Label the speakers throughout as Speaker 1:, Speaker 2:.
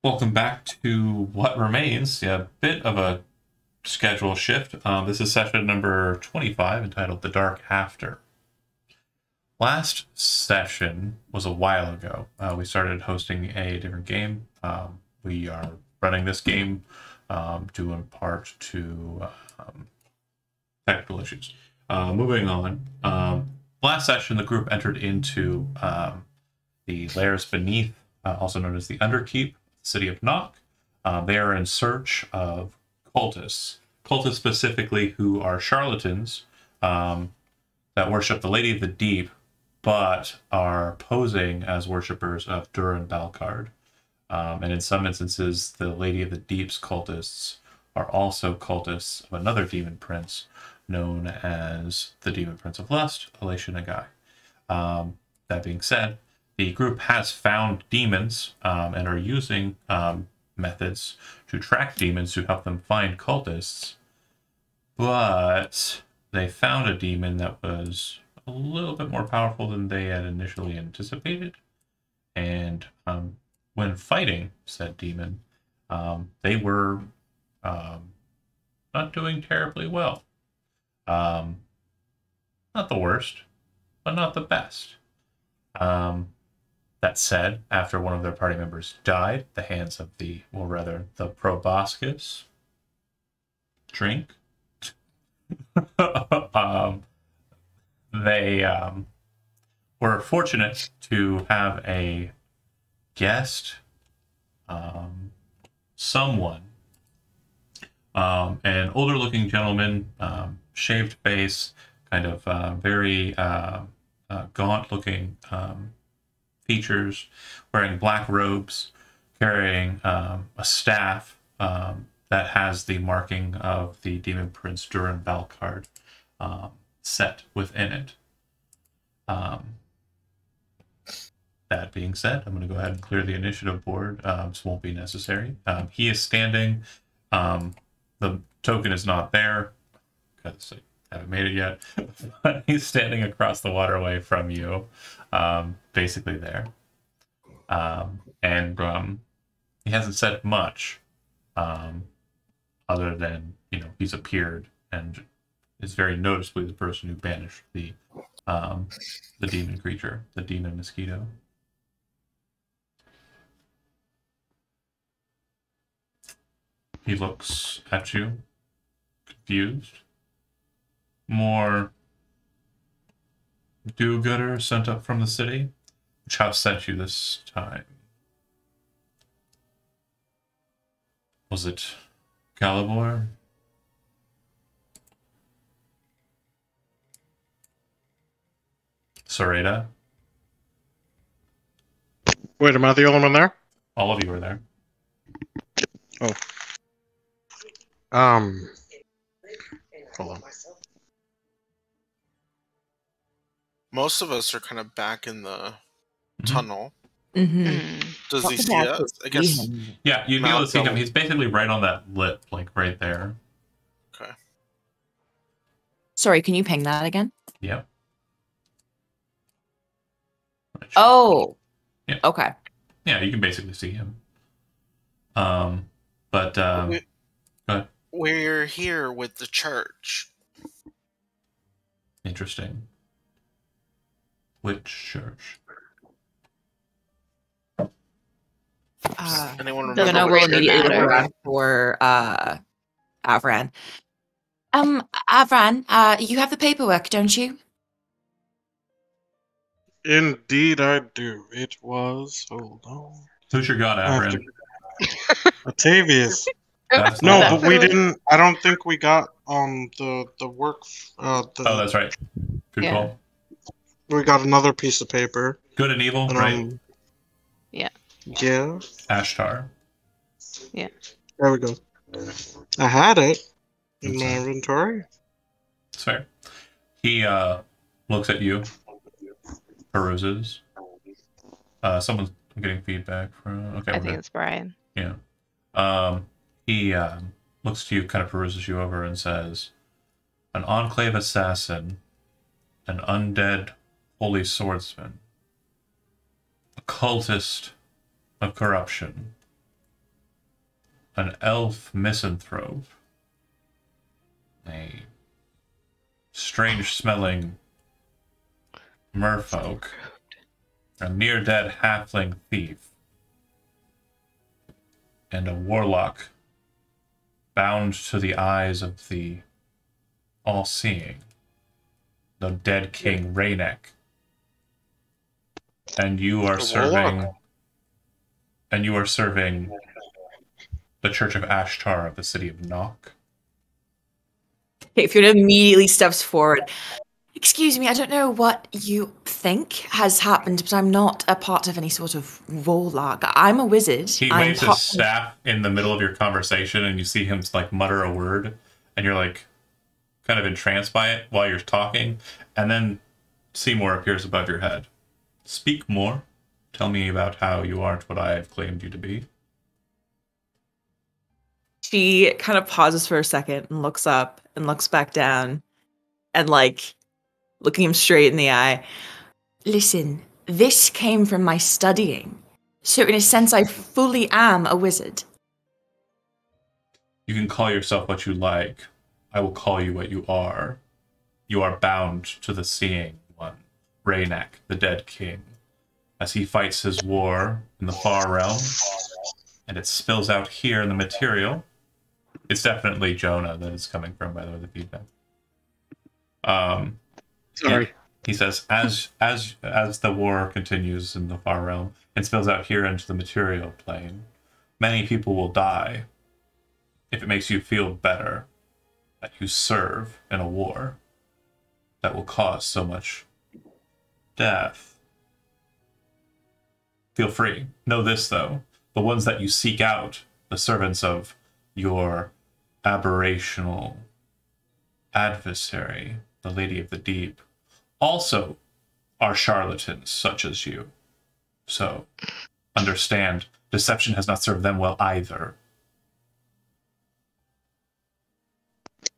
Speaker 1: Welcome back to What Remains. Yeah, a bit of a schedule shift. This is session number 25, entitled The Dark After. Last session was a while ago. We started hosting a different game. We are running this game due in part to technical issues. Moving on. Last session, the group entered into the Lairs Beneath, also known as the Underkeep, city of Nock. They are in search of cultists specifically who are charlatans that worship the Lady of the Deep, but are posing as worshippers of Durin Balcard. And in some instances, the Lady of the Deep's cultists are also cultists of another demon prince known as the Demon Prince of Lust, Alacia Nagai. That being said, the group has found demons and are using methods to track demons to help them find cultists. But they found a demon that was a little bit more powerful than they had initially anticipated. And when fighting said demon, they were not doing terribly well. Not the worst, but not the best. That said, after one of their party members died, the hands of the proboscis drink, they were fortunate to have a guest, someone, an older-looking gentleman, shaved face, kind of very gaunt-looking features, wearing black robes, carrying a staff that has the marking of the Demon Prince Durin Balcard set within it. That being said, I'm going to go ahead and clear the initiative board. This won't be necessary. He is standing. The token is not there because I haven't made it yet. But he's standing across the waterway from you, basically there. And he hasn't said much other than, he's appeared and is very noticeably the person who banished the demon creature, the demon mosquito. He looks at you, confused. More do-gooder sent up from the city? Which house sent you this time? Was it Calibor? Sereda?
Speaker 2: Wait, am I the only one there?
Speaker 1: All of you were there.
Speaker 2: Oh. Hold on.
Speaker 3: Most of us are kind of back in the tunnel.
Speaker 4: Mm-hmm.
Speaker 3: Does he see us? I guess.
Speaker 1: Yeah, you'd be able to see him. He's basically right on that lip, like right there.
Speaker 3: Okay.
Speaker 4: Sorry, can you ping that again?
Speaker 1: Yep.
Speaker 4: Oh.
Speaker 1: Yeah.
Speaker 4: Okay.
Speaker 1: Yeah, you can basically see him. But go ahead.
Speaker 3: We're here with the church.
Speaker 1: Interesting. Which church?
Speaker 3: Anyone
Speaker 4: Then
Speaker 3: remember?
Speaker 4: I will immediately run for Avran. Avran, you have the paperwork, don't you?
Speaker 2: Indeed, I do. It was. Hold on.
Speaker 1: Who's your god, Avran?
Speaker 2: Octavius.
Speaker 1: That's
Speaker 2: No,
Speaker 1: the-
Speaker 2: but we didn't. I don't think we got the work.
Speaker 1: Oh, that's right. Good call.
Speaker 2: We got another piece of paper.
Speaker 1: Good and evil,
Speaker 2: And,
Speaker 1: right?
Speaker 2: Yeah.
Speaker 1: Ashtar.
Speaker 2: There we go. I had it in my inventory.
Speaker 1: It's fair. He looks at you, peruses. Someone's getting feedback from. Okay,
Speaker 5: I think it's Brian.
Speaker 1: Yeah. He looks to you, kind of peruses you over, and says, "An Enclave assassin, an undead holy swordsman, a cultist of corruption, an elf misanthrope, a strange-smelling merfolk, a near-dead halfling thief, and a warlock bound to the eyes of the all-seeing, the dead king Raynek. And you are serving the Church of Ashtar of the city of Nock.
Speaker 4: Okay, Fiona immediately steps forward. Excuse me, I don't know what you think has happened, but I'm not a part of any sort of warlock. I'm a wizard.
Speaker 1: He waves his staff in the middle of your conversation, and you see him like mutter a word, and you're like kind of entranced by it while you're talking, and then Seymour appears above your head. Speak more. Tell me about how you aren't what I have claimed you to be.
Speaker 4: She kind of pauses for a second and looks up and looks back down and like looking him straight in the eye. Listen, this came from my studying. So in a sense, I fully am a wizard.
Speaker 1: You can call yourself what you like. I will call you what you are. You are bound to the seeing one, Raynek, the dead king, as he fights his war in the far realm, and it spills out here in the material. It's definitely Jonah that it's coming from, by the way, the feedback.
Speaker 2: Sorry.
Speaker 1: He says, as the war continues in the far realm, it spills out here into the material plane. Many people will die. If it makes you feel better that you serve in a war that will cause so much death, feel free. Know this, though. The ones that you seek out, the servants of your aberrational adversary, the Lady of the Deep, also are charlatans such as you. So, understand, deception has not served them well either.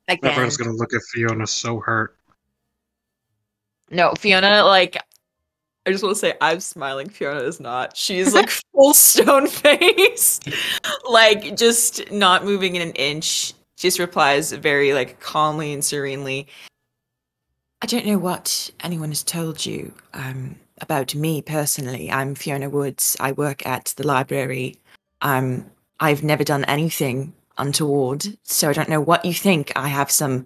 Speaker 4: Again.
Speaker 2: Everyone's gonna look at Fiona so hurt.
Speaker 4: No, Fiona, like, I just want to say I'm smiling. Fiona is not. She's like full stone face. Like, just not moving in an inch. Just replies very like calmly and serenely. I don't know what anyone has told you about me personally. I'm Fiona Woods. I work at the library. I've never done anything untoward, so I don't know what you think. I have some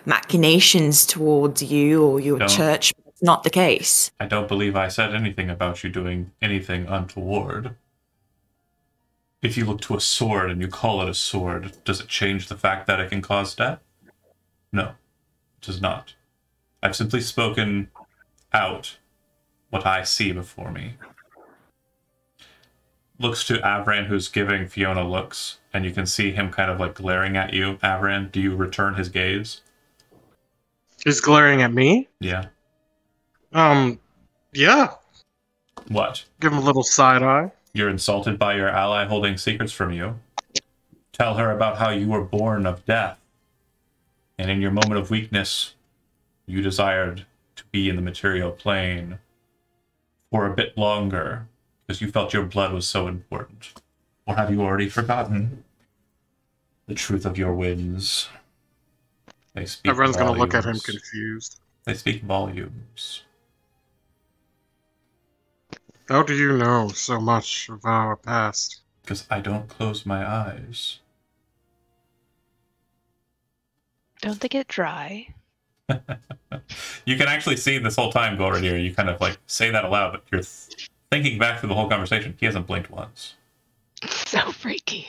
Speaker 4: machinations towards you or your church, but it's not the case.
Speaker 1: I don't believe I said anything about you doing anything untoward. If you look to a sword and you call it a sword, does it change the fact that it can cause death? No, it does not. I've simply spoken out what I see before me. Looks to Avran, who's giving Fiona looks, and you can see him kind of like glaring at you. Avran, do you return his gaze?
Speaker 2: He's glaring at me?
Speaker 1: Yeah.
Speaker 2: Yeah.
Speaker 1: What?
Speaker 2: Give him a little side eye.
Speaker 1: You're insulted by your ally holding secrets from you. Tell her about how you were born of death, and in your moment of weakness, you desired to be in the material plane for a bit longer, because you felt your blood was so important. Or have you already forgotten the truth of your wins? They speak
Speaker 2: Everyone's
Speaker 1: volumes.
Speaker 2: gonna look at him confused.
Speaker 1: They speak volumes.
Speaker 2: How do you know so much of our past?
Speaker 1: Because I don't close my eyes.
Speaker 5: Don't they get dry?
Speaker 1: You can actually see this whole time, Golradier, you kind of like say that aloud, but you're thinking back through the whole conversation. He hasn't blinked once.
Speaker 5: So freaky.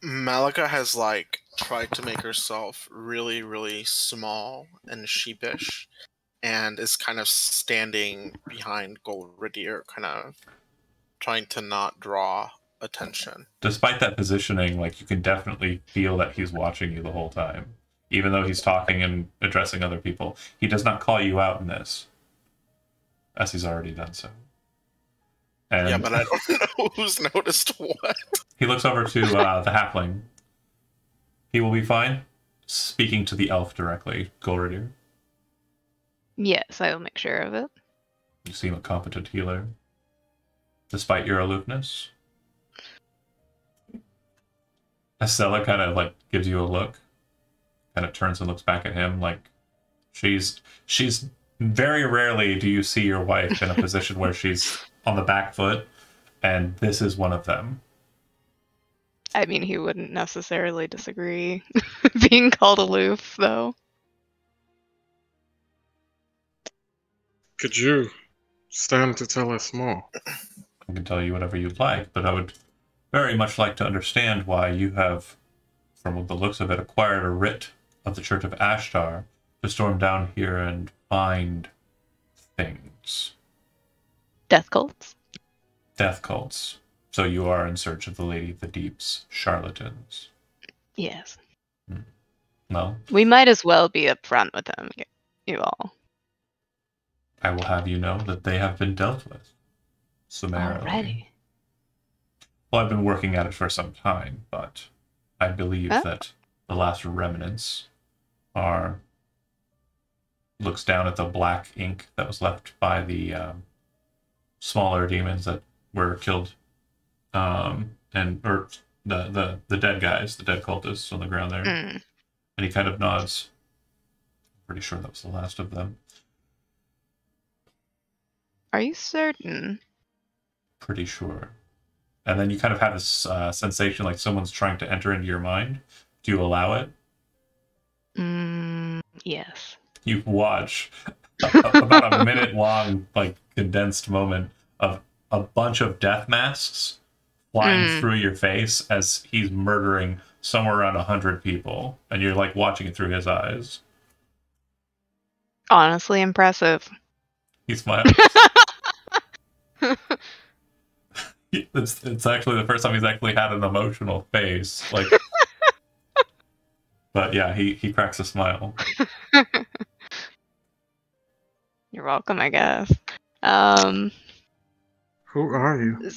Speaker 3: Malika has like tried to make herself really, really small and sheepish, and is kind of standing behind Golradier, kind of trying to not draw attention.
Speaker 1: Despite that positioning, like you can definitely feel that he's watching you the whole time. Even though he's talking and addressing other people, he does not call you out in this, as he's already done so. And
Speaker 3: yeah, but I don't know who's noticed what.
Speaker 1: He looks over to the halfling. He will be fine. Speaking to the elf directly, Golradier.
Speaker 5: Yes, I will make sure of it.
Speaker 1: You seem a competent healer, despite your aloofness. Estella kind of like gives you a look, kind of turns and looks back at him like she's very rarely do you see your wife in a position where she's on the back foot, and this is one of them.
Speaker 5: I mean, he wouldn't necessarily disagree being called aloof, though.
Speaker 2: Could you stand to tell us more?
Speaker 1: I can tell you whatever you'd like, but I would very much like to understand why you have, from the looks of it, acquired a writ of the Church of Ashtar to storm down here and find things.
Speaker 5: Death cults?
Speaker 1: Death cults. So you are in search of the Lady of the Deep's charlatans.
Speaker 5: Yes.
Speaker 1: Well,
Speaker 5: We might as well be upfront with them, you all.
Speaker 1: I will have you know that they have been dealt with summarily.
Speaker 5: Already?
Speaker 1: Well, I've been working at it for some time, but I believe that the last remnants looks down at the black ink that was left by the smaller demons that were killed, or the dead guys, the dead cultists on the ground there.
Speaker 5: Mm.
Speaker 1: And he kind of nods. Pretty sure that was the last of them.
Speaker 5: Are you certain?
Speaker 1: Pretty sure. And then you kind of have this sensation like someone's trying to enter into your mind. Do you allow it?
Speaker 5: Yes.
Speaker 1: You watch about a minute long, like condensed moment of a bunch of death masks flying through your face as he's murdering somewhere around 100 people, and you're like watching it through his eyes.
Speaker 5: Honestly impressive.
Speaker 1: He smiles. It's actually the first time he's actually had an emotional face. Like, but yeah, he cracks a smile.
Speaker 5: You're welcome, I guess.
Speaker 2: Who are you?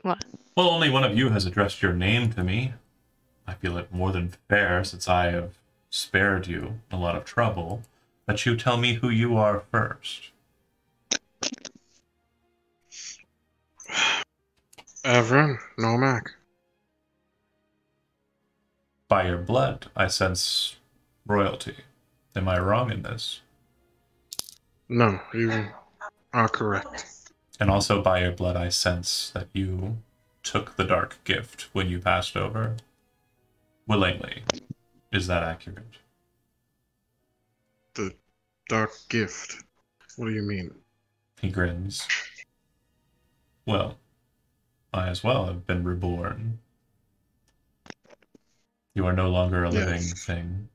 Speaker 5: What?
Speaker 1: Well, only one of you has addressed your name to me. I feel it more than fair, since I have spared you a lot of trouble, that you tell me who you are first.
Speaker 2: Everin Nomak.
Speaker 1: By your blood, I sense royalty. Am I wrong in this?
Speaker 2: No, you are correct.
Speaker 1: And also by your blood, I sense that you took the dark gift when you passed over. Willingly. Is that accurate?
Speaker 2: The dark gift. What do you mean?
Speaker 1: He grins. Well, I as well have been reborn. You are no longer a living thing.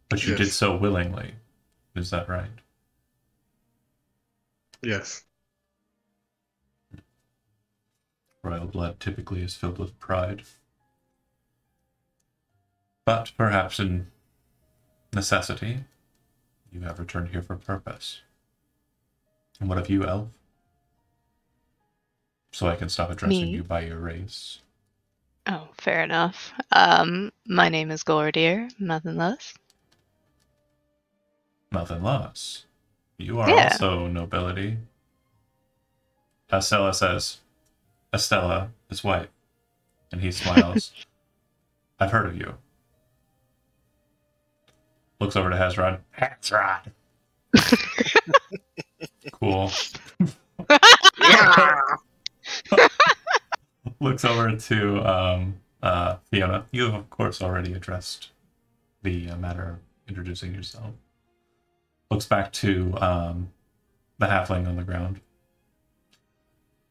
Speaker 1: But you did so willingly. Is that right?
Speaker 2: Yes.
Speaker 1: Royal blood typically is filled with pride. But perhaps in necessity, you have returned here for purpose. And what of you, Elf? So I can stop addressing you by your race.
Speaker 5: Oh, fair enough. My name is Gordier, nothing less.
Speaker 1: Nothing less. You are also nobility. Estella says, Estella is white. And he smiles. I've heard of you. Looks over to Hezron. Hezron! Cool. Looks over to Fiona. You have, of course, already addressed the matter of introducing yourself. Looks back to the halfling on the ground.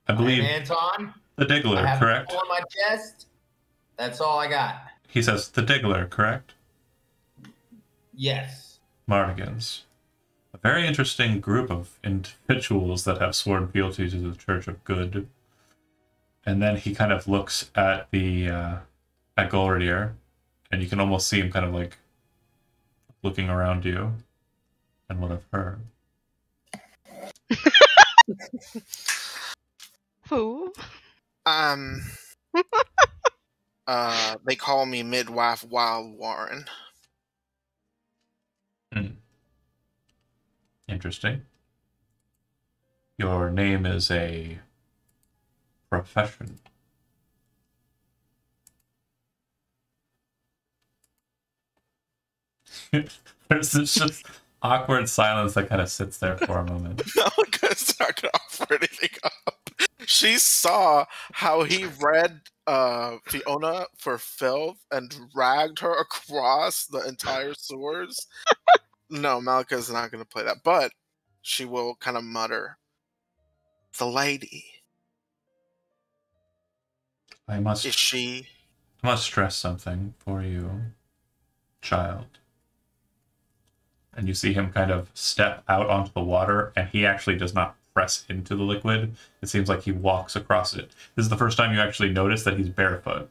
Speaker 1: I believe
Speaker 6: Anton.
Speaker 1: The Diggler,
Speaker 6: I have
Speaker 1: correct?
Speaker 6: a hole in my chest. That's all I got.
Speaker 1: He says the Diggler, correct?
Speaker 6: Yes.
Speaker 1: Mardigans. A very interesting group of individuals that have sworn fealty to the Church of Good. And then he kind of looks at the at Golridir, and you can almost see him kind of like looking around you. And what of her?
Speaker 5: Who?
Speaker 3: They call me Midwife Wild Warren.
Speaker 1: Interesting. Your name is a profession. There's this just awkward silence that kind of sits there for a moment.
Speaker 3: Malika's not gonna offer anything up. She saw how he read Fiona for filth and dragged her across the entire sewers. No, Malika's not gonna play that, but she will kind of mutter, "The lady.
Speaker 1: I must
Speaker 3: Is she?"
Speaker 1: stress something for you, child. And you see him kind of step out onto the water, and he actually does not press into the liquid. It seems like he walks across it. This is the first time you actually notice that he's barefoot.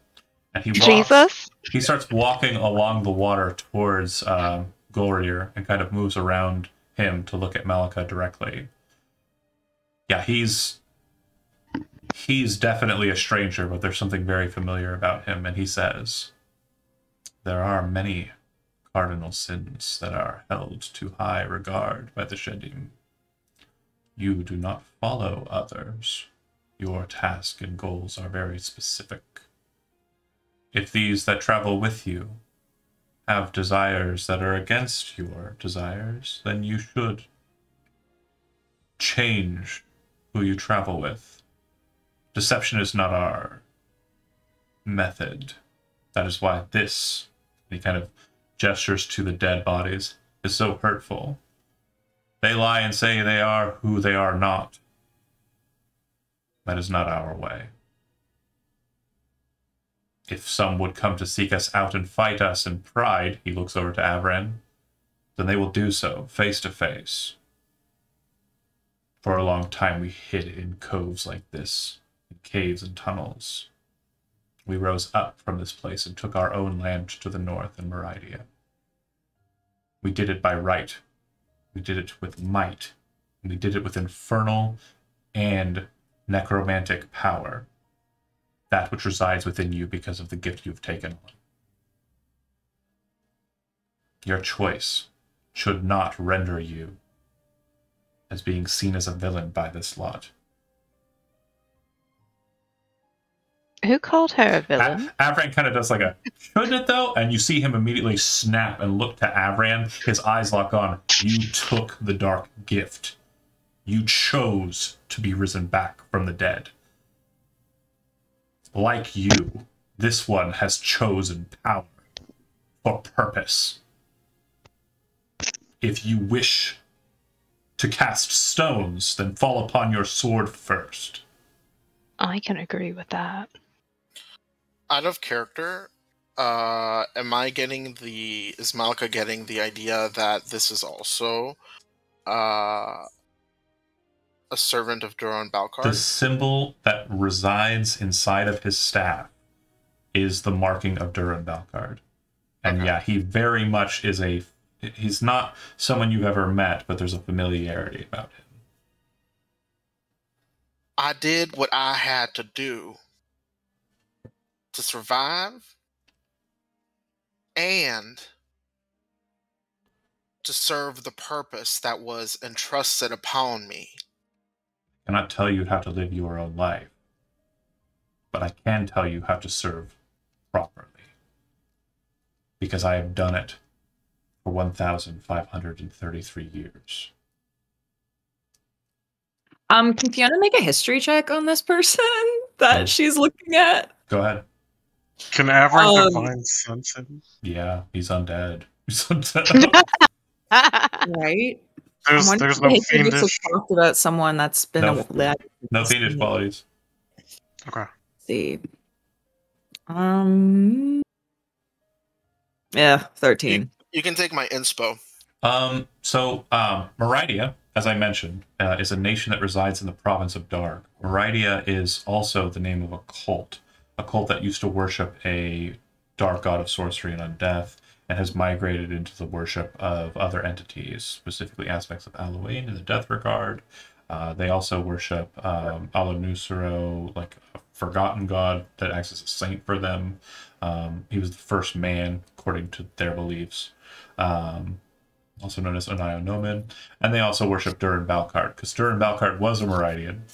Speaker 1: And he walks,
Speaker 5: Jesus.
Speaker 1: he starts walking along the water towards Golrier and kind of moves around him to look at Malika directly. Yeah, he's definitely a stranger, but there's something very familiar about him, and he says, "There are many cardinal sins that are held to high regard by the Shedim. You do not follow others. Your task and goals are very specific. If these that travel with you have desires that are against your desires, then you should change who you travel with. Deception is not our method. That is why this," he kind of gestures to the dead bodies, "is so hurtful. They lie and say they are who they are not. That is not our way. If some would come to seek us out and fight us in pride," he looks over to Avran, "then they will do so face to face. For a long time we hid in coves like this, in caves and tunnels. We rose up from this place and took our own land to the north in Meridia. We did it by right. We did it with might. And we did it with infernal and necromantic power. That which resides within you because of the gift you've taken on. Your choice should not render you as being seen as a villain by this lot."
Speaker 5: Who called her a villain?
Speaker 1: Avran kind of does like a, "Shouldn't it though?" And you see him immediately snap and look to Avran. His eyes lock on. "You took the dark gift. You chose to be risen back from the dead. Like you, this one has chosen power for purpose. If you wish to cast stones, then fall upon your sword first."
Speaker 5: I can agree with that.
Speaker 3: Out of character, is Malika getting the idea that this is also a servant of Duran Balkar?
Speaker 1: The symbol that resides inside of his staff is the marking of Duran Balkard. And
Speaker 3: Okay.
Speaker 1: yeah, he very much is he's not someone you've ever met, but there's a familiarity about him.
Speaker 3: I did what I had to do to survive and to serve the purpose that was entrusted upon me.
Speaker 1: I cannot tell you how to live your own life, but I can tell you how to serve properly. Because I have done it for 1,533 years.
Speaker 4: Can Fiona make a history check on this person that she's looking at?
Speaker 1: Go ahead.
Speaker 2: Can Avran divine sense him?
Speaker 1: Yeah, he's undead. He's undead.
Speaker 4: Right?
Speaker 2: There's no fiendish.
Speaker 4: Talked about someone that's been
Speaker 1: No fiendish qualities.
Speaker 2: Okay.
Speaker 4: See. Yeah, 13.
Speaker 3: You can take my inspo.
Speaker 1: Meridia, as I mentioned, is a nation that resides in the province of Darg. Meridia is also the name of a cult that used to worship a dark god of sorcery and undeath, and has migrated into the worship of other entities, specifically aspects of Halloween and the Death Regard. They also worship Alonusero, like a forgotten god that acts as a saint for them. He was the first man, according to their beliefs. Also known as Onionomen. And they also worship Duran Balkard, because Duran Balkard was a Meridian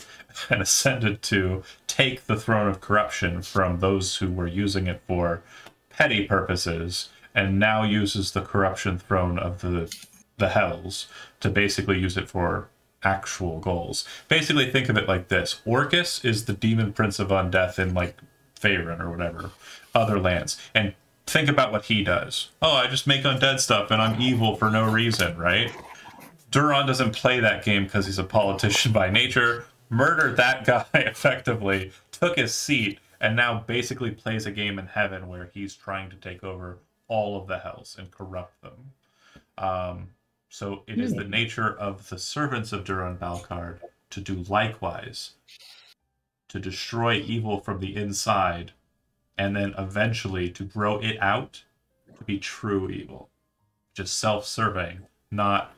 Speaker 1: and ascended to take the throne of corruption from those who were using it for petty purposes and now uses the corruption throne of the Hells to basically use it for actual goals. Basically, think of it like this: Orcus is the demon prince of undeath in like Faerun or whatever other lands, and think about what he does. Oh, I just make undead stuff and I'm evil for no reason, right? Duran doesn't play that game because he's a politician by nature, murdered that guy effectively, took his seat, and now basically plays a game in heaven where he's trying to take over all of the Hells and corrupt them. So it is the nature of the servants of Duran Balcard to do likewise, to destroy evil from the inside, and then eventually to grow it out to be true evil. Just self-serving, not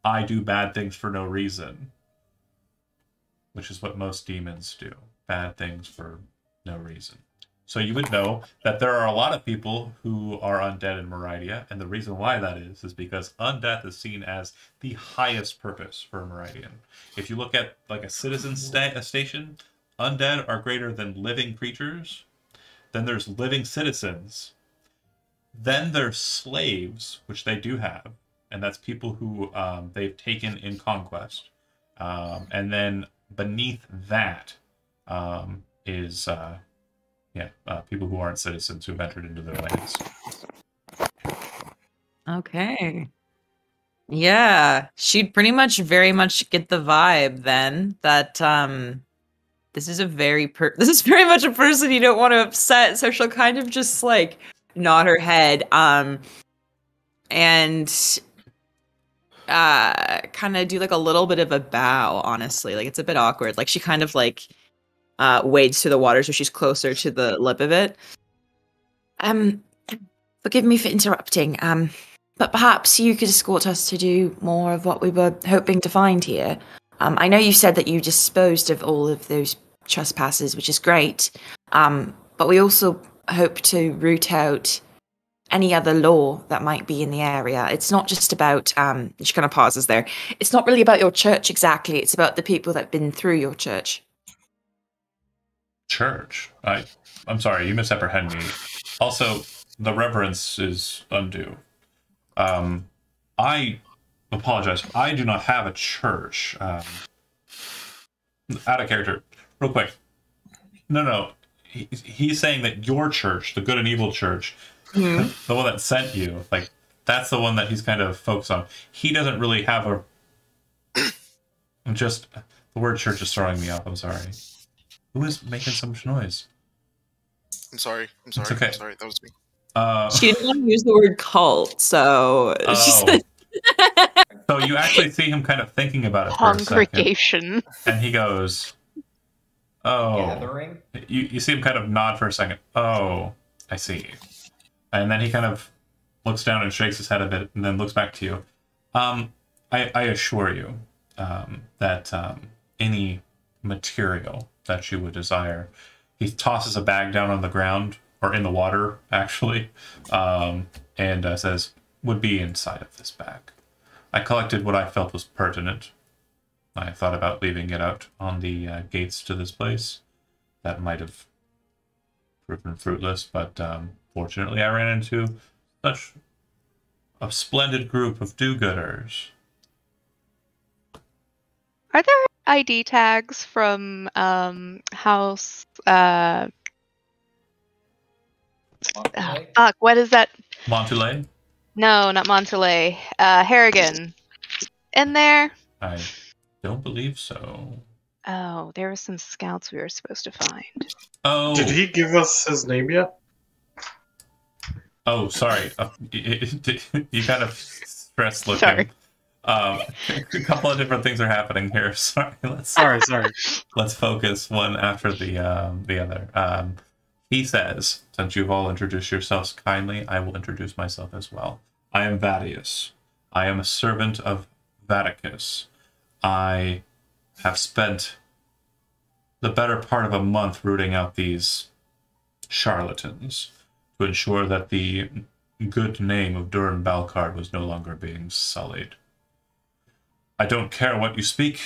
Speaker 1: I do bad things for no reason, which is what most demons do. Bad things for no reason. So you would know that there are a lot of people who are undead in Meridia, and the reason why that is because undeath is seen as the highest purpose for a Meridian. If you look at like a citizen station, undead are greater than living creatures. Then there's living citizens. Then there's slaves, which they do have, and that's people who they've taken in conquest. And then beneath that is people who aren't citizens who've entered into their lands.
Speaker 4: Okay. Yeah, she'd pretty much very much get the vibe then that this is very much a person you don't want to upset, so she'll kind of just like nod her head and kind of do like a little bit of a bow, honestly. Like it's a bit awkward. Like she kind of like wades through the water so she's closer to the lip of it. Forgive me for interrupting. But perhaps you could escort us to do more of what we were hoping to find here. I know you said that you disposed of all of those trespassers, which is great. But we also hope to root out any other law that might be in the area. It's not just about, she kind of pauses there. It's not really about your church exactly. It's about the people that have been through your church.
Speaker 1: Church? I'm sorry, you misapprehend me. Also, the reverence is undue. I apologize. I do not have a church. Out of character. Real quick. No. He's saying that your church, the good and evil church, the one that sent you, like, that's the one that he's kind of focused on. He doesn't really have a... the word church is throwing me off. I'm sorry. Who is making so much noise?
Speaker 3: I'm sorry.
Speaker 1: It's okay.
Speaker 3: I'm sorry. That was me.
Speaker 4: She didn't want to use the word cult, so she said...
Speaker 1: So you actually see him kind of thinking about it for a second.
Speaker 5: Congregation.
Speaker 1: And he goes, oh.
Speaker 6: Gathering?
Speaker 1: You see him kind of nod for a second. Oh, I see. And then he kind of looks down and shakes his head a bit and then looks back to you. I assure you that any material that you would desire, he tosses a bag down on the ground, or in the water, actually, and says, would be inside of this bag. I collected what I felt was pertinent. I thought about leaving it out on the gates to this place. That might have proven fruitless, but fortunately I ran into such a splendid group of do-gooders.
Speaker 5: Are there ID tags from House? Fuck, what is that?
Speaker 1: Montoulet?
Speaker 5: No, not Montelay. Harrigan. In there?
Speaker 1: I don't believe so.
Speaker 5: Oh, there were some scouts we were supposed to find.
Speaker 1: Oh.
Speaker 2: Did he give us his name yet?
Speaker 1: Oh, sorry. You kind of stressed looking.
Speaker 5: Sorry.
Speaker 1: A couple of different things are happening here. Sorry.
Speaker 2: Sorry.
Speaker 1: Let's focus one after the other. He says, since you've all introduced yourselves kindly, I will introduce myself as well. I am Vadius. I am a servant of Vaticus. I have spent the better part of a month rooting out these charlatans to ensure that the good name of Duran Balcard was no longer being sullied. I don't care what you speak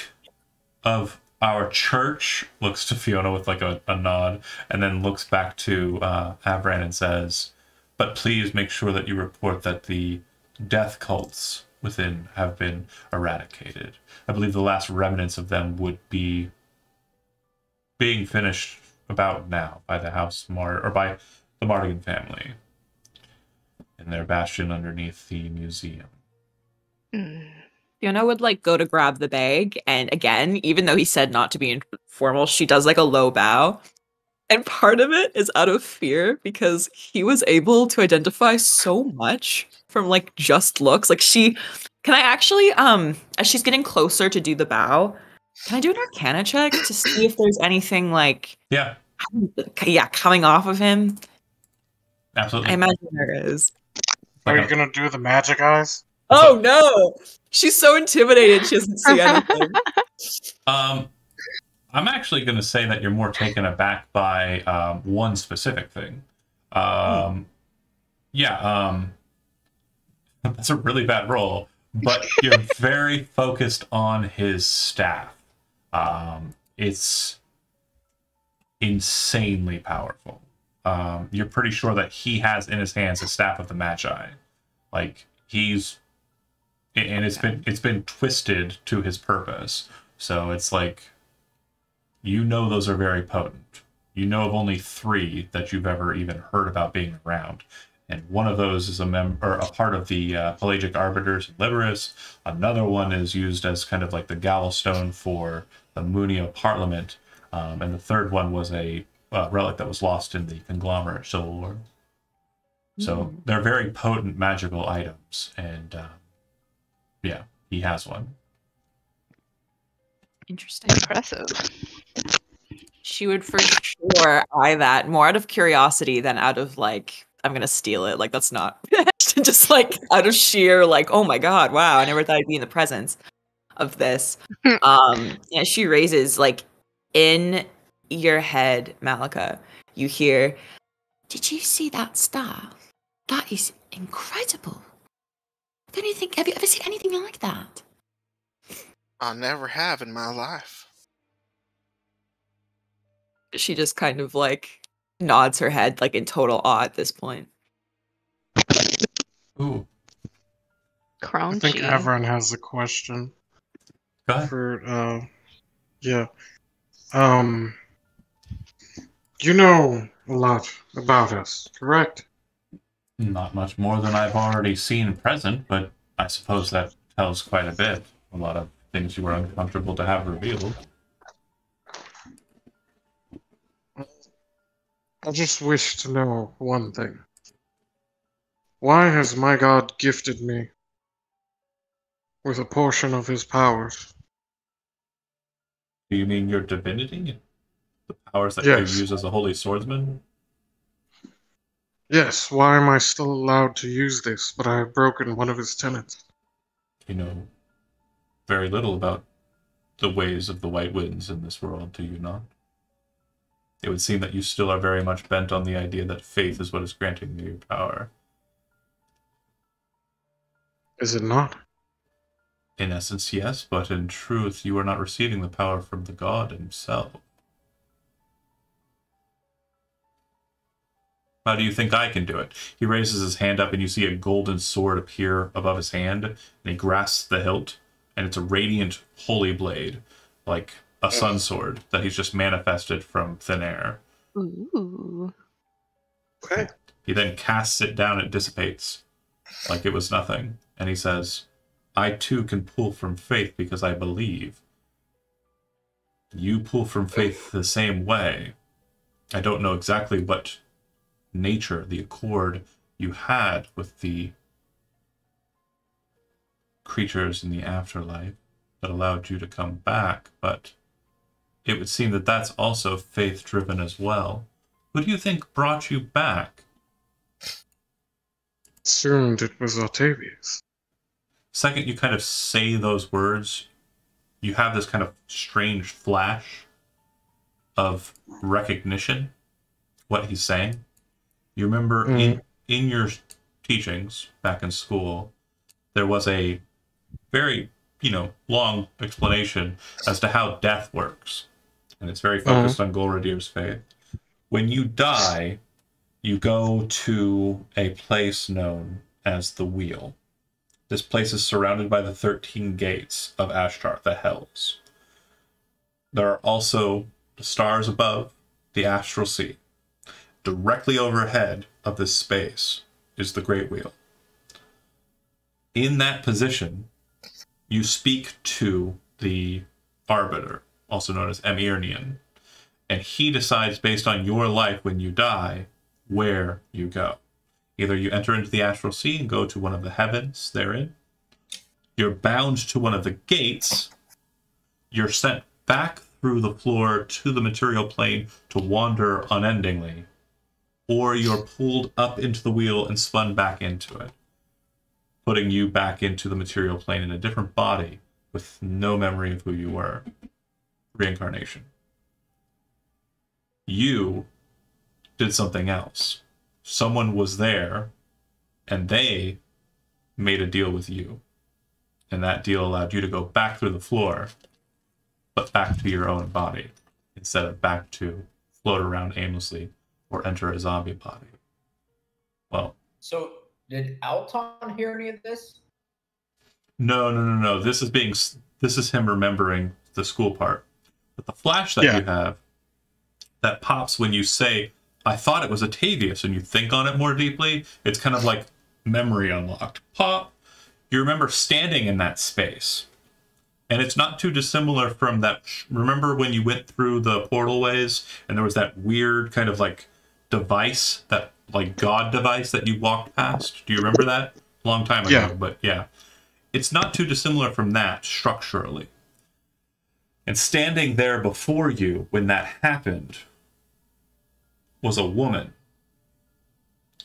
Speaker 1: of our church, looks to Fiona with like a nod, and then looks back to Avran and says, But please make sure that you report that the death cults within have been eradicated. I believe the last remnants of them would be being finished about now by the by the Mardigan family in their bastion underneath the museum.
Speaker 4: Fiona would like go to grab the bag, and again, even though he said not to be informal, she does like a low bow. And part of it is out of fear because he was able to identify so much from like just looks. Like can I actually as she's getting closer to do the bow, can I do an Arcana check to see if there's anything like coming off of him?
Speaker 1: Absolutely.
Speaker 4: I imagine there is.
Speaker 2: Are you gonna do the magic eyes?
Speaker 4: Oh no! She's so intimidated she doesn't see anything.
Speaker 1: I'm actually going to say that you're more taken aback by one specific thing. That's a really bad roll, but you're very focused on his staff. It's insanely powerful. You're pretty sure that he has in his hands the staff of the Magi. Like it's been twisted to his purpose. So it's like, you know those are very potent. You know of only 3 that you've ever even heard about being around. And one of those is a part of the Pelagic Arbiters in Liberus. Another one is used as kind of like the Gallstone for the Munio Parliament. And the third one was a relic that was lost in the Conglomerate Civil War. So they're very potent magical items. And he has one.
Speaker 4: Interesting.
Speaker 5: Impressive.
Speaker 4: She would for sure eye that more out of curiosity than out of like, I'm gonna steal it. Like that's not just like out of sheer like, oh my god, wow, I never thought I'd be in the presence of this. She raises like in your head, Malika, you hear, did you see that star? That is incredible. Have you ever seen anything like that?
Speaker 3: I never have in my life.
Speaker 4: She just kind of like nods her head like in total awe at this point.
Speaker 1: Ooh.
Speaker 5: Crunchy.
Speaker 2: I think everyone has a question.
Speaker 1: Go ahead.
Speaker 2: You know a lot about us, correct?
Speaker 1: Not much more than I've already seen present, but I suppose that tells quite a bit. A lot of things you were uncomfortable to have revealed.
Speaker 2: I just wish to know one thing. Why has my god gifted me with a portion of his powers?
Speaker 1: Do you mean your divinity? The powers that
Speaker 2: Yes.
Speaker 1: you use as a holy swordsman?
Speaker 2: Yes, why am I still allowed to use this, but I have broken one of his tenets?
Speaker 1: You know very little about the ways of the White Winds in this world, do you not? It would seem that you still are very much bent on the idea that faith is what is granting you your power.
Speaker 2: Is it not?
Speaker 1: In essence, yes, but in truth, you are not receiving the power from the god himself. How do you think I can do it? He raises his hand up and you see a golden sword appear above his hand, and he grasps the hilt, and it's a radiant holy blade, like a sun sword that he's just manifested from thin air.
Speaker 5: Ooh.
Speaker 2: Okay.
Speaker 1: He then casts it down, it dissipates like it was nothing, and he says, I too can pull from faith because I believe. You pull from faith the same way. I don't know exactly what nature, the accord you had with the creatures in the afterlife that allowed you to come back, but it would seem that that's also faith-driven as well. Who do you think brought you back?
Speaker 2: Assumed it was Octavius.
Speaker 1: Second you kind of say those words, you have this kind of strange flash of recognition, what he's saying. You remember in your teachings back in school, there was a very, long explanation as to how death works. And it's very focused on Golradyr's faith. When you die, you go to a place known as the Wheel. This place is surrounded by the 13 gates of Ashtar, the Hells. There are also the stars above, the Astral Sea. Directly overhead of this space is the Great Wheel. In that position, you speak to the Arbiter, also known as Emirnian, and he decides based on your life when you die, where you go. Either you enter into the Astral Sea and go to one of the heavens therein, you're bound to one of the gates, you're sent back through the floor to the material plane to wander unendingly, or you're pulled up into the wheel and spun back into it, putting you back into the material plane in a different body with no memory of who you were. Reincarnation. You did something else. Someone was there, and they made a deal with you. And that deal allowed you to go back through the floor, but back to your own body, instead of back to float around aimlessly or enter a zombie body. Well,
Speaker 6: So, did Alton hear any of this?
Speaker 1: no. This is him remembering the school part. But the flash that you have, that pops when you say, I thought it was Atavius, and you think on it more deeply, it's kind of like memory unlocked. Pop. You remember standing in that space. And it's not too dissimilar from that. Remember when you went through the portal ways and there was that weird kind of like device, that like God device that you walked past? Do you remember that? Long time ago,
Speaker 2: Yeah.
Speaker 1: but yeah. It's not too dissimilar from that structurally. And standing there before you when that happened was a woman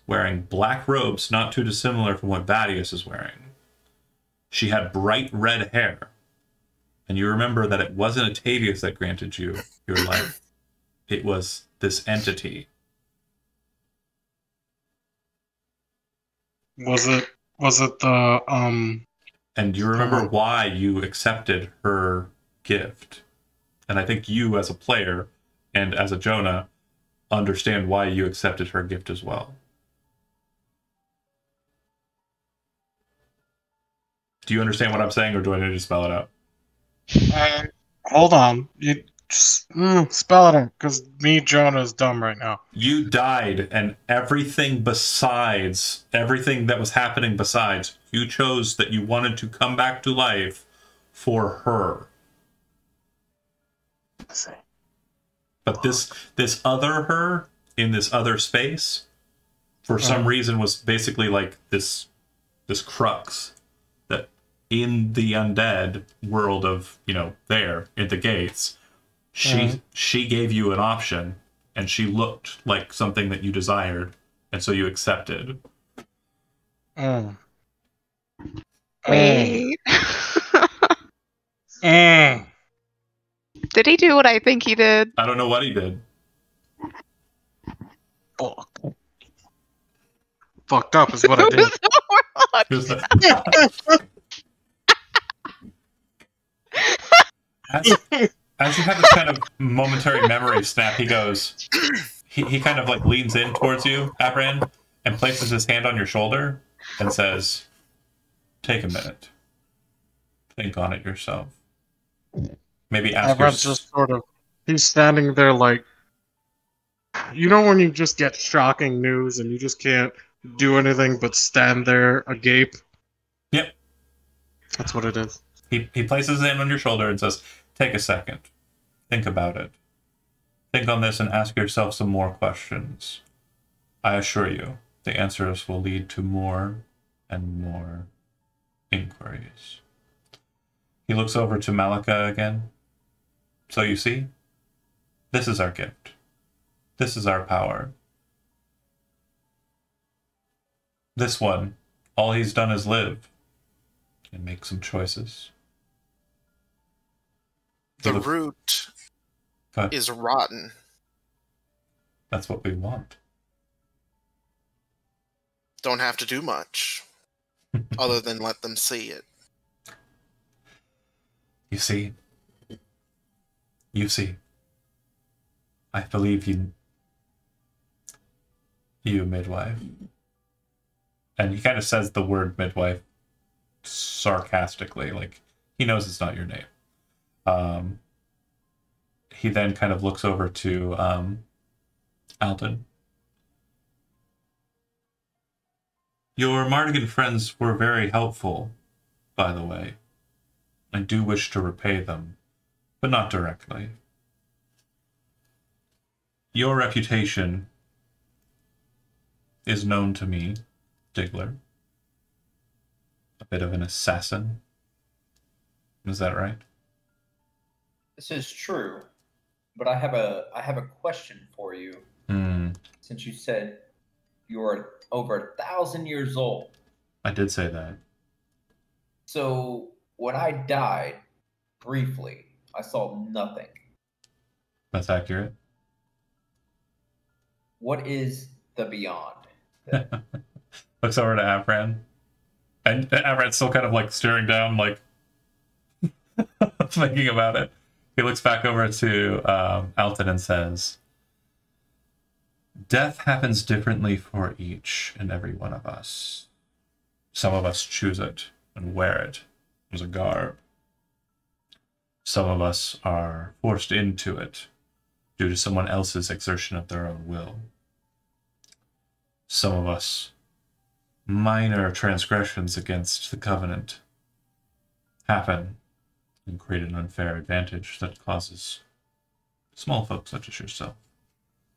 Speaker 1: wearing black robes, not too dissimilar from what Vadius is wearing. She had bright red hair. And you remember that it wasn't Atavius that granted you your life. It was this entity.
Speaker 2: Was it the
Speaker 1: And you remember why you accepted her gift. And I think you as a player and as a Jonah understand why you accepted her gift as well. Do you understand what I'm saying, or do I need to spell it out?
Speaker 2: hold on. You just, spell it out, because me, Jonah, is dumb right now.
Speaker 1: You died, and everything that was happening besides, you chose that you wanted to come back to life for her. But this other her in this other space, for some reason, was basically like this crux that in the undead world of, there at the gates, she gave you an option, and she looked like something that you desired, and so you accepted.
Speaker 5: Wait.
Speaker 2: Mm.
Speaker 5: Did he do what I think he did?
Speaker 1: I don't know what he did.
Speaker 2: Fuck. Fucked up is what I did.
Speaker 1: He was like- as you have this kind of momentary memory snap, he goes, he kind of like leans in towards you, Abran, and places his hand on your shoulder and says, take a minute. Think on it yourself. Maybe ask
Speaker 2: Avran's just sort of, he's standing there like, when you just get shocking news and you just can't do anything but stand there agape?
Speaker 1: Yep.
Speaker 2: That's what it is.
Speaker 1: He places his hand on your shoulder and says, take a second. Think about it. Think on this and ask yourself some more questions. I assure you, the answers will lead to more and more inquiries. He looks over to Malika again. So you see, this is our gift. This is our power. This one, all he's done is live and make some choices.
Speaker 3: The root is rotten.
Speaker 1: That's what we want.
Speaker 3: Don't have to do much other than let them see it.
Speaker 1: You see, I believe You midwife. And he kind of says the word midwife sarcastically, like he knows it's not your name. He then kind of looks over to Alton. Your Mardigan friends were very helpful, by the way. I do wish to repay them, but not directly. Your reputation is known to me, Diggler. A bit of an assassin. Is that right?
Speaker 6: This is true, but I have a question for you. Since you said you are over 1,000 years old.
Speaker 1: I did say that.
Speaker 6: So when I died, briefly, I saw nothing.
Speaker 1: That's accurate.
Speaker 6: What is the beyond?
Speaker 1: Looks over to Avran. And Avran's still kind of like staring down, like thinking about it. He looks back over to Alton and says, death happens differently for each and every one of us. Some of us choose it and wear it as a garb. Some of us are forced into it due to someone else's exertion of their own will. Some of us, minor transgressions against the Covenant happen and create an unfair advantage that causes small folk such as yourself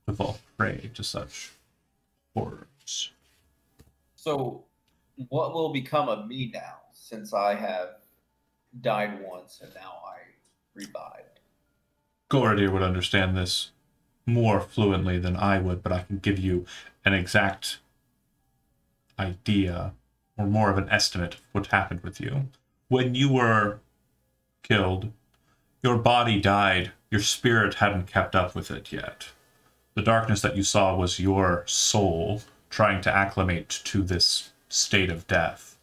Speaker 1: to fall prey to such horrors.
Speaker 6: So what will become of me now, since I have died once and now I revived?
Speaker 1: Goradir would understand this more fluently than I would, but I can give you an exact idea, or more of an estimate of what happened with you. When you were killed, your body died, your spirit hadn't kept up with it yet. The darkness that you saw was your soul trying to acclimate to this state of death.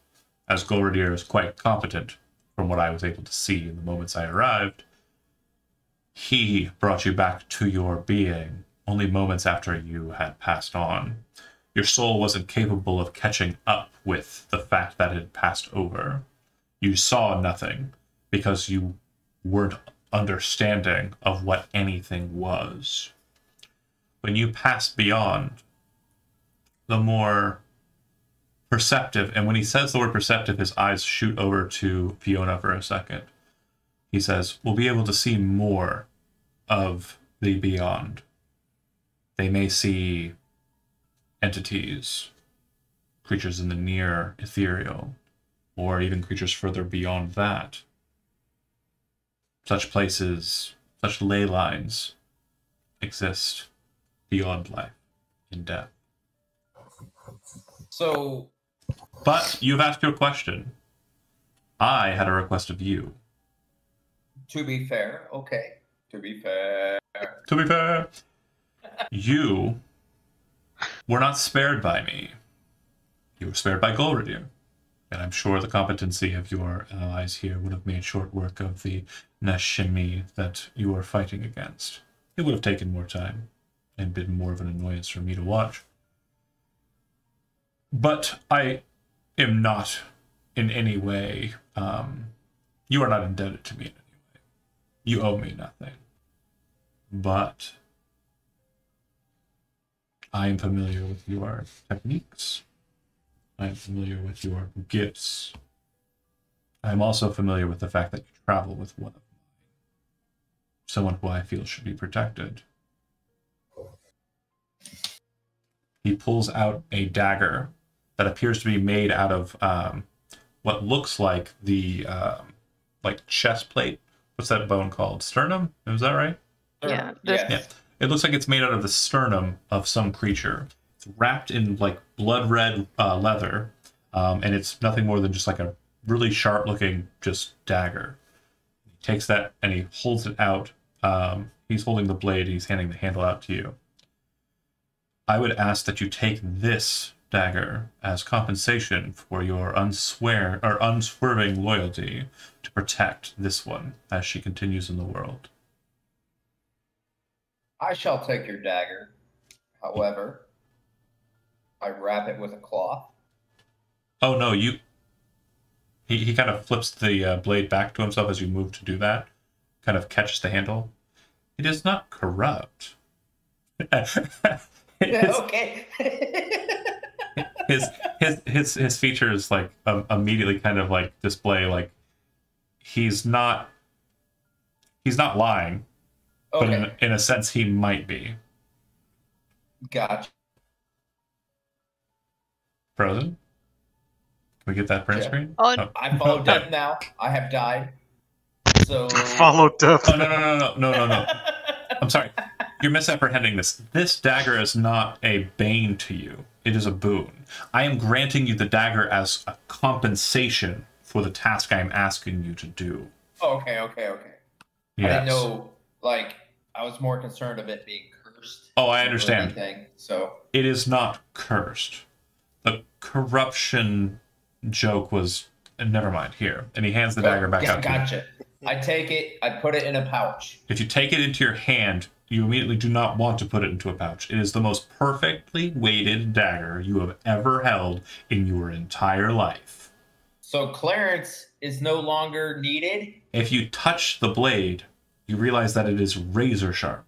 Speaker 1: As Goradir is quite competent, from what I was able to see in the moments I arrived, he brought you back to your being only moments after you had passed on. Your soul wasn't capable of catching up with the fact that it had passed over. You saw nothing because you weren't understanding of what anything was. When you passed beyond, the more perceptive, and when he says the word perceptive, his eyes shoot over to Fiona for a second. He says, we'll be able to see more of the beyond. They may see entities, creatures in the near ethereal, or even creatures further beyond that. Such places, such ley lines exist beyond life and death.
Speaker 6: So,
Speaker 1: but you've asked your question. I had a request of you.
Speaker 6: to be fair, okay. To be fair.
Speaker 1: To be fair, you were not spared by me. You were spared by Goradir. And I'm sure the competency of your allies here would have made short work of the Nashimi that you were fighting against. It would have taken more time and been more of an annoyance for me to watch. But I am not in any way, you are not indebted to me in any way. You owe me nothing. But I am familiar with your techniques. I am familiar with your gifts. I am also familiar with the fact that you travel with one of mine. Someone who I feel should be protected. He pulls out a dagger that appears to be made out of what looks like the like chest plate. What's that bone called? Sternum? Is that right?
Speaker 5: Yeah.
Speaker 1: Yeah. It looks like it's made out of the sternum of some creature. It's wrapped in like blood red leather, and it's nothing more than just like a really sharp looking just dagger. He takes that and he holds it out. He's holding the blade, he's handing the handle out to you. I would ask that you take this dagger as compensation for your unswerving loyalty to protect this one as she continues in the world.
Speaker 6: I shall take your dagger. However, I wrap it with a cloth.
Speaker 1: Oh no, you. He kind of flips the blade back to himself as you move to do that. Kind of catches the handle. It is not corrupt.
Speaker 6: Okay.
Speaker 1: his features like immediately kind of like display like he's not lying,
Speaker 6: Okay.
Speaker 1: but in a sense he might be.
Speaker 6: Gotcha.
Speaker 1: Frozen? Can we get that print
Speaker 6: Yeah.
Speaker 1: screen?
Speaker 5: Oh,
Speaker 6: I follow death now. I have died. So
Speaker 2: Follow death.
Speaker 1: Oh no. I'm sorry. You're misapprehending this. This dagger is not a bane to you. It is a boon. I am granting you the dagger as a compensation for the task I am asking you to do.
Speaker 6: Okay.
Speaker 1: Yes.
Speaker 6: I didn't know. Like, I was more concerned of it being cursed.
Speaker 1: Oh, I understand.
Speaker 6: Anything, so
Speaker 1: It is not cursed. The corruption joke was... Never mind. Here. And he hands the dagger back out to you.
Speaker 6: Gotcha. I take it. I put it in a pouch.
Speaker 1: If you take it into your hand, you immediately do not want to put it into a pouch. It is the most perfectly weighted dagger you have ever held in your entire life.
Speaker 6: So Clarence is no longer needed.
Speaker 1: If you touch the blade, you realize that it is razor sharp.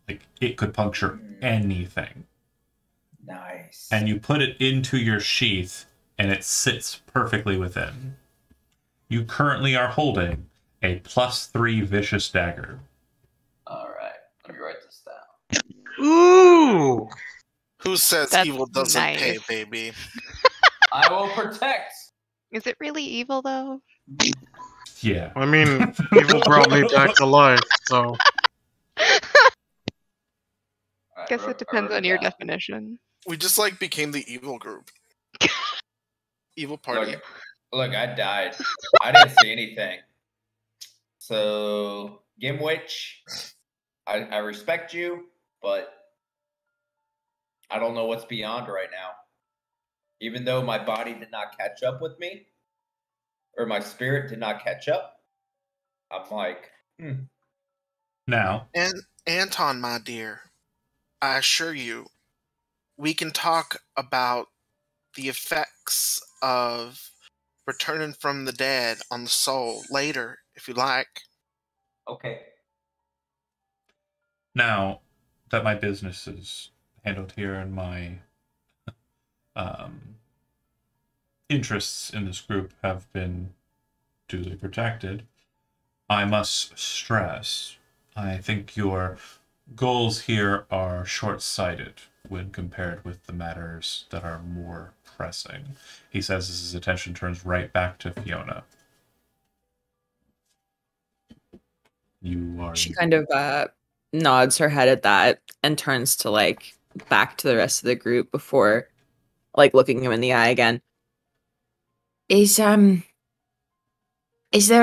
Speaker 1: Like, it could puncture anything.
Speaker 6: Nice.
Speaker 1: And you put it into your sheath, and it sits perfectly within. You currently are holding a +3 vicious dagger.
Speaker 6: All right. Let me write this down.
Speaker 2: Ooh!
Speaker 3: Who says
Speaker 5: That's
Speaker 3: evil doesn't pay,
Speaker 5: nice.
Speaker 3: baby?
Speaker 6: I will protect.
Speaker 5: is it really evil though?
Speaker 1: Yeah.
Speaker 2: I mean, evil brought me back to life, so...
Speaker 6: All right,
Speaker 5: Guess
Speaker 6: wrote-
Speaker 5: it depends
Speaker 6: wrote
Speaker 5: on your
Speaker 6: down.
Speaker 5: definition.
Speaker 3: We just like became the evil group. Evil party.
Speaker 6: Look, I died. I didn't see anything. So, Gimwitch, I respect you, but I don't know what's beyond right now. Even though my body did not catch up with me, or my spirit did not catch up, I'm like,
Speaker 1: Now,
Speaker 3: And Anton, my dear, I assure you, we can talk about the effects of returning from the dead on the soul later, if you like.
Speaker 6: okay.
Speaker 1: now that my business is handled here and my interests in this group have been duly protected, I must stress, I think your goals here are short-sighted when compared with the matters that are more pressing. He says as his attention turns right back to Fiona. You are...
Speaker 4: She kind of nods her head at that and turns to like back to the rest of the group before like looking him in the eye again. Is there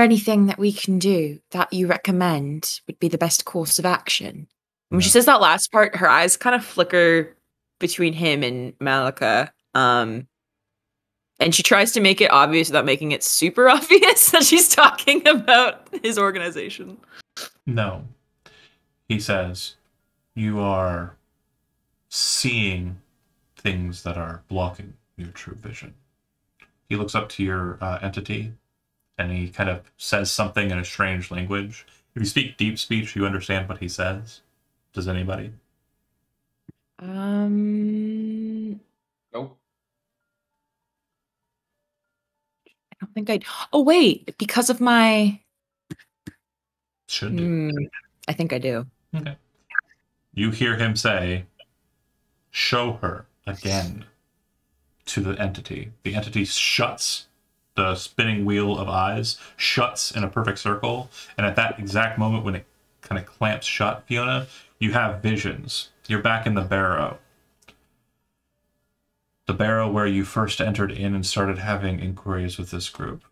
Speaker 4: anything that we can do that you recommend would be the best course of action? When she
Speaker 1: No.
Speaker 4: says that last part, her eyes kind of flicker between him and Malika. And she tries to make it obvious without making it super obvious that she's talking about his organization.
Speaker 1: No. He says, you are seeing things that are blocking your true vision. He looks up to your entity, and he kind of says something in a strange language. If you speak deep speech, you understand what he says. Does anybody?
Speaker 6: Nope.
Speaker 4: I don't think I'd... Oh, wait. Because of my...
Speaker 1: Should do.
Speaker 4: I think I do.
Speaker 1: Okay. You hear him say, show her again to the entity. The entity shuts. The spinning wheel of eyes shuts in a perfect circle. And at that exact moment when it kind of clamps shut, Fiona, you have visions. You're back in the barrow. The barrow where you first entered in and started having inquiries with this group.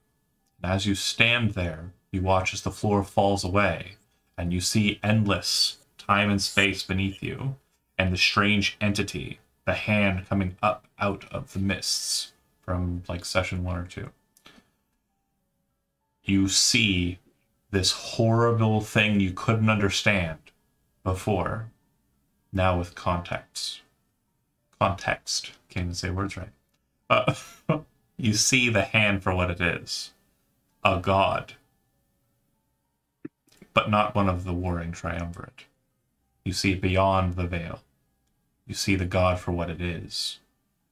Speaker 1: And as you stand there, you watch as the floor falls away, and you see endless time and space beneath you, and the strange entity, the hand coming up out of the mists from like session 1 or 2. You see this horrible thing you couldn't understand before, now with context. context. Can't even say words right. You see the hand for what it is. A god. But not one of the warring triumvirate. You see beyond the veil. You see the god for what it is.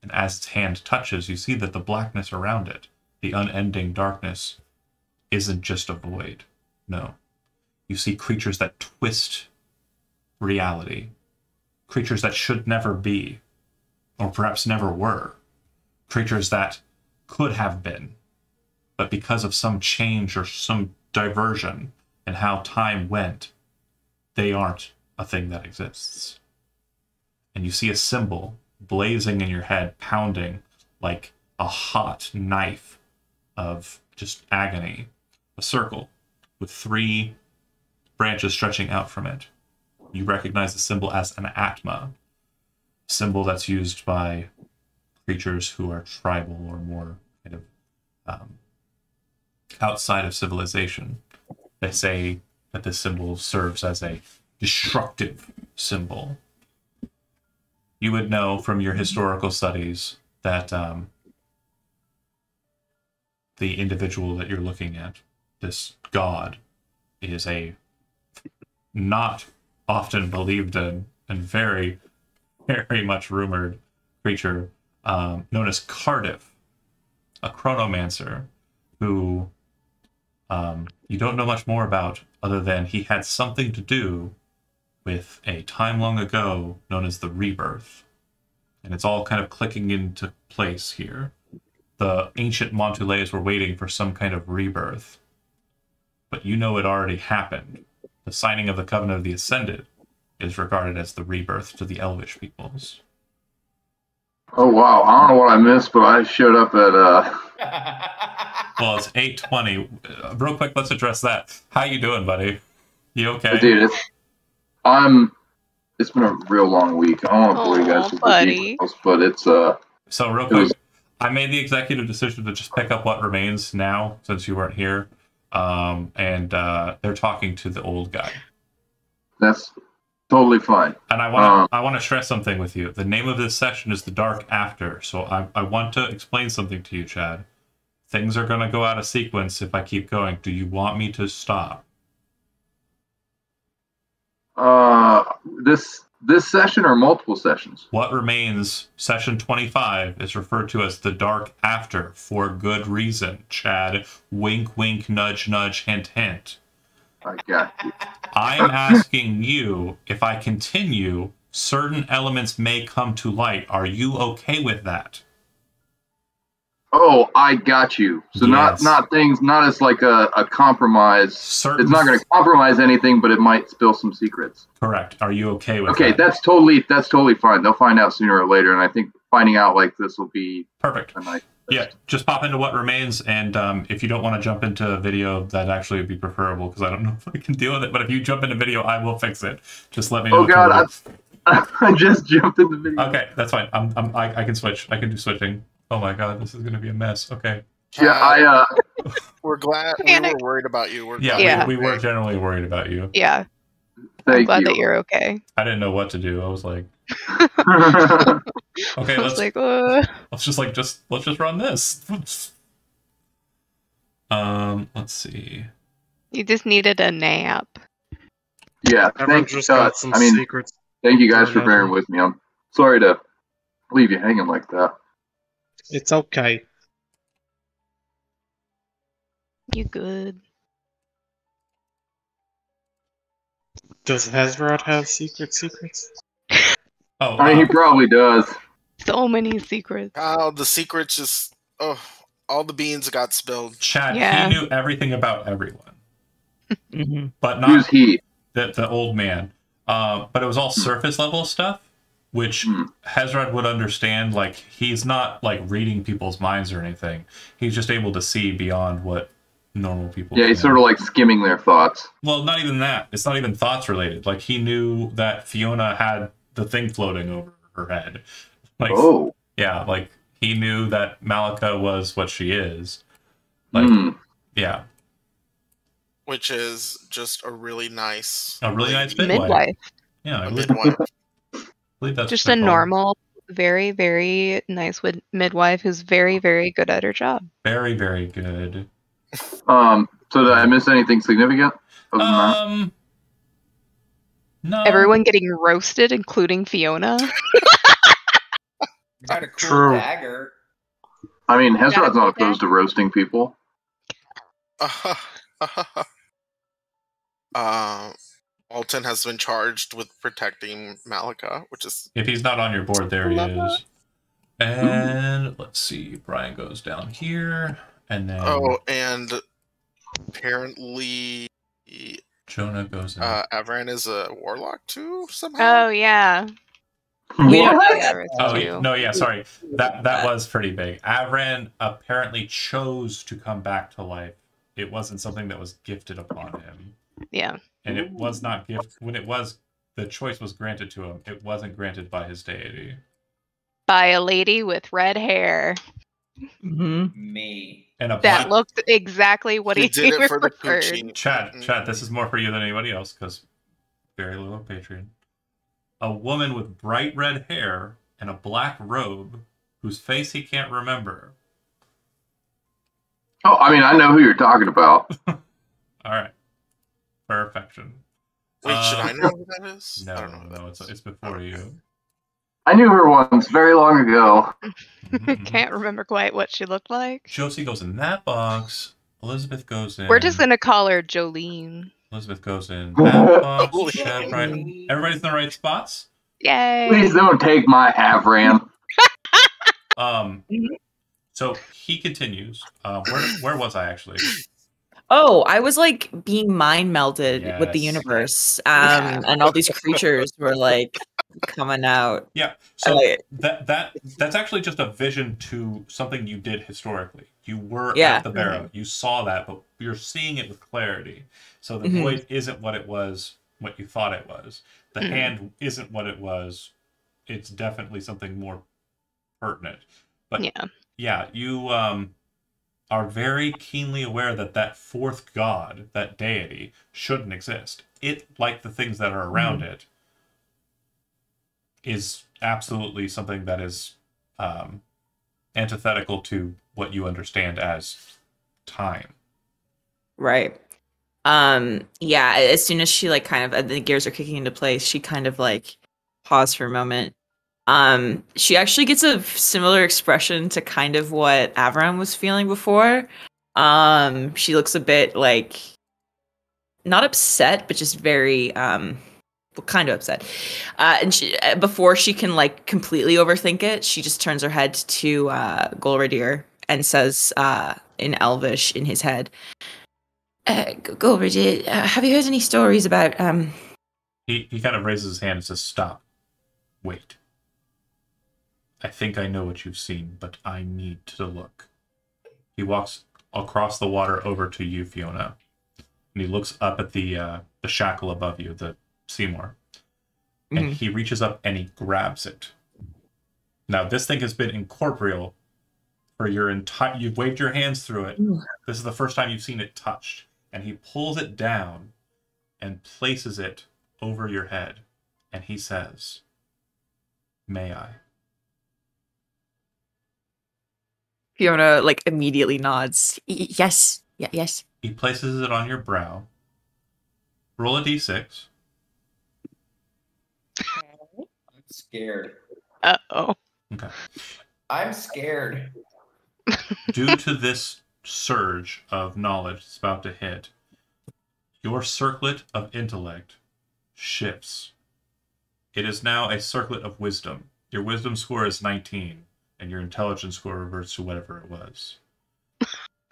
Speaker 1: And as its hand touches, you see that the blackness around it, the unending darkness, isn't just a void. No. You see creatures that twist reality. Creatures that should never be, or perhaps never were. Creatures that could have been, but because of some change or some diversion in how time went, they aren't a thing that exists. And you see a symbol blazing in your head, pounding like a hot knife of just agony. A circle with 3 branches stretching out from it. You recognize the symbol as an Atma, a symbol that's used by creatures who are tribal or more kind of outside of civilization. They say that this symbol serves as a destructive symbol. You would know from your historical studies that the individual that you're looking at, this god, is a not often believed in and very, very much rumored creature known as Cardiff, a chronomancer who you don't know much more about other than he had something to do with a time long ago known as the Rebirth. And it's all kind of clicking into place here. The ancient Montulays were waiting for some kind of rebirth, but you know it already happened. The signing of the Covenant of the Ascended is regarded as the rebirth to the Elvish peoples.
Speaker 7: Oh wow, I don't know what I missed, but I showed up at
Speaker 1: Well, it's 8:20. Real quick, let's address that. How you doing, buddy? You okay?
Speaker 7: Dude, it's been a real long week. I don't want to bore you guys with the details, but it's
Speaker 1: So real quick, I made the executive decision to just pick up what remains now since you weren't here. And they're talking to the old guy.
Speaker 7: That's totally fine.
Speaker 1: And I want to stress something with you. The name of this session is The Dark After. So I want to explain something to you, Chad. Things are going to go out of sequence if I keep going. Do you want me to stop?
Speaker 7: This session or multiple sessions?
Speaker 1: What remains, session 25, is referred to as The Dark After for good reason, Chad. Wink, wink, nudge, nudge, hint, hint.
Speaker 7: I got you.
Speaker 1: I'm asking you, if I continue, certain elements may come to light. Are you okay with that?
Speaker 7: Oh, I got you. So
Speaker 1: Yes.
Speaker 7: not as like a compromise.
Speaker 1: Certain...
Speaker 7: It's not going to compromise anything, but it might spill some secrets.
Speaker 1: Correct. Are you okay with
Speaker 7: Okay,
Speaker 1: that?
Speaker 7: that's totally fine. They'll find out sooner or later, and I think finding out like this will be
Speaker 1: Perfect.
Speaker 7: a nice.
Speaker 1: Yeah, just pop into what remains, and if you don't want to jump into video, that actually would be preferable, because I don't know if I can deal with it, but if you jump into video, I will fix it. Just let me know.
Speaker 7: Oh God, I just jumped into video.
Speaker 1: Okay, that's fine. I can switch. I can do switching. Oh my God, this is going to be a mess. Okay.
Speaker 7: Yeah,
Speaker 3: We're glad we were worried about you. We're glad.
Speaker 5: Yeah.
Speaker 1: We were generally worried about you.
Speaker 5: Yeah, I'm
Speaker 7: thank
Speaker 5: glad
Speaker 7: you.
Speaker 5: that you're okay.
Speaker 1: I didn't know what to do. I was like, okay,
Speaker 5: I was
Speaker 1: let's just run this. Let's see.
Speaker 5: You just needed a nap.
Speaker 7: Yeah,
Speaker 2: Everyone just got some secrets.
Speaker 7: thank you guys for bearing with me. I'm sorry to leave you hanging like that.
Speaker 2: It's okay.
Speaker 5: You good?
Speaker 2: Does Hezrod have secrets?
Speaker 1: Oh,
Speaker 7: I mean, he probably does.
Speaker 5: So many secrets.
Speaker 3: Oh, the secrets just all the beans got spilled.
Speaker 1: Chad,
Speaker 5: Yeah.
Speaker 1: he knew everything about everyone, but
Speaker 7: Who's
Speaker 1: not
Speaker 7: he?
Speaker 1: the old man. But it was all surface level stuff, which Hezrod would understand. Like, he's not like reading people's minds or anything. He's just able to see beyond what normal people
Speaker 7: Yeah, he's
Speaker 1: can.
Speaker 7: sort of like skimming their thoughts.
Speaker 1: Well, not even that. It's not even thoughts related. Like, he knew that Fiona had the thing floating over her head. Like,
Speaker 7: Oh.
Speaker 1: yeah, like he knew that Malika was what she is. Like, yeah,
Speaker 3: Which is just a really nice
Speaker 1: a really nice
Speaker 3: lady.
Speaker 1: midwife.
Speaker 5: Midwife.
Speaker 1: Yeah, I
Speaker 3: A
Speaker 1: believe,
Speaker 3: midwife.
Speaker 1: believe that's
Speaker 5: Just
Speaker 1: what
Speaker 5: a
Speaker 1: they're called.
Speaker 5: normal very, very nice midwife who's very, very good at her job.
Speaker 1: Very, very good.
Speaker 7: So did I miss anything significant? Other than that?
Speaker 1: No.
Speaker 5: Everyone getting roasted, including Fiona.
Speaker 6: Got a cool
Speaker 2: True.
Speaker 6: dagger.
Speaker 7: I mean, Hezrod's
Speaker 5: Gotta
Speaker 7: not
Speaker 5: be
Speaker 7: opposed to roasting people.
Speaker 3: Alton has been charged with protecting Malika, which is
Speaker 1: If he's not on your board, there he
Speaker 5: Love
Speaker 1: is. And let's see. Brian goes down here. And then
Speaker 3: and apparently
Speaker 1: Jonah goes in.
Speaker 3: Avran is a warlock too somehow.
Speaker 5: Oh yeah.
Speaker 4: We don't
Speaker 7: What?
Speaker 4: know yet.
Speaker 1: Oh,
Speaker 5: too.
Speaker 1: no, yeah, sorry. That was pretty big. Avran apparently chose to come back to life. It wasn't something that was gifted upon him.
Speaker 5: Yeah.
Speaker 1: And it was not when the choice was granted to him, it wasn't granted by his deity.
Speaker 5: By a lady with red hair
Speaker 4: Mm-hmm.
Speaker 6: Me.
Speaker 1: And a
Speaker 5: that
Speaker 1: black
Speaker 5: looked exactly what he
Speaker 3: did it for the
Speaker 5: preferred.
Speaker 3: Poochie.
Speaker 1: Chad, this is more for you than anybody else, because very little on Patreon. A woman with bright red hair and a black robe whose face he can't remember.
Speaker 7: Oh, I mean, I know who you're talking about.
Speaker 1: All right. Perfection.
Speaker 3: Wait, should I know who that is? I don't know who that
Speaker 1: No,
Speaker 3: is.
Speaker 1: it's before you.
Speaker 7: I knew her once, very long ago.
Speaker 1: Mhm.
Speaker 5: Can't remember quite what she looked like.
Speaker 1: Josie goes in that box. Elizabeth goes in.
Speaker 5: We're just gonna call her Jolene.
Speaker 1: Elizabeth goes in that box.
Speaker 3: Holy
Speaker 1: Chad, right. Everybody's in the right spots.
Speaker 5: Yay!
Speaker 7: Please don't take my Avran.
Speaker 1: So he continues. Where was I actually?
Speaker 4: Oh, I was like being mind melded with the
Speaker 1: Yes.
Speaker 4: universe, and all these creatures were like coming out.
Speaker 1: Yeah. So
Speaker 4: Like,
Speaker 1: that's actually just a vision to something you did historically. You were
Speaker 4: Yeah.
Speaker 1: at the barrow. You saw that, but you're seeing it with clarity. So the
Speaker 4: Mhm.
Speaker 1: void isn't what it was, what you thought it was. The
Speaker 4: Mhm.
Speaker 1: hand isn't what it was. It's definitely something more pertinent. But
Speaker 5: Yeah.
Speaker 1: you are very keenly aware that that fourth god, that deity, shouldn't exist. It, like the things that are around it, is absolutely something that is antithetical to what you understand as time.
Speaker 4: right. Yeah, as soon as she like kind of the gears are kicking into place, she kind of like paused for a moment. She actually gets a similar expression to kind of what Avram was feeling before. She looks a bit like not upset, but just very kind of upset. And she, before she can like completely overthink it, she just turns her head to Golradier and says in Elvish in his head, Golradier, have you heard any stories about
Speaker 1: He kind of raises his hand and says, "Stop. Wait. I think I know what you've seen, but I need to look." He walks across the water over to you, Fiona, and he looks up at the shackle above you, the Seymour, and he reaches up and he grabs it. Now, this thing has been incorporeal for your entire... You've waved your hands through it. This is the first time you've seen it touched. And he pulls it down and places it over your head. And he says, "May I?"
Speaker 4: Fiona like immediately nods. Yes. Yes.
Speaker 1: He places it on your brow. Roll a d6.
Speaker 6: I'm scared.
Speaker 5: Uh-oh.
Speaker 1: Okay.
Speaker 6: I'm scared.
Speaker 1: Due to this surge of knowledge that's about to hit, your circlet of intellect shifts. It is now a circlet of wisdom. Your wisdom score is 19, and your intelligence score reverts to whatever it was.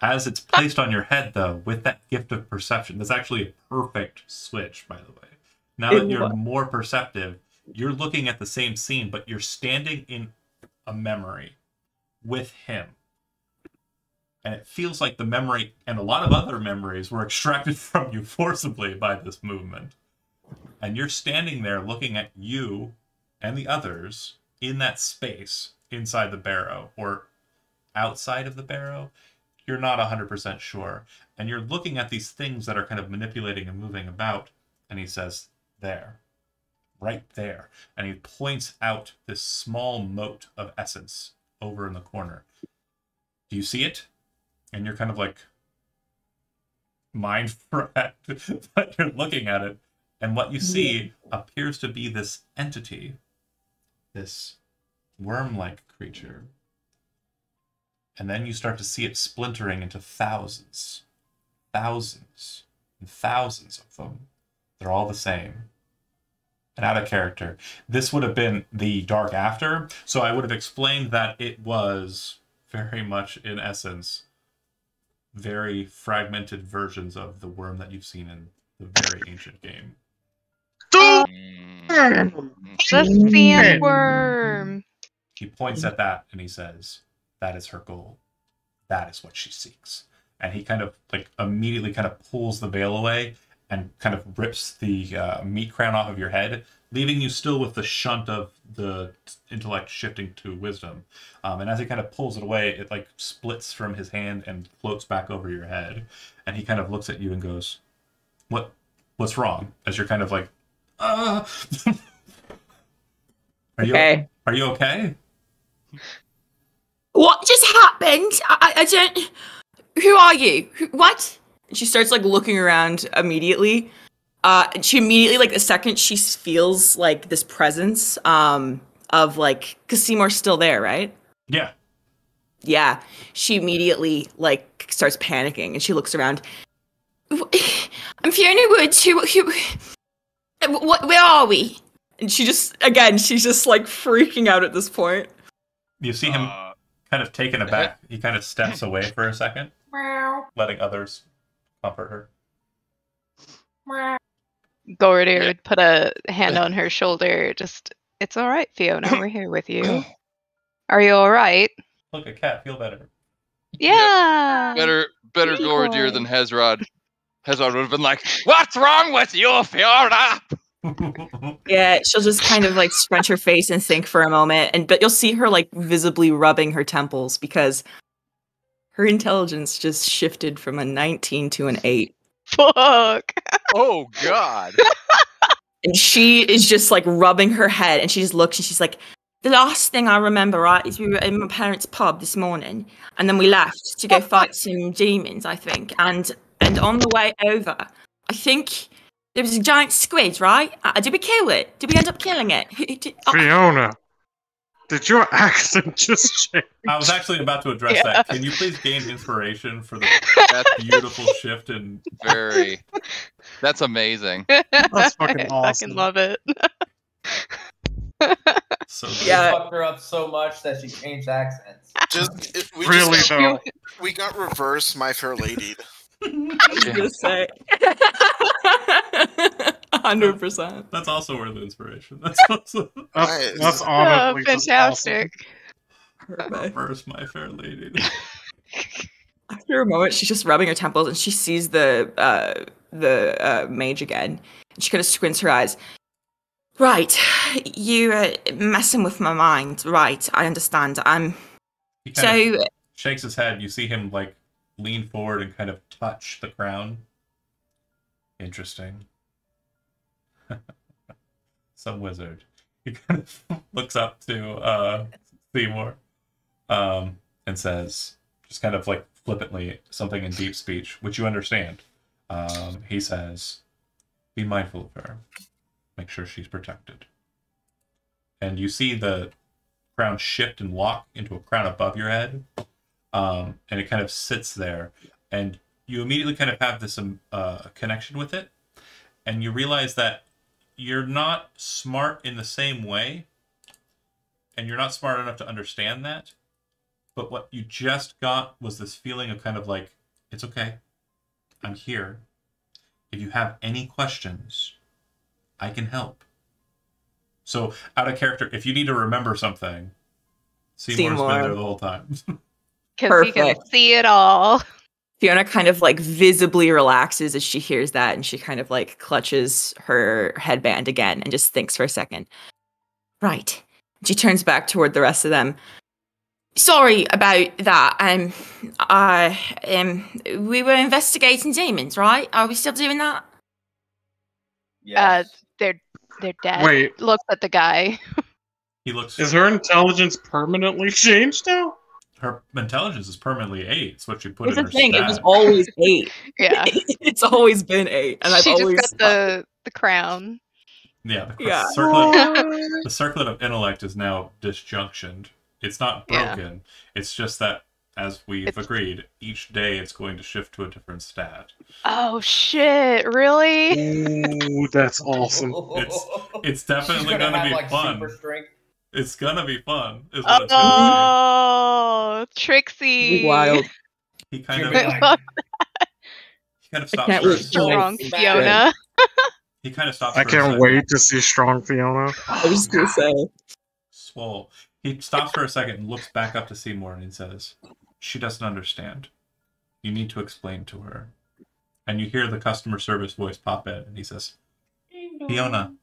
Speaker 1: As it's placed on your head, though, with that gift of perception, that's actually a perfect switch, by the way. Now that you're more perceptive, you're looking at the same scene, but you're standing in a memory with him. And it feels like the memory and a lot of other memories were extracted from you forcibly by this movement. And you're standing there looking at you and the others in that space inside the barrow or outside of the barrow. You're not 100% sure. And you're looking at these things that are kind of manipulating and moving about. And he says, "There. right there. And he points out this small mote of essence over in the corner. Do you see it? And you're kind of like mind fracked, but you're looking at it. And what you see appears to be this entity, this worm-like creature. And then you start to see it splintering into thousands, thousands, and thousands of them. They're all the same. And out of character. This would have been the Dark After, so I would have explained that it was very much, in essence, very fragmented versions of the worm that you've seen in the very ancient game.
Speaker 5: The sandworm.
Speaker 1: He points at that and he says, that is her goal. That is what she seeks. And he kind of like immediately kind of pulls the veil away and kind of rips the meat crown off of your head, leaving you still with the shunt of the intellect shifting to wisdom. And as he kind of pulls it away, it like splits from his hand and floats back over your head. And he kind of looks at you and goes, what's wrong? As you're kind of like, Are you
Speaker 4: Okay.
Speaker 1: Are you okay?
Speaker 4: What just happened? I don't. Who are you? What? And she starts like looking around immediately. And she immediately, like the second she feels like this presence, of like, because Seymour's still there, right?
Speaker 1: Yeah.
Speaker 4: Yeah. She immediately like starts panicking and she looks around. I'm Fiona Woods. Where are we? And she's just like freaking out at this point.
Speaker 1: You see him kind of taken aback. He kind of steps away for a second, letting others comfort her.
Speaker 5: Gordy would put a hand on her shoulder. Just, it's all right, Fiona. We're here with you. Are you all right?
Speaker 1: Look, a cat. Feel better.
Speaker 5: Yeah.
Speaker 8: Better
Speaker 5: Good
Speaker 8: Gordier
Speaker 5: boy.
Speaker 8: than Hezrod. Hezrod would have been like, "What's wrong with you, Fiona?"
Speaker 4: Yeah, she'll just kind of like scrunch her face and think for a moment, but you'll see her like visibly rubbing her temples because her intelligence just shifted from a 19 to an 8.
Speaker 5: Fuck.
Speaker 8: Oh God.
Speaker 4: And she is just like rubbing her head and she just looks and she's like, the last thing I remember, right, is we were in my parents' pub this morning and then we left to go fight some demons, I think. And on the way over, I think there was a giant squid, right? Did we kill it? Did we end up killing it?
Speaker 2: Fiona, did your accent just change?
Speaker 1: I was actually about to address
Speaker 5: Yeah.
Speaker 1: that. Can you please gain inspiration for that beautiful shift in...
Speaker 8: Very. That's amazing.
Speaker 2: That's fucking
Speaker 5: I
Speaker 2: awesome.
Speaker 5: fucking love it.
Speaker 1: So
Speaker 4: Yeah.
Speaker 6: Fucked her up so much that she changed accents.
Speaker 2: Really though.
Speaker 3: We got reverse My Fair Lady.
Speaker 4: I was gonna say 100%.
Speaker 1: That's also worth inspiration. That's also
Speaker 2: That's
Speaker 5: Oh,
Speaker 2: honestly just
Speaker 5: fantastic.
Speaker 1: reverse My Fair Lady.
Speaker 4: After a moment, she's just rubbing her temples and she sees the mage again. And she kind of squints her eyes. Right, you messing with my mind. Right, I understand.
Speaker 1: He kind of
Speaker 4: So
Speaker 1: shakes his head. You see him like lean forward and kind of touch the crown. Interesting. Some wizard. He kind of looks up to Seymour and says, just kind of like flippantly, something in deep speech, which you understand. He says, be mindful of her. Make sure she's protected. And you see the crown shift and lock into a crown above your head. And it kind of sits there. And you immediately kind of have this connection with it. And you realize that you're not smart in the same way. And you're not smart enough to understand that. But what you just got was this feeling of kind of like, it's okay. I'm here. If you have any questions, I can help. So, out of character, if you need to remember something, Seymour's been there the whole time.
Speaker 5: Because he can
Speaker 4: Perfect.
Speaker 5: see it all.
Speaker 4: Fiona kind of like visibly relaxes as she hears that and she kind of like clutches her headband again and just thinks for a second. Right. She turns back toward the rest of them. Sorry about that. We were investigating demons, right? Are we still doing that?
Speaker 6: Yes.
Speaker 5: They're Their dad
Speaker 2: Wait.
Speaker 5: looks at the guy.
Speaker 1: He looks.
Speaker 2: Is her intelligence permanently changed now?
Speaker 1: Her intelligence is permanently 8. It's what she put
Speaker 4: It's
Speaker 1: in
Speaker 4: the
Speaker 1: her
Speaker 4: thing. It was
Speaker 1: stat.
Speaker 4: always 8.
Speaker 5: Yeah.
Speaker 4: It's always been 8, and I've
Speaker 5: She
Speaker 4: always
Speaker 5: just got the crown.
Speaker 1: Yeah,
Speaker 4: Yeah.
Speaker 1: The circlet of intellect is now disjunctioned. It's not
Speaker 5: Yeah.
Speaker 1: broken. It's just that, as we've agreed, each day it's going to shift to a different stat.
Speaker 5: Oh shit! Really?
Speaker 2: Ooh, that's awesome.
Speaker 1: It's definitely
Speaker 6: She's
Speaker 1: gonna
Speaker 6: have,
Speaker 1: be
Speaker 6: like,
Speaker 1: fun.
Speaker 6: super strength.
Speaker 1: It's gonna be fun. Is what it's gonna
Speaker 5: Oh, Trixie!
Speaker 4: wild.
Speaker 1: be. He kind
Speaker 6: She'll
Speaker 1: of
Speaker 6: be like,
Speaker 1: stops
Speaker 4: can't
Speaker 1: for a
Speaker 4: wait to
Speaker 5: Strong
Speaker 6: Smash.
Speaker 5: Fiona.
Speaker 1: He kind of stops
Speaker 2: I
Speaker 1: for a second.
Speaker 2: can't wait to see strong Fiona.
Speaker 4: I was just gonna say.
Speaker 1: Swole. He stops for a second and looks back up to Seymour and he says, "She doesn't understand. You need to explain to her." And you hear the customer service voice pop in and he says, "Fiona,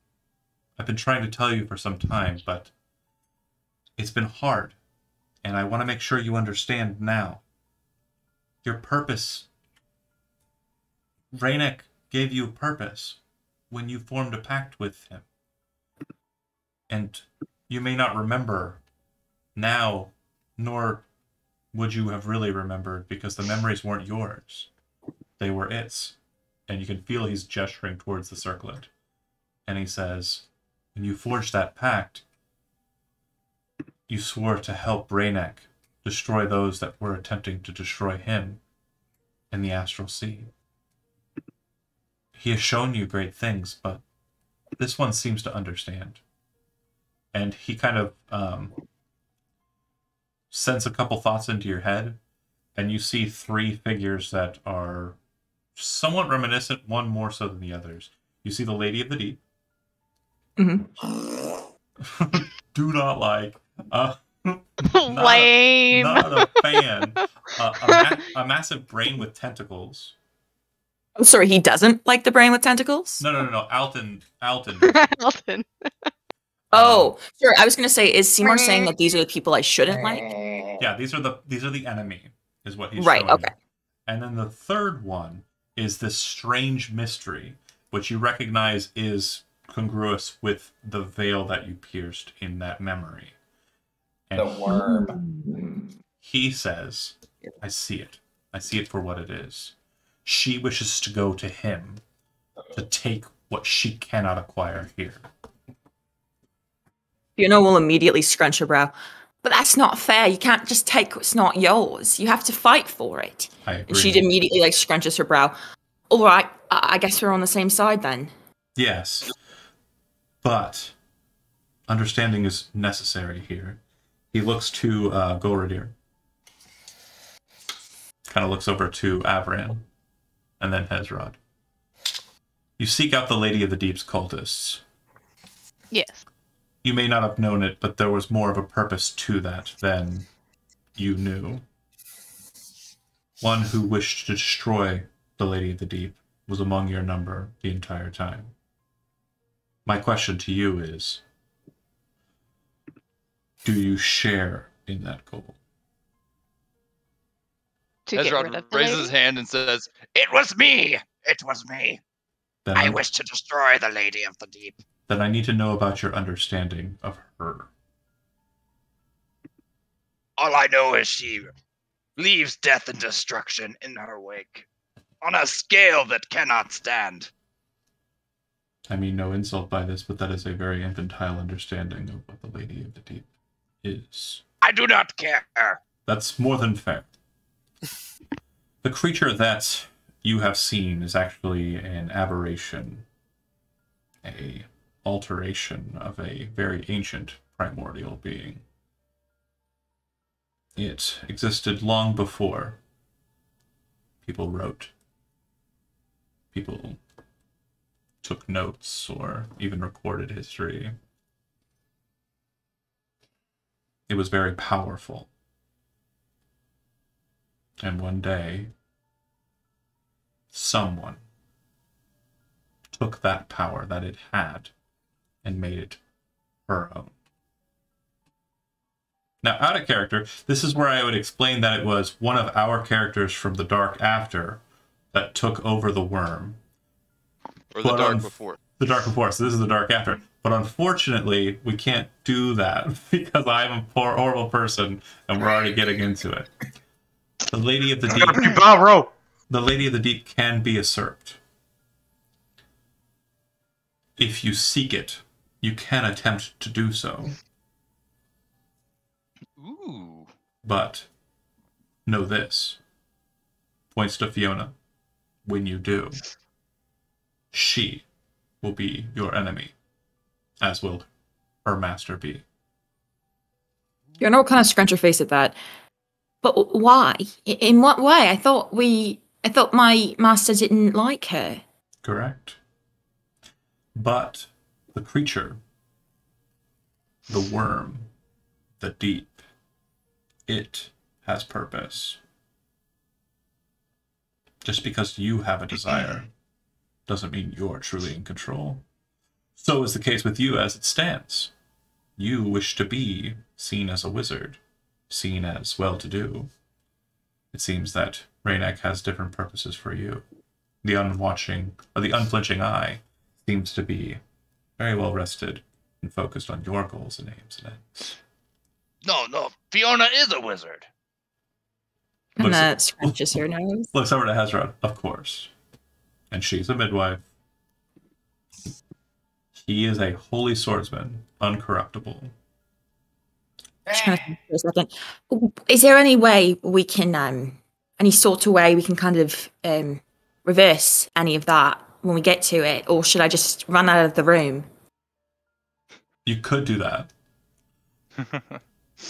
Speaker 1: I've been trying to tell you for some time, but it's been hard, and I want to make sure you understand now. Your purpose. Rainek gave you a purpose when you formed a pact with him. And you may not remember now, nor would you have really remembered, because the memories weren't yours. They were its." And you can feel he's gesturing towards the circlet. And he says, "When you forged that pact, you swore to help Rainek destroy those that were attempting to destroy him in the Astral Sea. He has shown you great things, but this one seems to understand." And he kind of sends a couple thoughts into your head, and you see 3 figures that are somewhat reminiscent, one more so than the others. You see the Lady of the Deep.
Speaker 4: Mm-hmm.
Speaker 1: Do not like.
Speaker 5: Lame.
Speaker 1: Not a fan. A massive brain with tentacles.
Speaker 4: I'm sorry, he doesn't like the brain with tentacles?
Speaker 1: No. Alton.
Speaker 5: Alton.
Speaker 4: Oh, sure. I was gonna say, is Seymour saying that these are the people I shouldn't like?
Speaker 1: Yeah, these are the enemy, is what he's
Speaker 4: Right,
Speaker 1: showing
Speaker 4: okay.
Speaker 1: you. And then the third one is this strange mystery, which you recognize is congruous with the veil that you pierced in that memory. And
Speaker 6: The worm.
Speaker 1: he says, "I see it. I see it for what it is. She wishes to go to him to take what she cannot acquire here."
Speaker 4: Fiona will immediately scrunch her brow. But that's not fair. You can't just take what's not yours. You have to fight for it.
Speaker 1: I
Speaker 4: And
Speaker 1: agree.
Speaker 4: she immediately scrunches her brow. All right, I guess we're on the same side then.
Speaker 1: Yes. But understanding is necessary here. He looks to Golradir. Kind of looks over to Avran. And then Hezrod. You seek out the Lady of the Deep's cultists.
Speaker 5: Yes.
Speaker 1: You may not have known it, but there was more of a purpose to that than you knew. One who wished to destroy the Lady of the Deep was among your number the entire time. My question to you is, do you share in that goal?
Speaker 5: To get rid
Speaker 8: Ezra
Speaker 5: of the
Speaker 8: raises
Speaker 5: lady?
Speaker 8: his hand and says, "It was me! It was me!
Speaker 1: Then
Speaker 8: I
Speaker 1: I'm-
Speaker 8: wish to destroy the Lady of the Deep."
Speaker 1: Then I need to know about your understanding of her.
Speaker 8: All I know is she leaves death and destruction in her wake, on a scale that cannot stand.
Speaker 1: I mean no insult by this, but that is a very infantile understanding of what the Lady of the Deep is.
Speaker 8: I do not care.
Speaker 1: That's more than fair. The creature that you have seen is actually an aberration, a alteration of a very ancient primordial being. It existed long before people wrote, people took notes, or even recorded history. It was very powerful. And one day, someone took that power that it had and made it her own. Now, out of character, this is where I would explain that it was one of our characters from the Dark After that took over the worm.
Speaker 8: Or the
Speaker 1: But
Speaker 8: dark before.
Speaker 1: the dark before, so this is the dark after. But unfortunately, we can't do that because I'm a poor, horrible person, and we're already getting into it. The Lady of the
Speaker 2: It's gonna be
Speaker 1: Deep.
Speaker 2: Balro.
Speaker 1: The Lady of the Deep can be usurped. If you seek it, you can attempt to do so.
Speaker 8: Ooh.
Speaker 1: But know this. Points to Fiona. When you do, she will be your enemy, as will her master be.
Speaker 4: Fiona will kind of scrunch her face at that. But why? In what way? I thought my master didn't like her.
Speaker 1: Correct. But the creature, the worm, the deep, it has purpose. Just because you have a desire doesn't mean you're truly in control. So is the case with you as it stands. You wish to be seen as a wizard, seen as well-to-do. It seems that Raynek has different purposes for you. The unflinching eye seems to be very well rested and focused on your goals and aims and ends.
Speaker 8: No, Fiona is a wizard.
Speaker 4: And
Speaker 1: Looks-
Speaker 4: that scratches her nose.
Speaker 1: Looks over to Hezron, of course. And she's a midwife. He is a holy swordsman, uncorruptible.
Speaker 4: Just kind of think for a second. Is there any way we can, any sort of way we can kind of reverse any of that when we get to it, or should I just run out of the room?
Speaker 1: You could do that.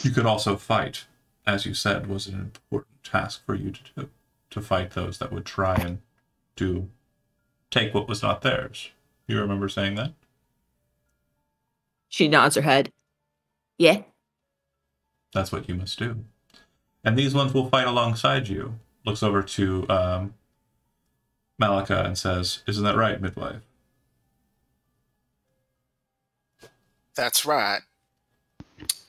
Speaker 1: You could also fight, as you said, was an important task for you to do, to fight those that would try and take what was not theirs. You remember saying that?
Speaker 4: She nods her head. Yeah.
Speaker 1: That's what you must do. And these ones will fight alongside you. Looks over to Malika and says, "Isn't that right, midwife?"
Speaker 3: That's right.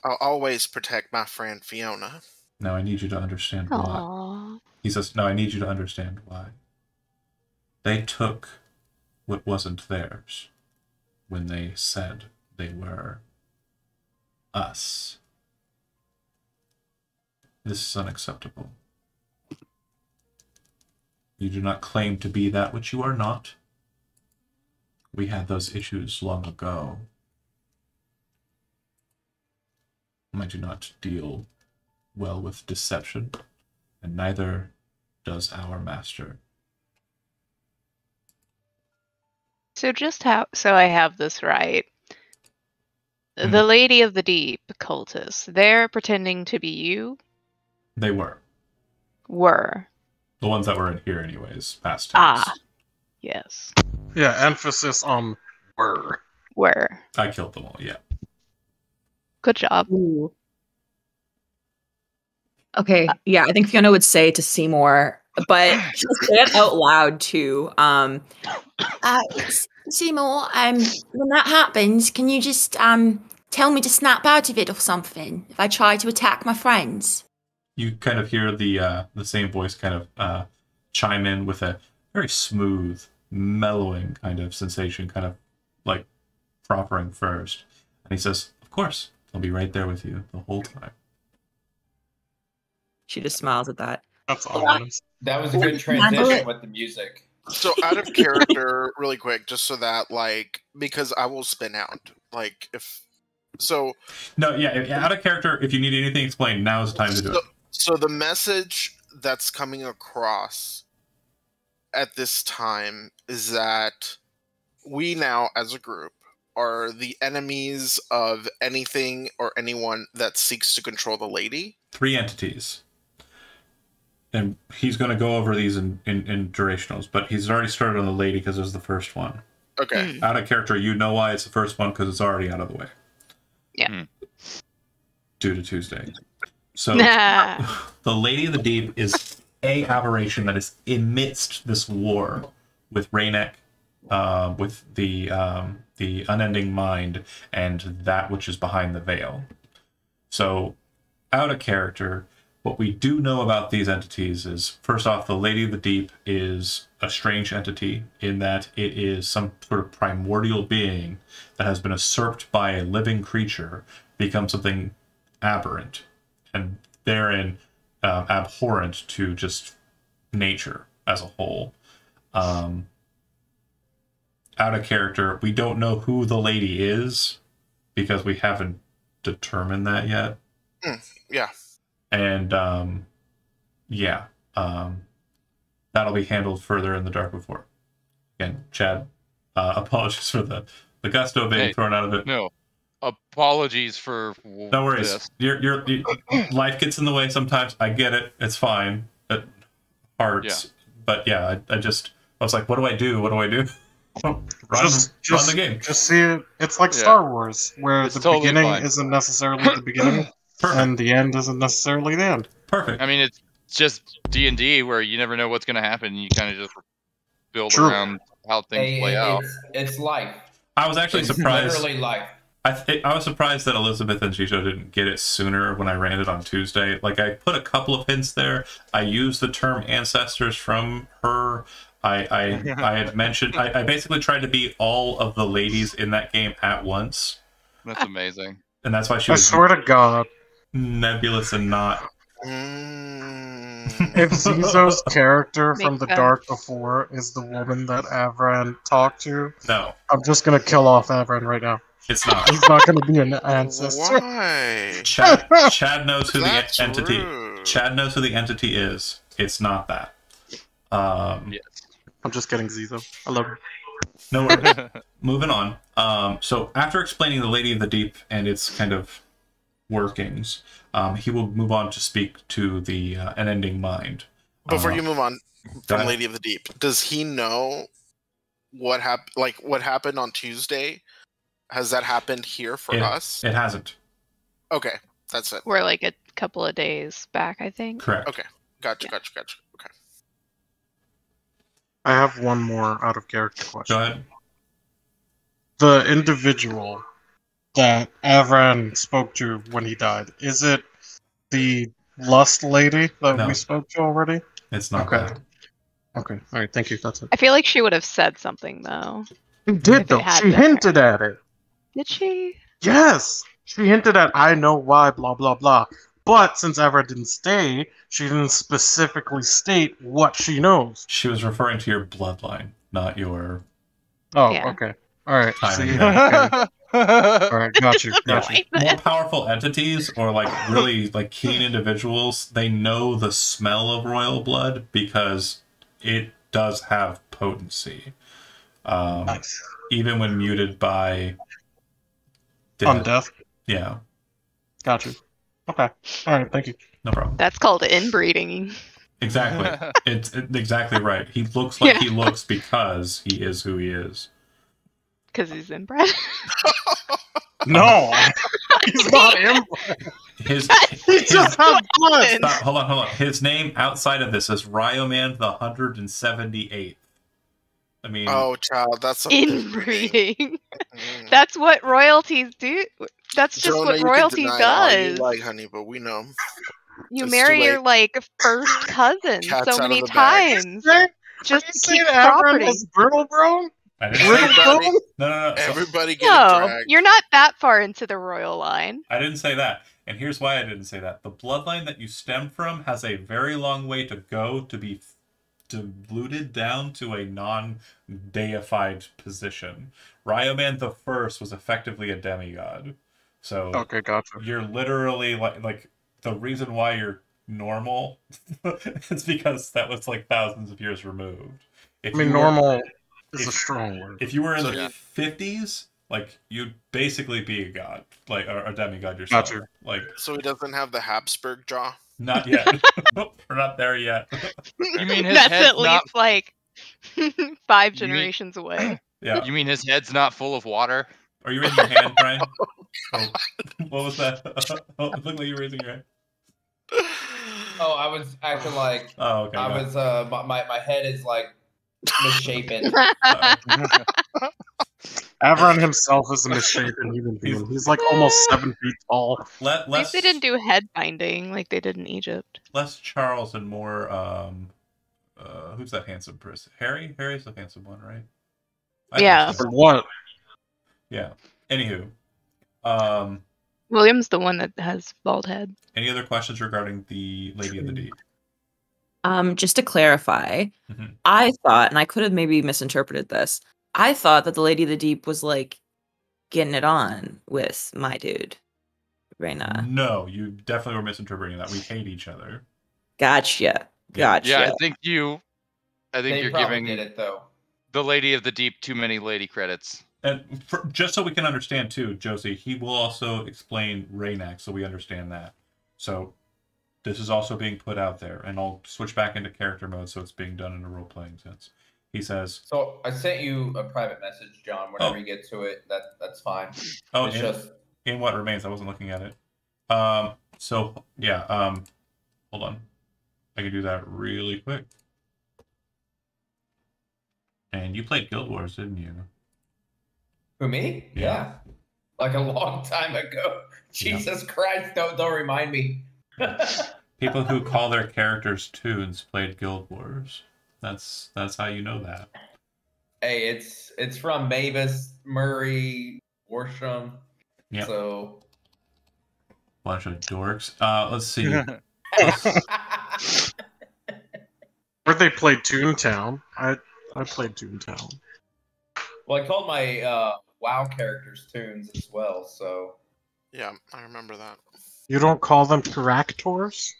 Speaker 3: I'll always protect my friend Fiona.
Speaker 1: Now I need you to understand why.
Speaker 5: Aww.
Speaker 1: He says, "Now I need you to understand why. They took what wasn't theirs when they said they were us. This is unacceptable. You do not claim to be that which you are not. We had those issues long ago. I do not deal well with deception, and neither does our master."
Speaker 5: So so I have this right. The Lady of the Deep cultists, they're pretending to be you?
Speaker 1: They were.
Speaker 5: Were.
Speaker 1: The ones that were in here anyways, past tense.
Speaker 5: Yes.
Speaker 2: Yeah, emphasis on were.
Speaker 5: Were.
Speaker 1: I killed them all, yeah.
Speaker 5: Good job.
Speaker 4: Ooh. Okay, yeah, I think Fiona would say to Seymour, but she'll say it out loud too. Seymour, when that happens, can you just tell me to snap out of it or something if I try to attack my friends?
Speaker 1: You kind of hear the same voice kind of chime in with a very smooth, mellowing kind of sensation, kind of like proffering first. And he says, "Of course, I'll be right there with you the whole time."
Speaker 4: She just smiles at that.
Speaker 2: That's ominous.
Speaker 6: That was a good transition with the music.
Speaker 3: So out of character, really quick, just so that because I will spin out.
Speaker 1: No, yeah, out of character, if you need anything explained, now is the time to do it.
Speaker 3: So the message that's coming across at this time is that we now, as a group, are the enemies of anything or anyone that seeks to control the lady.
Speaker 1: 3 entities. And he's going to go over these in durationals, but he's already started on the lady because it was the first one.
Speaker 3: Okay.
Speaker 1: Out of character, you know why it's the first one because it's already out of the way.
Speaker 5: Yeah.
Speaker 1: Due to Tuesday. So
Speaker 5: Nah.
Speaker 1: the Lady of the Deep is a aberration that is amidst this war with Raynek, with the unending mind, and that which is behind the veil. So, out of character, What we do know about these entities is, first off, the Lady of the Deep is a strange entity in that it is some sort of primordial being that has been usurped by a living creature, become something aberrant, and therein abhorrent to just nature as a whole. Out of character, we don't know who the lady is because we haven't determined that yet.
Speaker 3: Yeah.
Speaker 1: And that'll be handled further in the Dark Before. Again, Chad, apologies for the gusto being thrown out of it.
Speaker 9: No, apologies for
Speaker 1: no worries.
Speaker 9: This.
Speaker 1: Your life gets in the way sometimes. I get it. It's fine. It hurts. But yeah, I was like, what do I do? What do I do? run the game.
Speaker 2: Just see it. It's like Star Wars, where the totally beginning isn't necessarily the beginning, and the end isn't necessarily the end.
Speaker 1: Perfect.
Speaker 9: I mean, it's just D&D, where you never know what's going to happen. You kind of just build around how things play out.
Speaker 6: It's life.
Speaker 1: I was actually surprised.
Speaker 6: Literally life.
Speaker 1: I was surprised that Elizabeth and Jisho didn't get it sooner when I ran it on Tuesday. Like, I put a couple of hints there. I used the term ancestors from her. I had mentioned, I basically tried to be all of the ladies in that game at once.
Speaker 9: That's amazing.
Speaker 1: And that's why she was...
Speaker 2: I swear to God.
Speaker 1: Nebulous and not...
Speaker 2: If Zizo's character from the Dark Before is the woman that Avran talked to,
Speaker 1: no,
Speaker 2: I'm just gonna kill off Avran right now.
Speaker 1: It's not.
Speaker 2: He's not gonna be an ancestor.
Speaker 3: Why?
Speaker 1: Chad knows who the entity.
Speaker 3: Rude.
Speaker 1: Chad knows who the entity is. It's not that.
Speaker 9: Yes.
Speaker 2: I'm just kidding, Zizo. I love her.
Speaker 1: No worries. Moving on. So after explaining the Lady of the Deep and its kind of workings, he will move on to speak to the Unending Mind.
Speaker 3: Before you move on from Lady of the Deep, does he know what happened? Like what happened on Tuesday? Has that happened here for us?
Speaker 1: It hasn't.
Speaker 3: Okay, that's it.
Speaker 5: We're like a couple of days back, I think.
Speaker 1: Correct.
Speaker 3: Okay, gotcha. Okay.
Speaker 2: I have one more out of character question.
Speaker 1: Go ahead.
Speaker 2: The individual that Avran spoke to when he died, is it the Lust Lady that we spoke to already?
Speaker 1: It's not.
Speaker 2: Okay. Okay. All right. Thank you. That's it.
Speaker 5: I feel like she would have said something though.
Speaker 2: She did though. She hinted at it.
Speaker 5: Did she?
Speaker 2: Yes. She hinted at I know why. Blah blah blah. But since Avran didn't stay, she didn't specifically state what she knows.
Speaker 1: She was referring to your bloodline, not your...
Speaker 2: Oh, okay. All right.
Speaker 1: Timing.
Speaker 2: Okay. All right, got you.
Speaker 1: More powerful entities or like really like keen individuals, they know the smell of royal blood because it does have potency.
Speaker 2: Nice.
Speaker 1: Even when muted by...
Speaker 2: Undeath.
Speaker 1: Yeah.
Speaker 2: Got you. Okay. All right. Thank you.
Speaker 1: No problem.
Speaker 5: That's called inbreeding.
Speaker 1: Exactly. It's exactly right. He looks like he looks because he is who he is.
Speaker 5: Because he's inbred.
Speaker 2: No, he's not inbred.
Speaker 1: He
Speaker 2: just has blood.
Speaker 1: Hold on. His name outside of this is Ryoman the 178th. I mean,
Speaker 3: oh, child, that's
Speaker 5: inbreeding. That's what royalties do. That's just what royalty does.
Speaker 3: You like, honey, but we know.
Speaker 5: You marry your like first cousin so many times. Just to keep property.
Speaker 2: Brittle bro?
Speaker 1: No.
Speaker 3: Everybody get
Speaker 5: dragged. You're not that far into the royal line.
Speaker 1: I didn't say that. And here's why I didn't say that. The bloodline that you stem from has a very long way to go to be diluted down to a non-deified position. Ryoman the First was effectively a demigod. So
Speaker 2: okay, gotcha.
Speaker 1: You're literally like the reason why you're normal is because that was like thousands of years removed.
Speaker 2: Normal is a strong word.
Speaker 1: If you were in the 50s, like you'd basically be a god, like or a demigod yourself.
Speaker 2: Gotcha.
Speaker 1: Like
Speaker 3: so he doesn't have the Habsburg jaw.
Speaker 1: Not yet. We're not there yet.
Speaker 9: You mean his
Speaker 5: That's
Speaker 9: head's
Speaker 5: at least like 5 generations away.
Speaker 1: Yeah.
Speaker 9: You mean his head's not full of water?
Speaker 1: Are you raising your hand, Brian? Oh, what was that? Oh, it looked like you were raising your hand.
Speaker 6: Oh, I was acting like.
Speaker 1: Oh, okay.
Speaker 6: I was. My head is like misshapen.
Speaker 2: Avron himself is a misshapen human being. He's like almost 7 feet tall.
Speaker 5: At least they didn't do head binding like they did in Egypt.
Speaker 1: Less Charles and more who's that handsome person? Harry? Harry's the handsome one, right?
Speaker 5: Yeah.
Speaker 2: For what?
Speaker 1: Yeah. Anywho.
Speaker 5: William's the one that has bald head.
Speaker 1: Any other questions regarding the Lady of the Deep?
Speaker 4: Just to clarify, I thought, and I could have maybe misinterpreted this, I thought that the Lady of the Deep was like getting it on with my dude, Reyna.
Speaker 1: No, you definitely were misinterpreting that. We hate each other.
Speaker 4: Gotcha. Gotcha.
Speaker 9: Yeah, I think you're giving
Speaker 6: did it though.
Speaker 9: The Lady of the Deep too many lady credits.
Speaker 1: And just so we can understand too, Josie, he will also explain Raynak so we understand that. So this is also being put out there, and I'll switch back into character mode so it's being done in a role-playing sense. He says...
Speaker 6: So I sent you a private message, John. Whenever you get to it, that's fine.
Speaker 1: Oh, in What Remains. I wasn't looking at it. So, yeah. Hold on. I can do that really quick. And you played Guild Wars, didn't you?
Speaker 6: Who, me? Yeah. Like a long time ago. Jesus Christ, don't remind me.
Speaker 1: People who call their characters Toons played Guild Wars. That's how you know that.
Speaker 6: Hey, it's from Mavis, Murray, Worsham.
Speaker 1: Yeah.
Speaker 6: So
Speaker 1: bunch of dorks. Let's see.
Speaker 2: Or they played Toontown. I played Toontown.
Speaker 6: Well, I called my WoW characters Toons as well, so...
Speaker 3: Yeah, I remember that.
Speaker 2: You don't call them Charactors?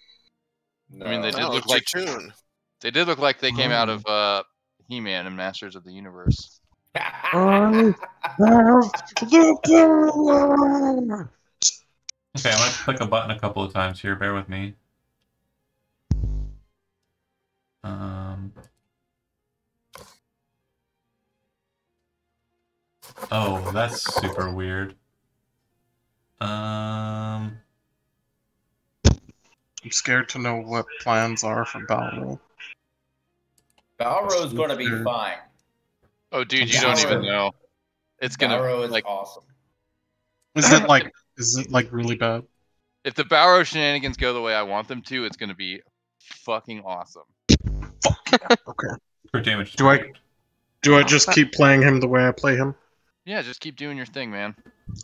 Speaker 6: No.
Speaker 9: I mean, they did look like Toon. They did look like they came out of He-Man and Masters of the Universe.
Speaker 1: Okay, I'm going to click a button a couple of times here. Bear with me. Oh, that's super weird. I'm
Speaker 2: scared to know what plans are for Balro.
Speaker 6: Balro's going to be fine.
Speaker 9: Oh, dude, you don't even know. It's gonna
Speaker 6: Balro is
Speaker 9: like
Speaker 6: awesome.
Speaker 2: Is it like really bad?
Speaker 9: If the Balro shenanigans go the way I want them to, it's gonna be fucking awesome.
Speaker 2: Okay.
Speaker 1: For damage.
Speaker 2: Do I just keep playing him the way I play him?
Speaker 9: Yeah, just keep doing your thing, man.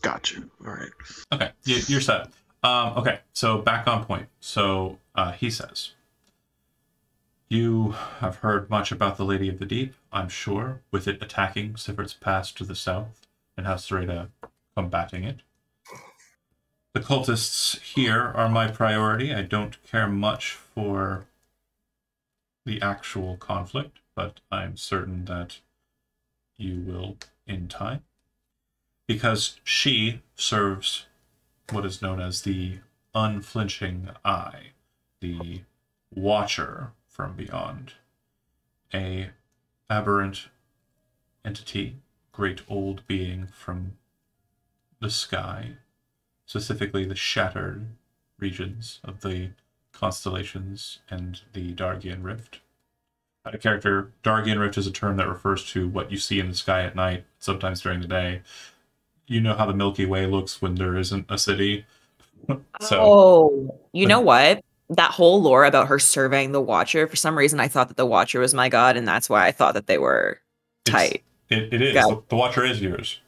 Speaker 2: Got you. All right.
Speaker 1: Okay, you're set. Okay, so back on point. So he says, you have heard much about the Lady of the Deep, I'm sure, with it attacking Sifrit's Pass to the south, and how Serena combating it. The cultists here are my priority. I don't care much for the actual conflict, but I'm certain that you will in time. Because she serves what is known as the Unflinching Eye, the Watcher from beyond. A aberrant entity, great old being from the sky, specifically the shattered regions of the constellations and the Dargian Rift. Out of character, Dargian Rift is a term that refers to what you see in the sky at night, sometimes during the day. You know how the Milky Way looks when there isn't a city?
Speaker 4: You know what? That whole lore about her serving the Watcher, for some reason I thought that the Watcher was my god, and that's why I thought that they were tight.
Speaker 1: It is. The Watcher is yours.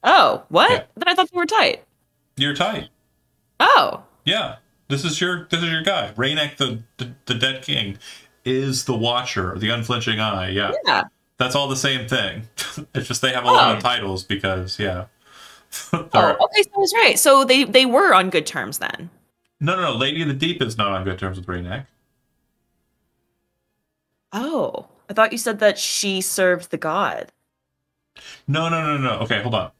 Speaker 4: Oh, what?
Speaker 1: Yeah.
Speaker 4: Then I thought they were tight.
Speaker 1: You're tight.
Speaker 4: Oh.
Speaker 1: Yeah. This is your guy. Raynak, the dead king, is the Watcher, the Unflinching Eye. Yeah. That's all the same thing. It's just they have a lot of titles because, yeah.
Speaker 4: Okay, so I was right. So they were on good terms then.
Speaker 1: No. Lady of the Deep is not on good terms with Raynak.
Speaker 4: Oh. I thought you said that she served the god.
Speaker 1: No. Okay, hold on.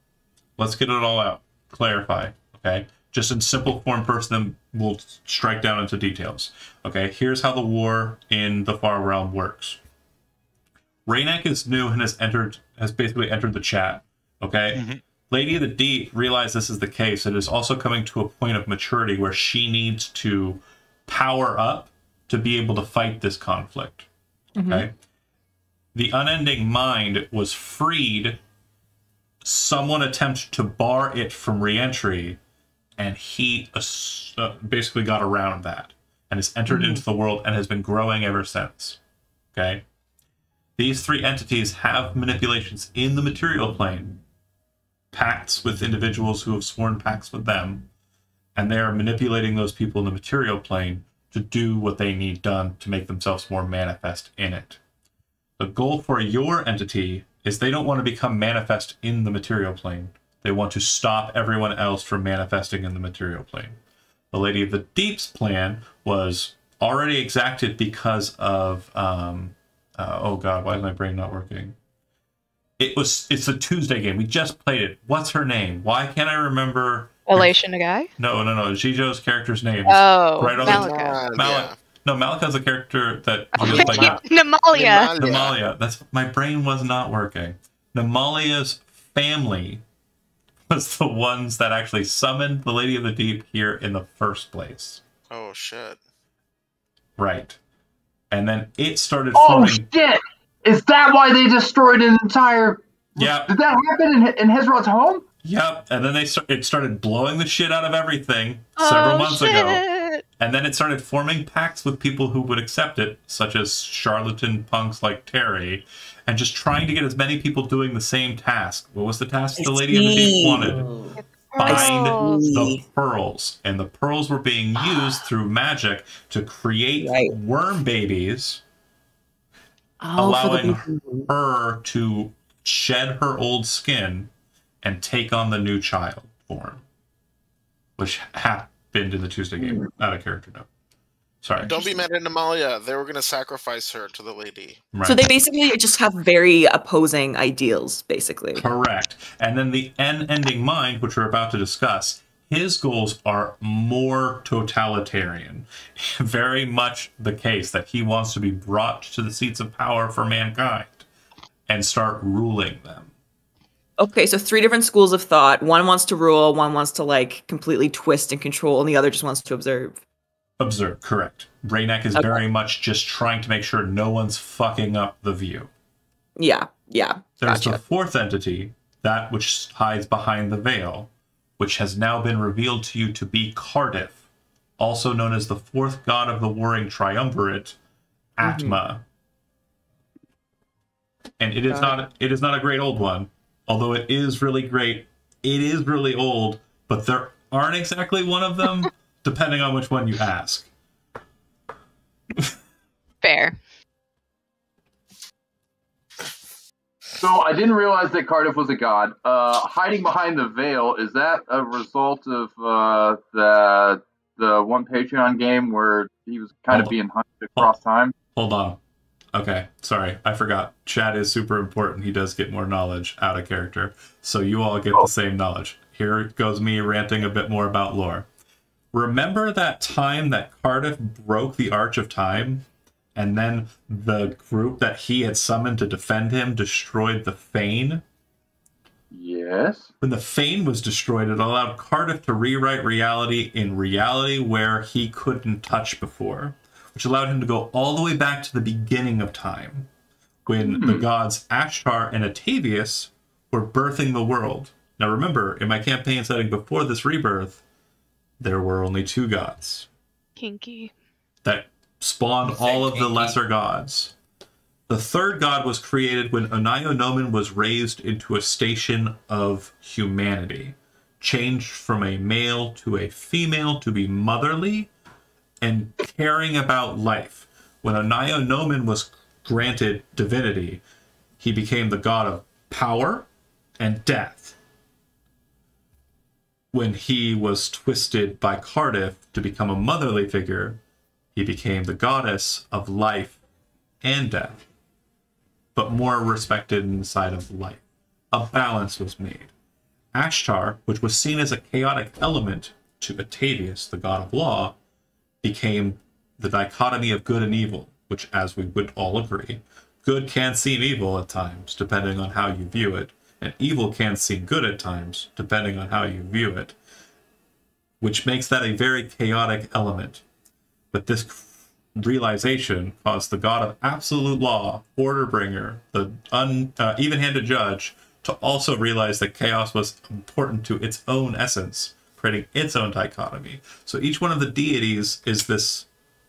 Speaker 1: Let's get it all out. Clarify, okay? Just in simple form first, then we'll strike down into details. Okay, here's how the war in the Far Realm works. Raynak is new and has basically entered the chat, okay? Mm-hmm. Lady of the Deep realized this is the case and is also coming to a point of maturity where she needs to power up to be able to fight this conflict, okay? The Unending Mind was freed someone attempted to bar it from re-entry, and he basically got around that and has entered into the world and has been growing ever since. Okay? These three entities have manipulations in the material plane, pacts with individuals who have sworn pacts with them, and they are manipulating those people in the material plane to do what they need done to make themselves more manifest in it. The goal for your entity is they don't want to become manifest in the material plane. They want to stop everyone else from manifesting in the material plane. The Lady of the Deep's plan was already exacted because of oh god, why is my brain not working? It's a Tuesday game. We just played it. What's her name? Why can't I remember?
Speaker 5: Elation Nagai?
Speaker 1: No. Jijo's character's name.
Speaker 5: Oh,
Speaker 1: right on
Speaker 5: Malika.
Speaker 1: No, Malika's a character that
Speaker 5: Namalia.
Speaker 1: Namalia. That's my brain was not working. Namalia's family was the ones that actually summoned the Lady of the Deep here in the first place.
Speaker 3: Oh shit.
Speaker 1: Right. And then it started
Speaker 7: Oh
Speaker 1: forming...
Speaker 7: shit! Is that why they destroyed an entire...
Speaker 1: Yeah.
Speaker 7: Did that happen in Hezrod's home?
Speaker 1: Yep. And then it started blowing the shit out of everything several months ago. And then it started forming pacts with people who would accept it, such as charlatan punks like Terry, and just trying to get as many people doing the same task. What was the task the Lady of the Deep wanted? Find the pearls. And the pearls were being used through magic to create worm babies, allowing her to shed her old skin and take on the new child form, which happened in the Tuesday game. Not a character note. Sorry.
Speaker 3: Don't be mad at Namalia. They were going to sacrifice her to the lady.
Speaker 1: Right.
Speaker 4: So they basically just have very opposing ideals, basically.
Speaker 1: Correct. And then the N-ending mind, which we're about to discuss, his goals are more totalitarian. Very much the case that he wants to be brought to the seats of power for mankind and start ruling them.
Speaker 4: Okay, so 3 different schools of thought. One wants to rule, one wants to like completely twist and control, and the other just wants to observe.
Speaker 1: Observe, correct. Brainiac is very much just trying to make sure no one's fucking up the view.
Speaker 4: Yeah.
Speaker 1: There's the fourth entity, that which hides behind the veil, which has now been revealed to you to be Cardiff, also known as the fourth god of the warring triumvirate, Atma. And it is not a great old one. Although it is really great, it is really old, but there aren't exactly one of them, depending on which one you ask.
Speaker 5: Fair.
Speaker 7: So I didn't realize that Cardiff was a god. Hiding behind the veil, is that a result of the one Patreon game where he was kind of being hunted across time?
Speaker 1: Hold on. Okay, sorry, I forgot. Chat is super important. He does get more knowledge out of character, so you all get the same knowledge. Here goes me ranting a bit more about lore. Remember that time that Cardiff broke the Arch of Time, and then the group that he had summoned to defend him destroyed the Fane?
Speaker 7: Yes.
Speaker 1: When the Fane was destroyed, it allowed Cardiff to rewrite reality in reality where he couldn't touch before, which allowed him to go all the way back to the beginning of time, when the gods Ashtar and Atavius were birthing the world. Now remember, in my campaign setting before this rebirth, there were only 2 gods.
Speaker 5: Kinky.
Speaker 1: That spawned all of the lesser gods. The third god was created when Onayo Nomen was raised into a station of humanity, changed from a male to a female to be motherly and caring about life. When Onayo Nomen was granted divinity, he became the god of power and death. When he was twisted by Cardiff to become a motherly figure, he became the goddess of life and death, but more respected in the side of life. A balance was made. Ashtar, which was seen as a chaotic element to Atavius, the god of law, became the dichotomy of good and evil, which, as we would all agree, good can seem evil at times, depending on how you view it, and evil can seem good at times, depending on how you view it, which makes that a very chaotic element. But this realization caused the god of absolute law, order bringer, the even-handed judge, to also realize that chaos was important to its own essence, creating its own dichotomy. So each one of the deities is this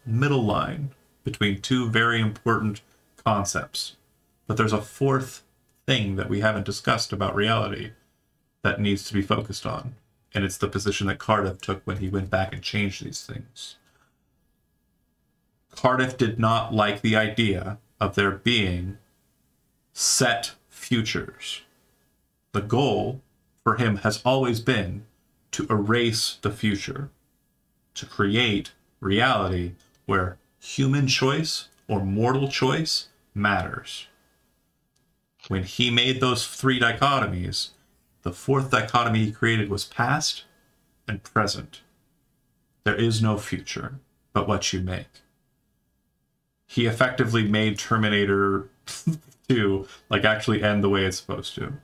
Speaker 1: middle line between two very important concepts. But there's a fourth thing that we haven't discussed about reality that needs to be focused on. And it's the position that Cardiff took when he went back and changed these things. Cardiff did not like the idea of there being set futures. The goal for him has always been to erase the future, to create reality where human choice or mortal choice matters. When he made those three dichotomies, the fourth dichotomy he created was past and present. There is no future but what you make. He effectively made Terminator 2 like actually end the way it's supposed to.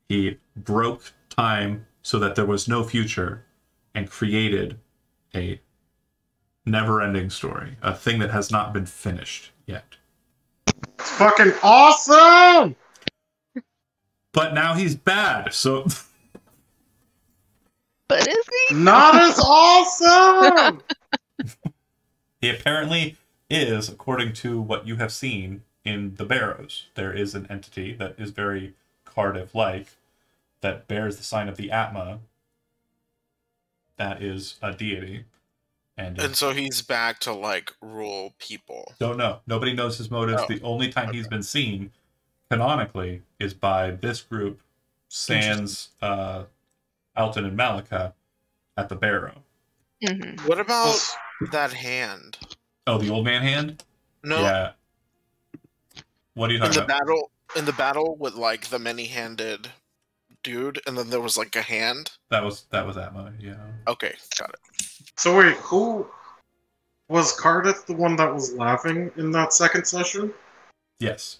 Speaker 1: He broke time so that there was no future and created a never-ending story, a thing that has not been finished yet.
Speaker 2: It's fucking awesome!
Speaker 1: But now he's bad, so...
Speaker 5: But is he?
Speaker 2: Not as awesome!
Speaker 1: He apparently is, according to what you have seen in the Barrows. There is an entity that is very Cardiff-like, that bears the sign of the Atma. That is a deity.
Speaker 3: And so he's back to, like, rule people.
Speaker 1: Don't know. Nobody knows his motives.
Speaker 3: Oh,
Speaker 1: the only time he's been seen, canonically, is by this group, sans Alton and Malika, at the Barrow.
Speaker 5: Mm-hmm.
Speaker 3: What about that hand?
Speaker 1: Oh, the old man hand?
Speaker 3: No.
Speaker 1: Yeah. What are you talking about?
Speaker 3: In the battle with, like, the many-handed dude, and then there was, like, a hand?
Speaker 1: That was Atma, yeah.
Speaker 3: Okay, got it.
Speaker 2: So wait, who... Was Cardiff the one that was laughing in that second session?
Speaker 1: Yes.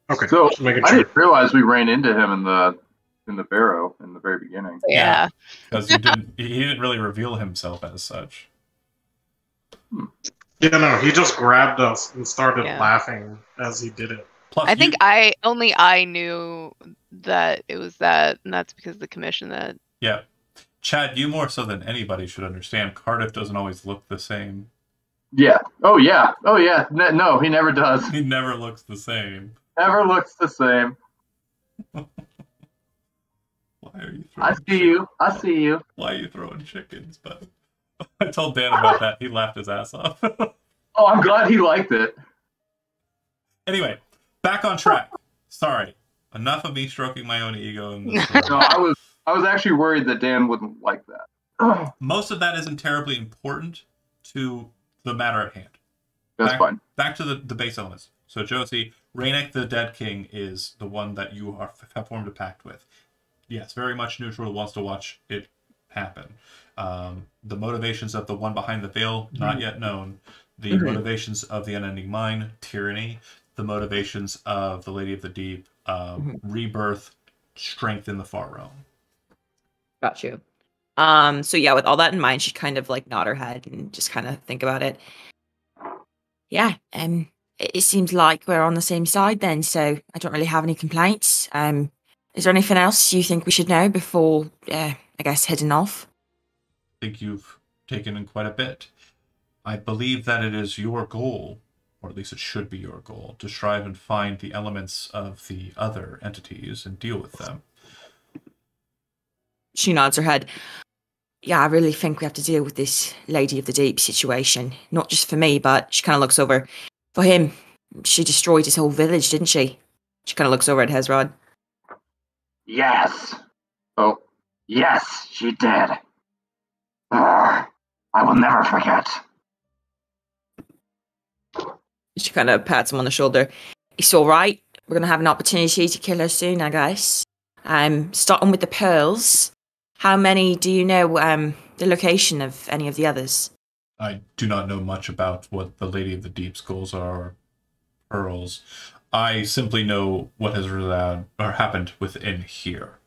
Speaker 2: Okay,
Speaker 7: So
Speaker 2: just making
Speaker 7: I
Speaker 2: sure.
Speaker 7: didn't realize we ran into him in the Barrow in the very beginning.
Speaker 5: Yeah.
Speaker 1: Because he didn't really reveal himself as such.
Speaker 2: Yeah, no, he just grabbed us and started
Speaker 5: Yeah.
Speaker 2: laughing as he did it.
Speaker 1: Plus,
Speaker 5: I think I knew that it was that, and that's because of the commission that.
Speaker 1: Yeah. Chad, you more so than anybody should understand, Cardiff doesn't always look the same.
Speaker 7: Yeah. Oh yeah. Oh yeah. No, he never does.
Speaker 1: He never looks the same.
Speaker 7: Never looks the same.
Speaker 1: Why are you throwing
Speaker 7: I see you. I see you.
Speaker 1: Why are you throwing chickens? But I told Dan about that. He laughed his ass off.
Speaker 7: Oh, I'm glad he liked it.
Speaker 1: Anyway, back on track. Sorry. Enough of me stroking my own ego. In this
Speaker 7: No, I was actually worried that Dan wouldn't like that.
Speaker 1: Most of that isn't terribly important to the matter at hand.
Speaker 7: That's fine.
Speaker 1: Back to the base elements. So, Josie, Rainek the Dead King is the one that you have formed a pact with. Yes, very much neutral, wants to watch it happen. The motivations of the one behind the veil, not yet known. The motivations of the Unending Mine, tyranny. The motivations of the Lady of the Deep, rebirth, strength in the far realm.
Speaker 4: Got you. So yeah, with all that in mind, she'd kind of like nod her head and just kind of think about it. Yeah, it seems like we're on the same side then, so I don't really have any complaints. Is there anything else you think we should know before, I guess, heading off?
Speaker 1: I think you've taken in quite a bit. I believe that it is your goal, or at least it should be your goal, to strive and find the elements of the other entities and deal with them.
Speaker 4: She nods her head. Yeah, I really think we have to deal with this Lady of the Deep situation. Not just for me, but she kind of looks over. For him, she destroyed his whole village, didn't she? She kind of looks over at Hezrod.
Speaker 7: Yes. Oh, yes, she did. I will never forget.
Speaker 4: She kind of pats him on the shoulder. It's all right. We're going to have an opportunity to kill her soon, I guess. Starting with the pearls. How many do you know the location of any of the others?
Speaker 1: I do not know much about what the Lady of the Deep's goals are, or pearls. I simply know what has happened within here.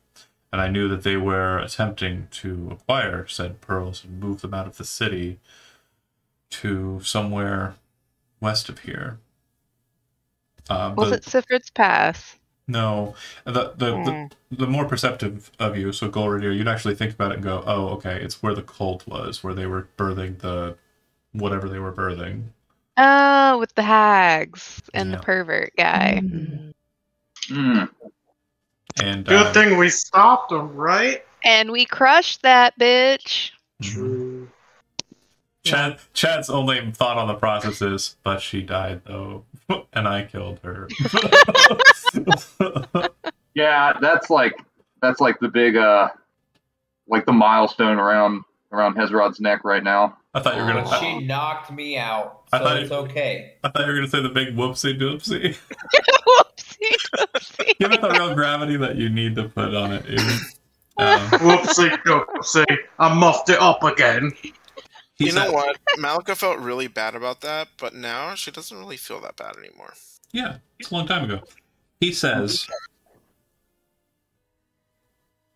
Speaker 1: And I knew that they were attempting to acquire said pearls and move them out of the city to somewhere west of here.
Speaker 5: Was it Sifrit's Pass?
Speaker 1: No, the more perceptive of you, so Golridir, you'd actually think about it and go, "Oh, okay, it's where the cult was, where they were birthing the whatever they were birthing."
Speaker 5: Oh, with the hags and
Speaker 1: Yeah.
Speaker 5: the pervert guy.
Speaker 1: And
Speaker 2: Good thing we stopped him, right?
Speaker 5: And we crushed that bitch.
Speaker 2: True.
Speaker 1: Chad's only thought on the process is, but she died though, and I killed her.
Speaker 7: Yeah, that's like the big like the milestone around Hezrod's neck right now.
Speaker 1: I thought you were gonna.
Speaker 6: She knocked me out,
Speaker 1: I
Speaker 6: so
Speaker 1: thought
Speaker 6: it's okay.
Speaker 1: I thought you were gonna say the big whoopsie doopsie.
Speaker 5: Whoopsie doopsie.
Speaker 1: Give it the real gravity that you need to put on it.
Speaker 2: Whoopsie doopsie. I muffed it up again.
Speaker 3: You know what? Malika felt really bad about that, but now she doesn't really feel that bad anymore.
Speaker 1: Yeah, it's a long time ago. He says,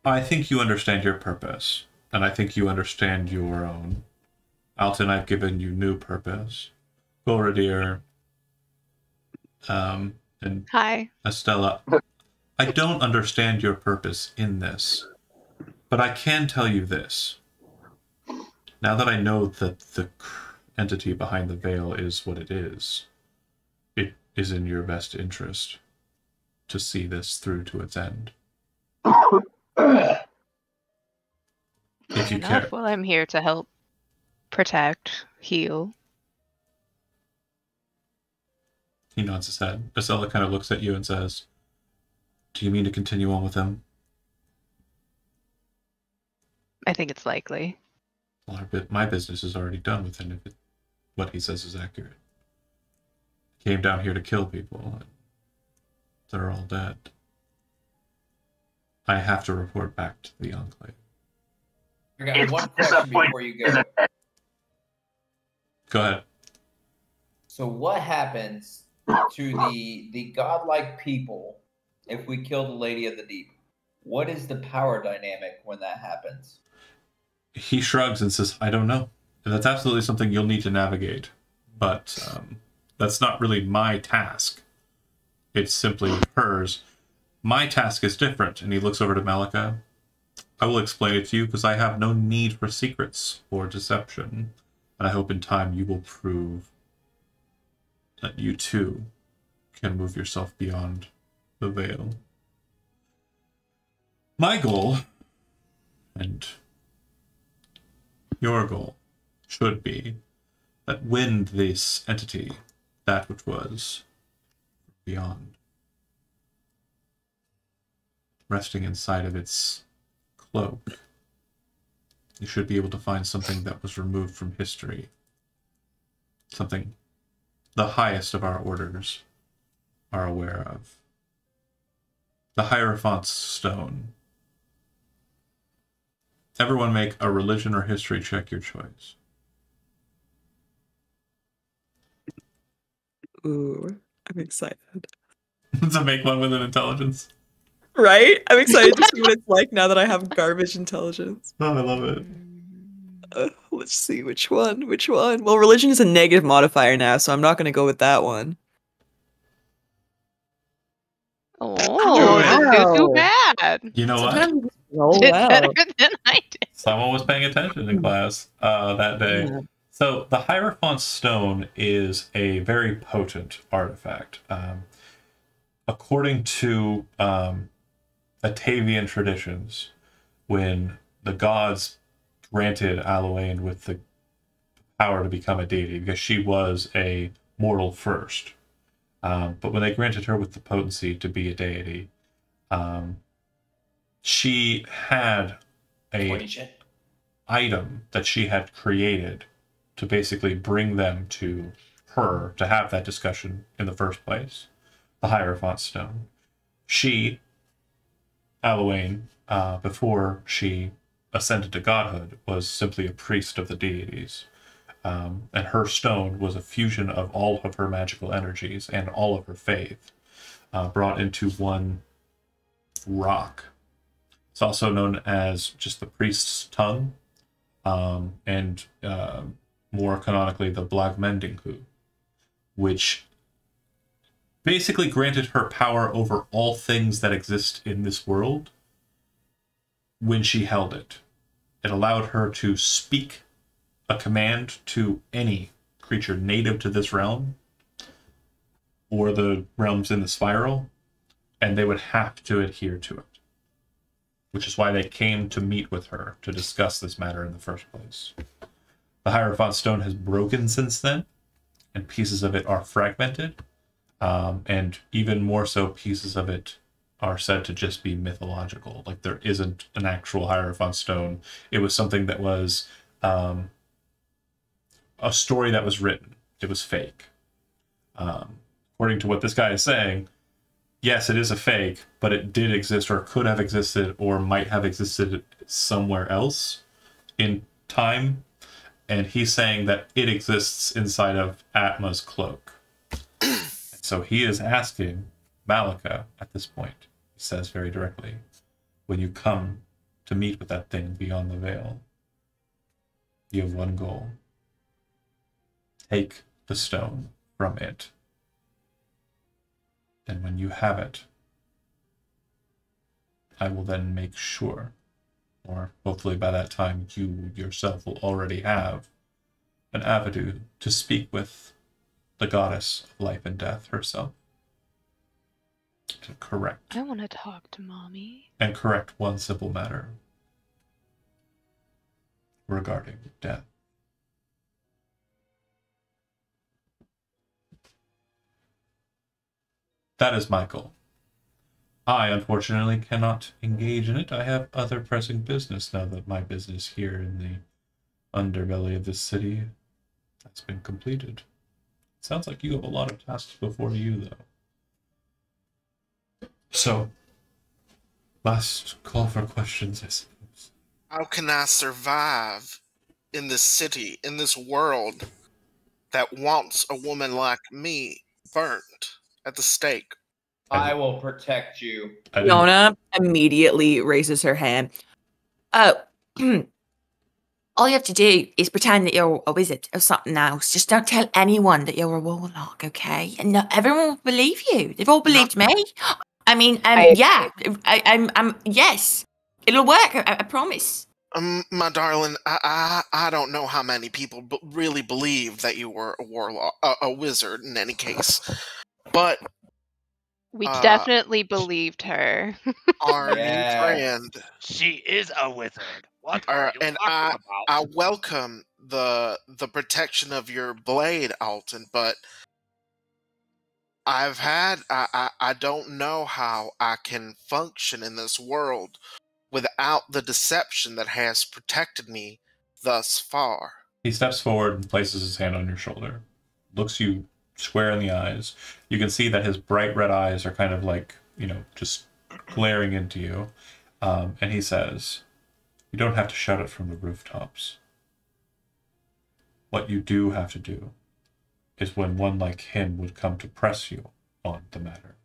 Speaker 1: I think you understand your purpose, and I think you understand your own. Alton, I've given you new purpose. Golridir, and
Speaker 5: Hi.
Speaker 1: Estella, I don't understand your purpose in this, but I can tell you this. Now that I know that the entity behind the veil is what it is in your best interest to see this through to its end. If you care.
Speaker 5: Well, I'm here to help protect, heal.
Speaker 1: He nods his head. Estella kind of looks at you and says, do you mean to continue on with him?
Speaker 5: I think it's likely.
Speaker 1: Well, my business is already done with him if what he says is accurate. Came down here to kill people. And they're all dead. I have to report back to the Enclave.
Speaker 6: I got one question before you go.
Speaker 1: Go ahead.
Speaker 6: So what happens to the godlike people if we kill the Lady of the Deep? What is the power dynamic when that happens?
Speaker 1: He shrugs and says, I don't know. And that's absolutely something you'll need to navigate. But that's not really my task. It's simply hers. My task is different. And he looks over to Malika. I will explain it to you because I have no need for secrets or deception. And I hope in time you will prove that you too can move yourself beyond the veil. My goal, and your goal, should be that when this entity, that which was beyond, resting inside of its cloak, you should be able to find something that was removed from history. Something the highest of our orders are aware of. The Hierophant's Stone. Everyone make a religion or history check, your choice.
Speaker 4: Ooh, I'm excited.
Speaker 1: To make one with an intelligence.
Speaker 4: Right? I'm excited to see what it's like now that I have garbage intelligence.
Speaker 1: Oh, I love it.
Speaker 4: Let's see, which one? Which one? Well, religion is a negative modifier now, so I'm not going to go with that one.
Speaker 5: Oh, too bad.
Speaker 1: You know
Speaker 4: Sometimes
Speaker 1: what?
Speaker 4: you just roll
Speaker 5: Did
Speaker 4: well.
Speaker 5: better than I did.
Speaker 1: Someone was paying attention in class that day.
Speaker 4: Yeah.
Speaker 1: So the Hierophant's Stone is a very potent artifact. According to Atavian traditions, when the gods granted Aloane with the power to become a deity, because she was a mortal first, but when they granted her with the potency to be a deity, she had a item that she had created to basically bring them to her to have that discussion in the first place. The Hierophant Stone. She, Aloane, before she ascended to godhood, was simply a priest of the deities. And her stone was a fusion of all of her magical energies and all of her faith, brought into one rock. It's also known as just the priest's tongue, and more canonically, the Blagmendingu, which basically granted her power over all things that exist in this world when she held it. It allowed her to speak a command to any creature native to this realm or the realms in the spiral, and they would have to adhere to it. Which is why they came to meet with her to discuss this matter in the first place. The Hierophant Stone has broken since then, and pieces of it are fragmented, and even more so, pieces of it are said to just be mythological. Like, there isn't an actual Hierophant Stone. It was something that was a story that was written. It was fake. According to what this guy is saying, yes, it is a fake, but it did exist or could have existed or might have existed somewhere else in time. And he's saying that it exists inside of Atma's cloak. So he is asking Malika at this point, he says very directly, when you come to meet with that thing beyond the veil, you have one goal. Take the stone from it. And when you have it, I will then make sure, or hopefully by that time you yourself will already have an avenue to speak with the goddess of life and death herself. To correct.
Speaker 5: I want to talk to Mommy.
Speaker 1: And correct one simple matter regarding death. That is my goal. I, unfortunately, cannot engage in it. I have other pressing business now that my business here in the underbelly of this city has been completed. Sounds like you have a lot of tasks before you, though. So, last call for questions, I suppose.
Speaker 3: How can I survive in this city, in this world that wants a woman like me burnt at the stake?
Speaker 6: I will protect you.
Speaker 4: Fiona immediately raises her hand. Oh, all you have to do is pretend that you're a wizard or something else. Just don't tell anyone that you're a warlock, okay? And no, everyone will believe you. They've all believed me. I mean, yeah, yes, it'll work. I promise.
Speaker 3: My darling, I don't know how many people really believe that you were a warlock, a wizard in any case, but
Speaker 5: we definitely believed her.
Speaker 3: Our new friend,
Speaker 8: she is a wizard. What are you
Speaker 3: and
Speaker 8: talking about?
Speaker 3: I welcome the protection of your blade, Alton, but I don't know how I can function in this world without the deception that has protected me thus far.
Speaker 1: He steps forward and places his hand on your shoulder, looks you square in the eyes. You can see that his bright red eyes are kind of like, just glaring into you. And he says, you don't have to shout it from the rooftops. What you do have to do is when one like him would come to press you on the matter.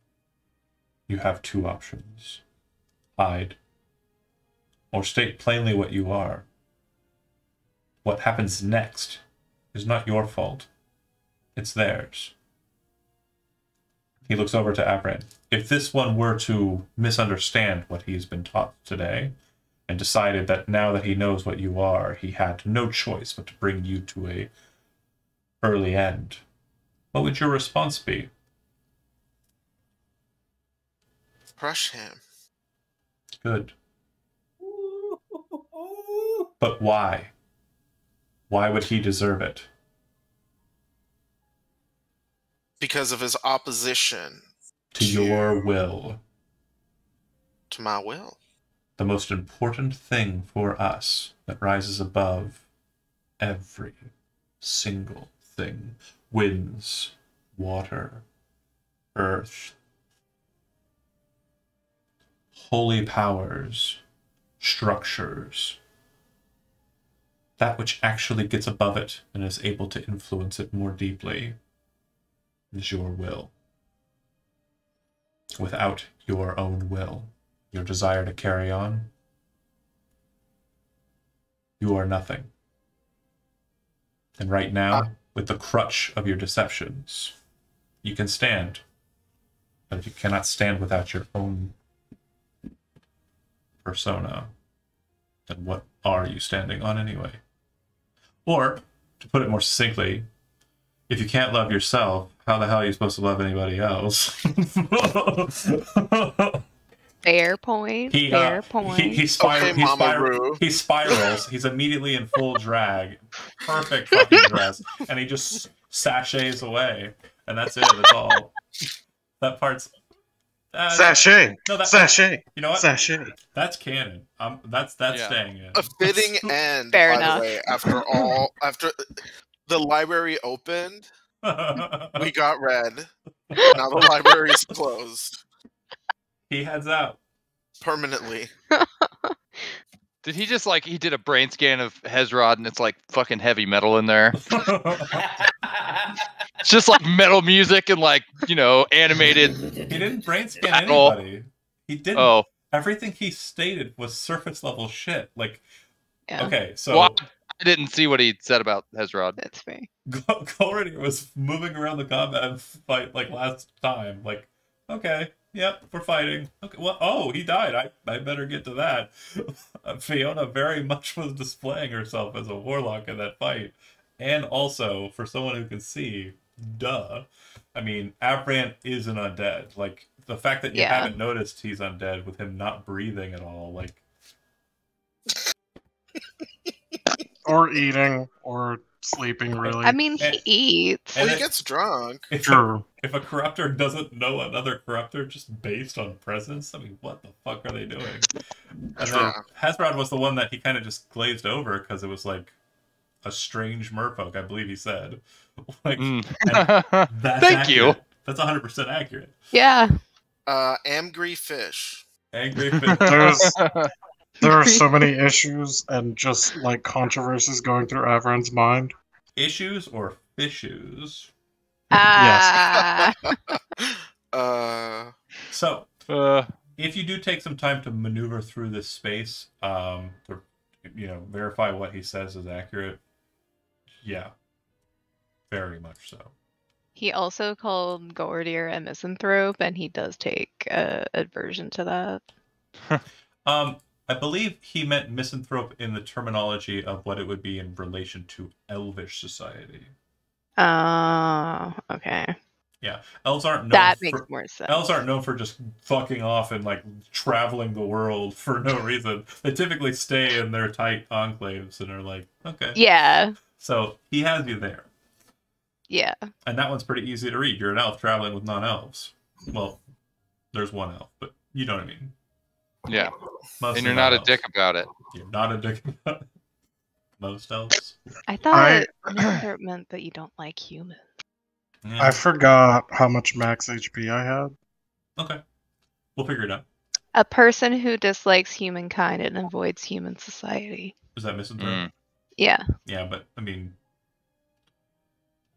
Speaker 1: You have two options. Hide, or state plainly what you are. What happens next is not your fault. It's theirs. He looks over to Abran. If this one were to misunderstand what he's been taught today, and decided that now that he knows what you are, he had no choice but to bring you to a early end, what would your response be?
Speaker 3: Crush him.
Speaker 1: Good. But why? Why would he deserve it?
Speaker 3: Because of his opposition
Speaker 1: to your will.
Speaker 3: To my will.
Speaker 1: The most important thing for us that rises above every single thing. Winds, water, earth, holy powers, structures. That which actually gets above it and is able to influence it more deeply is your will. Without your own will, your desire to carry on, you are nothing. And right now, with the crutch of your deceptions, you can stand But if you cannot stand without your own persona, then what are you standing on anyway? Or, to put it more succinctly, if you can't love yourself, how the hell are you supposed to love anybody else?
Speaker 5: Fair point. Fair point.
Speaker 1: He spirals. He's immediately in full drag. Perfect fucking dress. And he just sachets away. And that's it. That's all. That part's...
Speaker 2: sachet.
Speaker 1: No,
Speaker 2: sachet.
Speaker 1: You know what?
Speaker 2: Sachet.
Speaker 1: That's canon. That's staying in.
Speaker 3: A fitting end,
Speaker 5: Fair
Speaker 3: by
Speaker 5: enough.
Speaker 3: the way, after the library opened, we got read. Now the library is closed.
Speaker 1: He heads out.
Speaker 3: Permanently.
Speaker 9: Did he just he did a brain scan of Hezrod and it's like fucking heavy metal in there? It's just like metal music and animated.
Speaker 1: He didn't brain scan anybody. He didn't.
Speaker 9: Oh.
Speaker 1: Everything he stated was surface level shit.
Speaker 5: Yeah.
Speaker 1: Okay, so
Speaker 9: Well, I didn't see what he said about Hezrod.
Speaker 5: That's fair.
Speaker 1: Golridir was moving around the combat fight last time. Okay, yep, we're fighting. Okay, well, he died. I better get to that. Fiona very much was displaying herself as a warlock in that fight. And also, for someone who can see, duh. I mean, Abrant is an undead. The fact that you haven't noticed he's undead with him not breathing at all,
Speaker 2: or eating, or sleeping, really.
Speaker 5: I mean, he eats.
Speaker 3: Well, he gets drunk.
Speaker 1: If a corruptor doesn't know another corruptor just based on presence, I mean, what the fuck are they doing? And then Hezrod was the one that he kind of just glazed over because it was a strange merfolk, I believe he said. That's
Speaker 9: Thank you.
Speaker 1: That's 100% accurate.
Speaker 5: Yeah.
Speaker 3: Angry fish.
Speaker 1: Angry fish.
Speaker 2: There are so many issues and just controversies going through Averand's mind.
Speaker 1: Issues or fishes?
Speaker 5: Yes.
Speaker 1: So, if you do take some time to maneuver through this space, to verify what he says is accurate, yeah, very much so.
Speaker 5: He also called Golridir a misanthrope, and he does take aversion to that.
Speaker 1: I believe he meant misanthrope in the terminology of what it would be in relation to elvish society.
Speaker 5: Okay.
Speaker 1: Yeah, elves aren't known
Speaker 5: that makes more sense.
Speaker 1: Elves aren't known for just fucking off and traveling the world for no reason. They typically stay in their tight enclaves and are okay.
Speaker 5: Yeah.
Speaker 1: So he has you there.
Speaker 5: Yeah.
Speaker 1: And that one's pretty easy to read. You're an elf traveling with non-elves. Well, there's one elf, but you know what I mean.
Speaker 9: Yeah.
Speaker 1: Most
Speaker 9: and you're not a dick about it.
Speaker 1: You're not a dick about it. Most elves.
Speaker 5: I thought misanthrope meant that you don't like humans.
Speaker 1: Yeah.
Speaker 2: I forgot how much max HP I had.
Speaker 1: Okay. We'll figure it out.
Speaker 5: A person who dislikes humankind and avoids human society.
Speaker 1: Is that misanthrope?
Speaker 5: Yeah.
Speaker 1: Yeah, but I mean,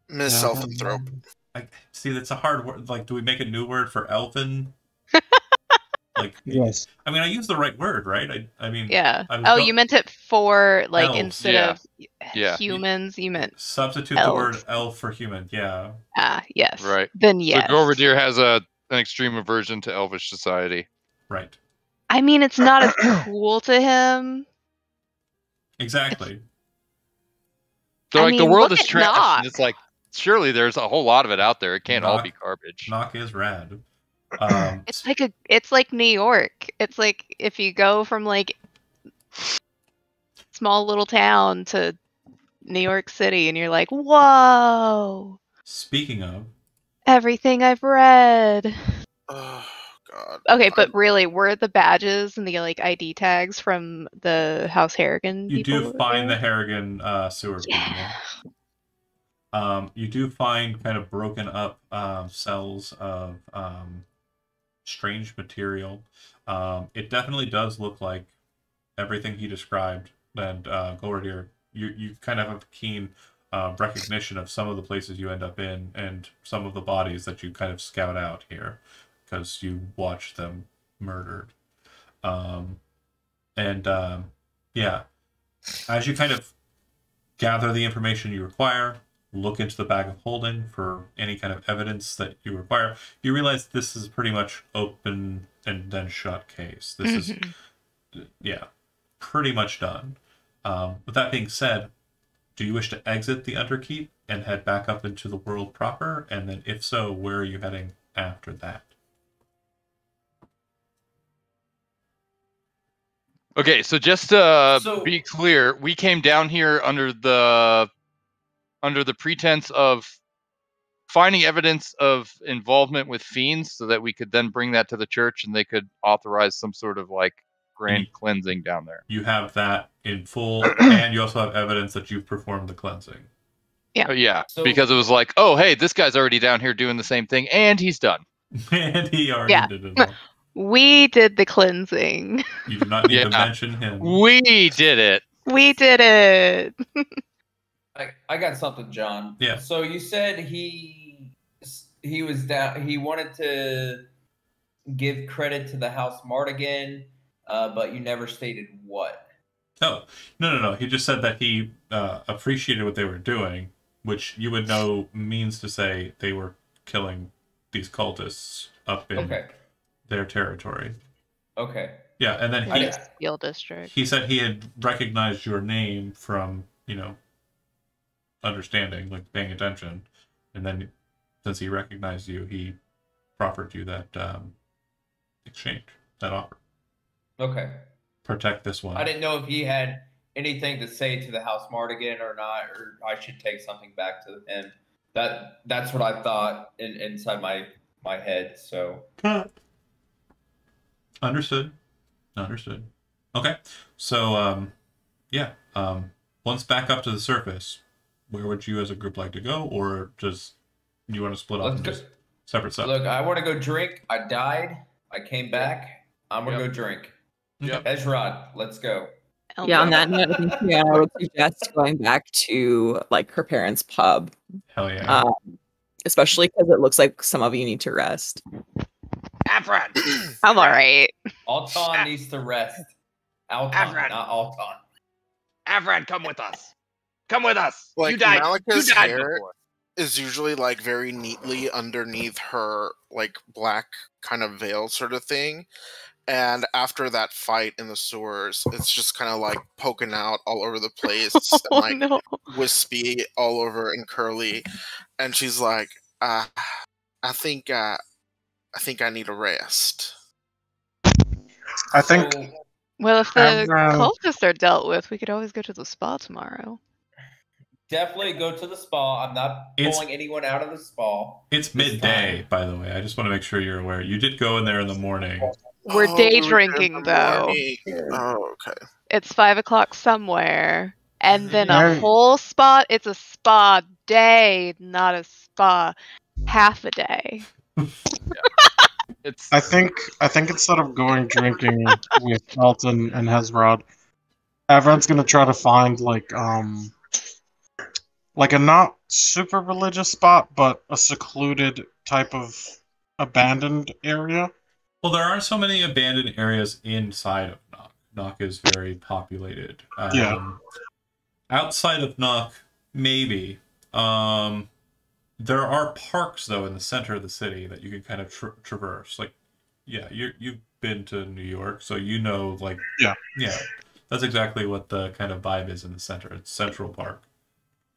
Speaker 3: Misanthrope.
Speaker 1: See, that's a hard word. Do we make a new word for elfin?
Speaker 2: Yes.
Speaker 1: I mean, I used the right word, right? I mean,
Speaker 5: Yeah. You meant it for
Speaker 1: elves.
Speaker 5: instead of humans, you meant
Speaker 1: substitute
Speaker 5: elf.
Speaker 1: the word elf for human. Yeah.
Speaker 5: Yes.
Speaker 9: Right.
Speaker 5: Then yes.
Speaker 9: So Golridir has an extreme aversion to elvish society.
Speaker 1: Right.
Speaker 5: I mean, it's not as cool to him.
Speaker 1: Exactly.
Speaker 9: So the world is
Speaker 5: look at
Speaker 9: trash.
Speaker 5: Nock.
Speaker 9: And it's surely there's a whole lot of it out there. It can't all be garbage.
Speaker 1: Nock is rad.
Speaker 5: It's like New York. It's like if you go from small little town to New York City and you're like, whoa.
Speaker 1: Speaking of
Speaker 5: everything I've read.
Speaker 3: Oh god.
Speaker 5: Okay, but really, were the badges and the ID tags from the House Harrigan?
Speaker 1: You do find
Speaker 5: there?
Speaker 1: the Harrigan sewer people. You do find kind of broken up cells of strange material. It definitely does look like everything he described. And Golridir, you kind of have a keen recognition of some of the places you end up in and some of the bodies that you kind of scout out here because you watch them murdered. Yeah, as you kind of gather the information you require, look into the bag of holding for any kind of evidence that you require, you realize this is pretty much open and then shut case. This is, yeah, pretty much done. With that being said, do you wish to exit the Underkeep and head back up into the world proper? And then if so, where are you heading after that?
Speaker 9: Okay, so just to be clear, we came down here under the pretense of finding evidence of involvement with fiends so that we could then bring that to the church and they could authorize some sort of like grand cleansing down there.
Speaker 1: You have that in full, and you also have evidence that you've performed the cleansing.
Speaker 5: Yeah.
Speaker 9: Yeah, because it was like, oh, hey, this guy's already down here doing the same thing, and he's done.
Speaker 1: And he already did it all.
Speaker 5: We did the cleansing.
Speaker 1: You do not need to mention him.
Speaker 9: We did it.
Speaker 5: We did it.
Speaker 6: I got something, John.
Speaker 1: Yeah.
Speaker 6: So you said he was down. He wanted to give credit to the House Mardigan, but you never stated what.
Speaker 1: Oh, no. He just said that he appreciated what they were doing, which you would know means to say they were killing these cultists up in their territory.
Speaker 6: Okay.
Speaker 1: Yeah, and then
Speaker 5: Steel District.
Speaker 1: He said he had recognized your name from, understanding, like paying attention, and then since he recognized you, he proffered you that exchange, that offer.
Speaker 6: Okay.
Speaker 1: Protect this one.
Speaker 6: I didn't know if he had anything to say to the House Mardigan or not, or I should take something back to him. That's what I thought inside my head. So.
Speaker 1: Understood. Okay. So, once back up to the surface, where would you as a group like to go, or just you want to split up into separate stuff?
Speaker 6: Look, I want to go drink. I died. I came back. I'm going to go drink.
Speaker 1: Yep.
Speaker 6: Ezrod, let's go.
Speaker 4: Yeah, on that note, I think Fiona would suggest going back to like her parents' pub.
Speaker 1: Hell yeah.
Speaker 4: Especially because it looks like some of you need to rest.
Speaker 8: Avran!
Speaker 5: I'm alright.
Speaker 6: Alton needs to rest. Alton, not Alton.
Speaker 8: Avran, come with us. Come with us.
Speaker 3: Like,
Speaker 8: you died.
Speaker 3: Malika's
Speaker 8: You died
Speaker 3: hair
Speaker 8: before.
Speaker 3: is usually like very neatly underneath her like black kind of veil sort of thing. And after that fight in the sewers, it's just kind of like poking out all over the place, and like wispy all over and curly. And she's like, I think I need a rest.
Speaker 2: I think.
Speaker 5: Well, if the cultists are dealt with, we could always go to the spa tomorrow.
Speaker 6: Definitely go to the spa. I'm not pulling anyone out of the spa.
Speaker 1: It's midday, by the way. I just want to make sure you're aware. You did go in there in the morning.
Speaker 5: We're day drinking, though.
Speaker 3: Oh, okay.
Speaker 5: It's 5 o'clock somewhere. And then a whole spot. It's a spa day, not a spa half a day.
Speaker 2: I think instead of going drinking with Elton and Hezrod, Avran's gonna try to find like a not super religious spot, but a secluded type of abandoned area.
Speaker 1: Well, there aren't so many abandoned areas inside of Nock. Nock is very populated. Outside of Nock, maybe. There are parks, though, in the center of the city that you can kind of traverse. Like, yeah, you've been to New York, so you know, like... Yeah. That's exactly what the kind of vibe is in the center. It's Central Park.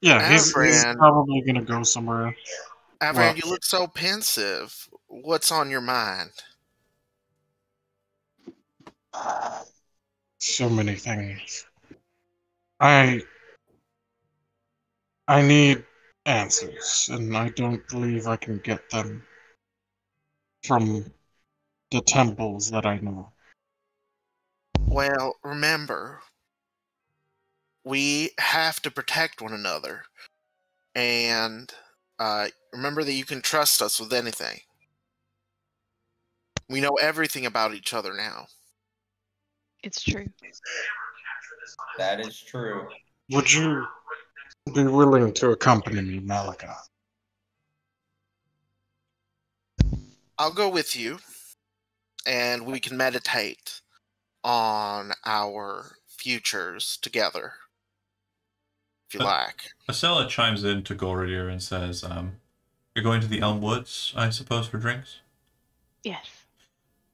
Speaker 2: Yeah, he's probably going to go somewhere.
Speaker 3: Avran, you look so pensive. What's on your mind?
Speaker 2: So many things. I need answers, and I don't believe I can get them from the temples that I know.
Speaker 3: Well, remember, we have to protect one another, and remember that you can trust us with anything. We know everything about each other now.
Speaker 5: It's true.
Speaker 6: That is true.
Speaker 2: Would you be willing to accompany me, Malika?
Speaker 3: I'll go with you, and we can meditate on our futures together. if you like.
Speaker 1: Acela chimes in to Golridir and says, "You're going to the Elm Woods, I suppose, for drinks?"
Speaker 5: Yes.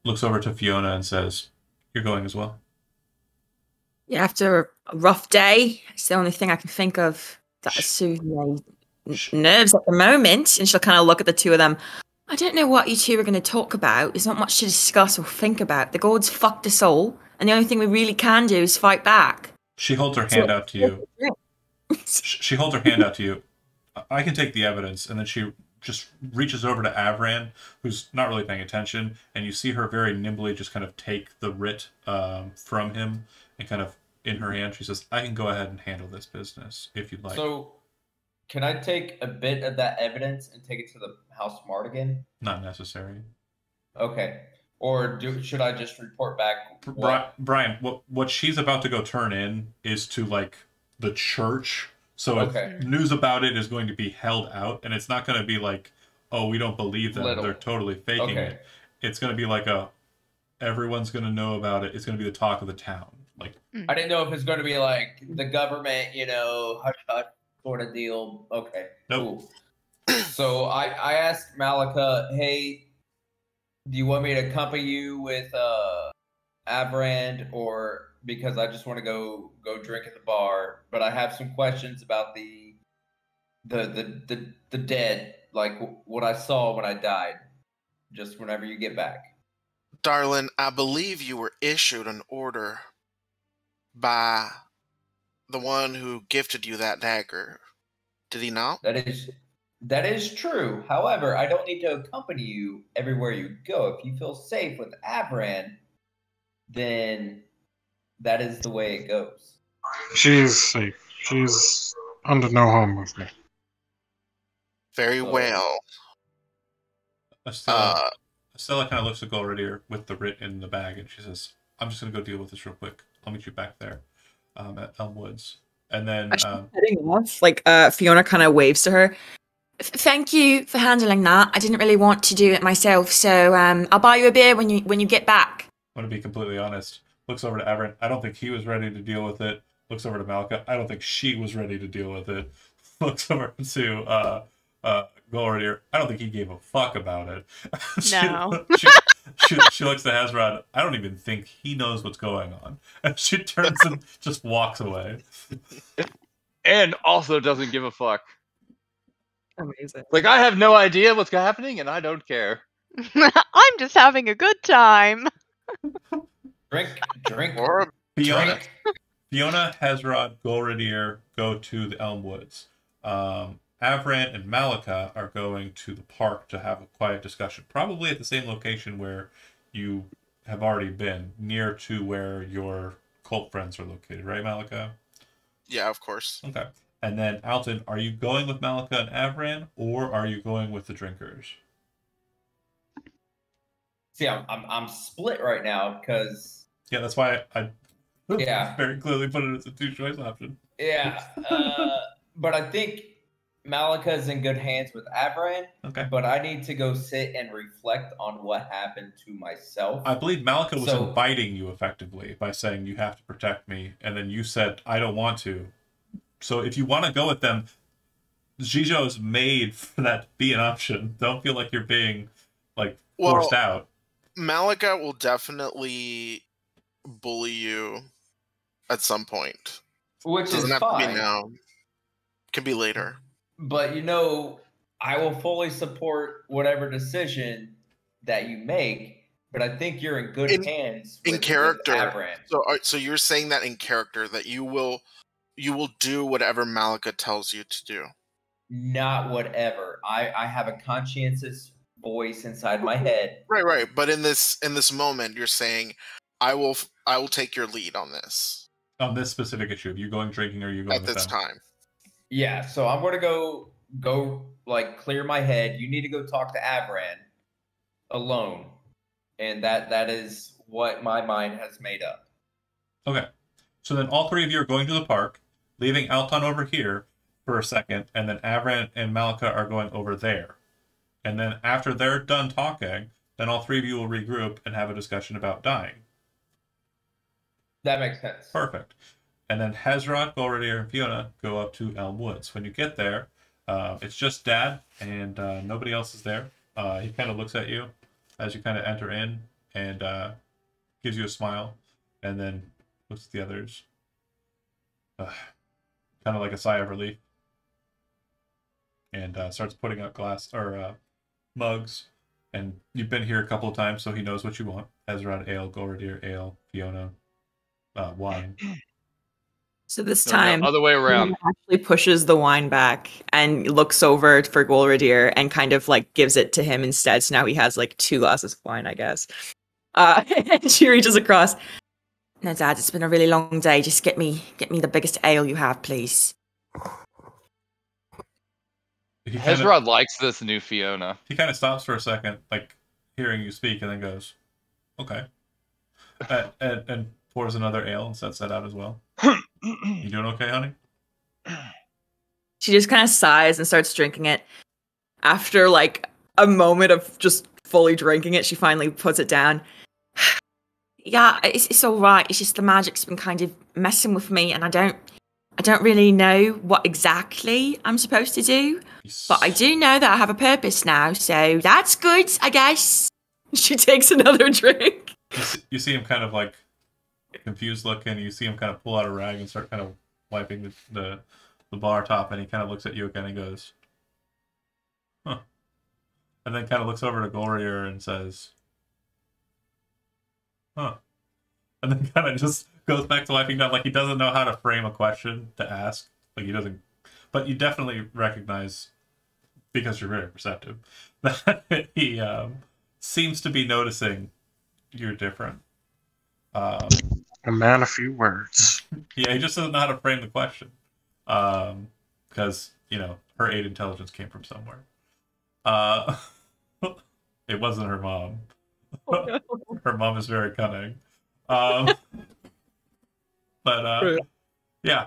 Speaker 1: Looks over to Fiona and says, "You're going as well?"
Speaker 4: Yeah, after a rough day, it's the only thing I can think of that soothes my nerves at the moment. And she'll kind of look at the two of them. I don't know what you two are going to talk about. There's not much to discuss or think about. The gods fucked us all, and the only thing we really can do is fight back.
Speaker 1: She holds her hand out to you. She holds her hand out to you. I can take the evidence, and then she just reaches over to Avran, who's not really paying attention, and you see her very nimbly just kind of take the writ from him and kind of in her hand. She says, "I can go ahead and handle this business if you'd like."
Speaker 6: So, can I take a bit of that evidence and take it to the House Mardigan?
Speaker 1: Not necessary.
Speaker 6: Okay. Or should I just report back?
Speaker 1: Brian, what she's about to go turn in is to like the church. So news about it is going to be held out, and it's not going to be like, "Oh, we don't believe them. They're totally faking it." It's going to be like everyone's going to know about it. It's going to be the talk of the town. Like,
Speaker 6: I didn't know if it's going to be like the government, hush hush sort of deal. Okay.
Speaker 1: Nope.
Speaker 6: Cool. So I asked Malika, "Hey, do you want me to accompany you with Avrand, or because I just want to go drink at the bar, but I have some questions about the dead, like what I saw when I died, just whenever you get back."
Speaker 3: Darlin, I believe you were issued an order by the one who gifted you that dagger. Did he not?
Speaker 6: That is true. However, I don't need to accompany you everywhere you go. If you feel safe with Avran, then that is the way it goes.
Speaker 2: She's safe. She's under no harm with me.
Speaker 3: Very well.
Speaker 1: Acela kind of looks at Golridir with the writ in the bag, and she says, "I'm just going to go deal with this real quick. I'll meet you back there at Elm Woods." And then
Speaker 4: heading off, like Fiona kind of waves to her. Thank you for handling that. I didn't really want to do it myself, so I'll buy you a beer when you get back.
Speaker 1: I'm going to be completely honest. Looks over to Avran. I don't think he was ready to deal with it. Looks over to Malika. I don't think she was ready to deal with it. Looks over to Golridir. I don't think he gave a fuck about it.
Speaker 5: No.
Speaker 1: She looks at Hazrod. I don't even think he knows what's going on. And she turns and just walks away.
Speaker 9: And also doesn't give a fuck.
Speaker 4: Amazing.
Speaker 9: Like, I have no idea what's happening, and I don't care.
Speaker 5: I'm just having a good time.
Speaker 6: Drink.
Speaker 1: Fiona, Hazrod, Golridir go to the Elm Woods. Avran and Malika are going to the park to have a quiet discussion, probably at the same location where you have already been, near to where your cult friends are located, right, Malika?
Speaker 3: Yeah, of course.
Speaker 1: Okay. And then, Alton, are you going with Malika and Avran, or are you going with the drinkers?
Speaker 6: See, I'm split right now because...
Speaker 1: Yeah, that's why I
Speaker 6: Yeah.
Speaker 1: very clearly put it as a two-choice option.
Speaker 6: Yeah, but I think Malika's in good hands with Avran.
Speaker 1: Okay.
Speaker 6: But I need to go sit and reflect on what happened to myself.
Speaker 1: I believe Malika was inviting you effectively by saying you have to protect me, and then you said I don't want to. So if you want to go with them, Jijo's made for that to be an option. Don't feel like you're being like forced out.
Speaker 3: Malika will definitely bully you at some point.
Speaker 6: Which
Speaker 3: doesn't
Speaker 6: is
Speaker 3: have
Speaker 6: fine.
Speaker 3: to be now. Can be later.
Speaker 6: But I will fully support whatever decision that you make. But I think you're in good hands
Speaker 3: in character.
Speaker 6: With Avran.
Speaker 3: So you're saying that in character that you will do whatever Malika tells you to do.
Speaker 6: Not whatever. I have a conscientious voice inside my head.
Speaker 3: Right. But in this moment, you're saying, I will take your lead on this.
Speaker 1: On this specific issue, are you going drinking or are you going
Speaker 3: at this time?
Speaker 6: Yeah. So I'm gonna go like clear my head. You need to go talk to Avran alone, and that is what my mind has made up.
Speaker 1: Okay. So then all three of you are going to the park, leaving Alton over here for a second, and then Avran and Malika are going over there. And then after they're done talking, then all three of you will regroup and have a discussion about dying.
Speaker 6: That makes sense.
Speaker 1: Perfect. And then Hezrod, Golridir, and Fiona go up to Elm Woods. When you get there, it's just Dad, and nobody else is there. He kind of looks at you as you kind of enter in, and gives you a smile, and then looks at the others. Kind of like a sigh of relief. And starts putting out glass or mugs. And you've been here a couple of times, so he knows what you want. Hezrod, ale, Golridir, ale, Fiona, wine.
Speaker 4: So this time,
Speaker 9: other way around.
Speaker 4: He actually pushes the wine back and looks over for Golridir and kind of like gives it to him instead. So now he has like 2 glasses of wine, I guess. And she reaches across. No, Dad, it's been a really long day. Just get me the biggest ale you have, please.
Speaker 9: Hezrod likes this new Fiona.
Speaker 1: He kind of stops for a second, like hearing you speak, and then goes, "Okay," and pours another ale and sets that out as well. You doing okay, honey?
Speaker 4: She just kind of sighs and starts drinking it. After like a moment of just fully drinking it, she finally puts it down. Yeah, it's all right. It's just the magic's been kind of messing with me, and I don't really know what exactly I'm supposed to do. But I do know that I have a purpose now, so that's good, I guess. She takes another drink.
Speaker 1: You see him kind of like confused looking. You see him kind of pull out a rag and start kind of wiping the bar top, and he kind of looks at you again and goes, "Huh," and then kind of looks over to Golridir and says, "Huh," and then kind of just goes back to wiping down, like he doesn't know how to frame a question to ask. Like he doesn't, but you definitely recognize, because you're very perceptive, that he seems to be noticing you're different.
Speaker 2: A man, a few words.
Speaker 1: Yeah, he just doesn't know how to frame the question. Because, you know, her 8 intelligence came from somewhere. It wasn't her mom.
Speaker 4: Oh, no.
Speaker 1: Her mom is very cunning. Yeah,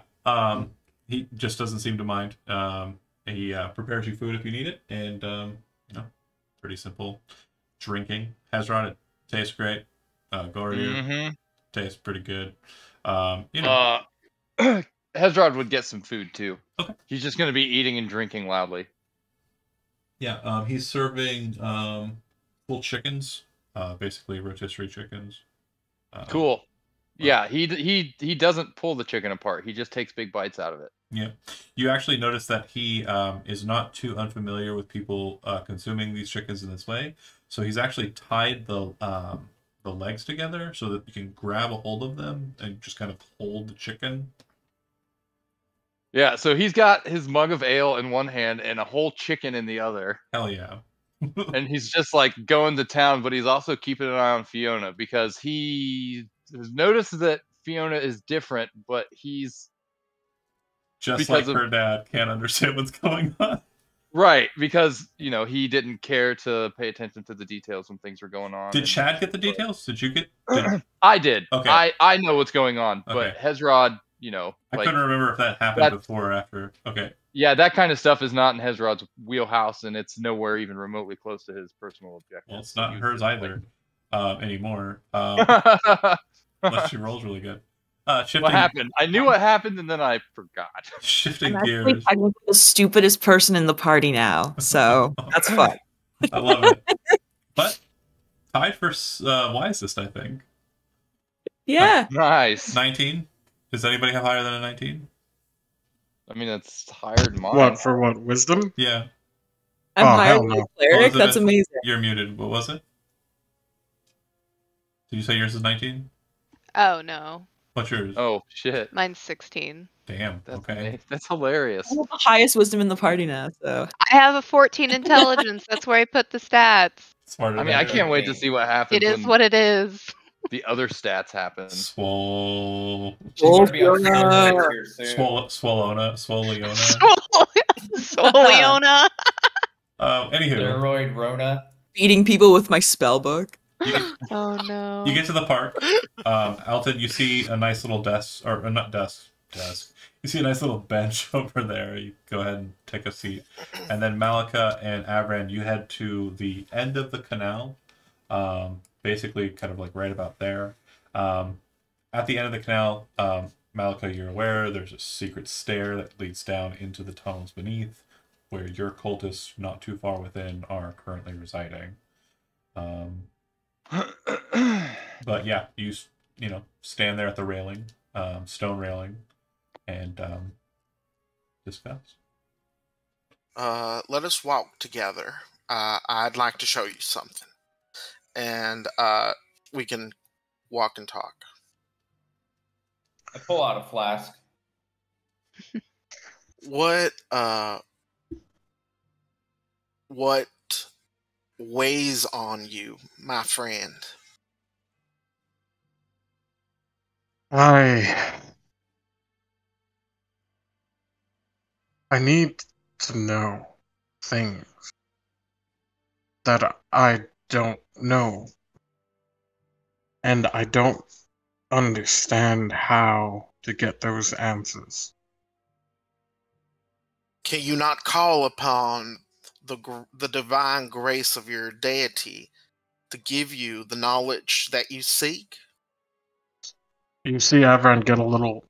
Speaker 1: he just doesn't seem to mind. He prepares you food if you need it, and, you know, pretty simple drinking. Hezrod, it tastes great. Golridir, tastes pretty good. You know.
Speaker 9: Hezrod would get some food too.
Speaker 1: Okay.
Speaker 9: He's just going to be eating and drinking loudly.
Speaker 1: Yeah, he's serving full chickens, basically rotisserie chickens.
Speaker 9: Cool. Yeah, he doesn't pull the chicken apart. He just takes big bites out of it.
Speaker 1: Yeah, you actually notice that he is not too unfamiliar with people consuming these chickens in this way. So he's actually tied the legs together so that you can grab a hold of them and just kind of hold the chicken.
Speaker 9: Yeah, so he's got his mug of ale in one hand and a whole chicken in the other.
Speaker 1: Hell yeah.
Speaker 9: And he's just like going to town, but he's also keeping an eye on Fiona because he has noticed that Fiona is different, but he's
Speaker 1: just like her dad can't understand what's going on.
Speaker 9: Right, because, you know, he didn't care to pay attention to the details when things were going on.
Speaker 1: Did Chad get the details? Did you get...
Speaker 9: I did.
Speaker 1: Okay.
Speaker 9: I know what's going on, but
Speaker 1: Okay.
Speaker 9: Hezrod, you know...
Speaker 1: I couldn't remember if that happened before or after. Okay.
Speaker 9: Yeah, that kind of stuff is not in Hezrod's wheelhouse, and it's nowhere even remotely close to his personal objectives.
Speaker 1: Well, it's not hers either anymore. Unless she rolls really good. Shifting...
Speaker 9: What happened? I knew what happened, and then I forgot.
Speaker 1: Shifting
Speaker 4: I'm
Speaker 1: gears.
Speaker 4: I'm the stupidest person in the party now, so that's fun.
Speaker 1: I love it. But tied for wisest, I think.
Speaker 4: Yeah.
Speaker 9: Nice.
Speaker 1: 19? Does anybody have higher than a 19?
Speaker 9: I mean, that's higher than mine.
Speaker 2: What, for what, wisdom?
Speaker 1: Yeah.
Speaker 4: I'm higher
Speaker 2: hell
Speaker 4: than
Speaker 2: no.
Speaker 4: a cleric.
Speaker 1: What was it?
Speaker 4: That's amazing.
Speaker 1: You're muted. What was it? Did you say yours is 19?
Speaker 5: Oh no,
Speaker 1: What's yours?
Speaker 9: Oh, shit.
Speaker 5: mine's 16.
Speaker 1: Damn.
Speaker 9: That's
Speaker 1: Okay.
Speaker 9: amazing. That's hilarious.
Speaker 4: I have the highest wisdom in the party now, so.
Speaker 5: I have a 14 intelligence. That's where I put the stats.
Speaker 1: Smarter
Speaker 9: I mean,
Speaker 1: than
Speaker 9: I
Speaker 1: you.
Speaker 9: can't wait to see what happens
Speaker 5: It is
Speaker 9: when
Speaker 5: what it is.
Speaker 9: the other stats happen.
Speaker 1: Swole.
Speaker 6: She's gonna be on Fiona here soon.
Speaker 1: Swolona.
Speaker 5: Soliona.
Speaker 1: Anywho,
Speaker 6: Steroid Rona.
Speaker 4: Beating people with my spell book.
Speaker 5: Oh no.
Speaker 1: you get to the park. Alton, you see a nice little desk, or not desk. You see a nice little bench over there. You go ahead and take a seat. And then Malika and Avran, you head to the end of the canal. Basically kind of like right about there. At the end of the canal, Malika, you're aware there's a secret stair that leads down into the tunnels beneath, where your cultists not too far within are currently residing. But yeah, you stand there at the railing, stone railing, and discuss.
Speaker 3: Let us walk together. I'd like to show you something, and we can walk and talk.
Speaker 6: I pull out a flask.
Speaker 3: What weighs on you, my friend?
Speaker 2: I need to know things that I don't know. And I don't understand how to get those answers.
Speaker 3: Can you not call upon the divine grace of your deity to give you the knowledge that you seek?
Speaker 2: You see Avran get a little,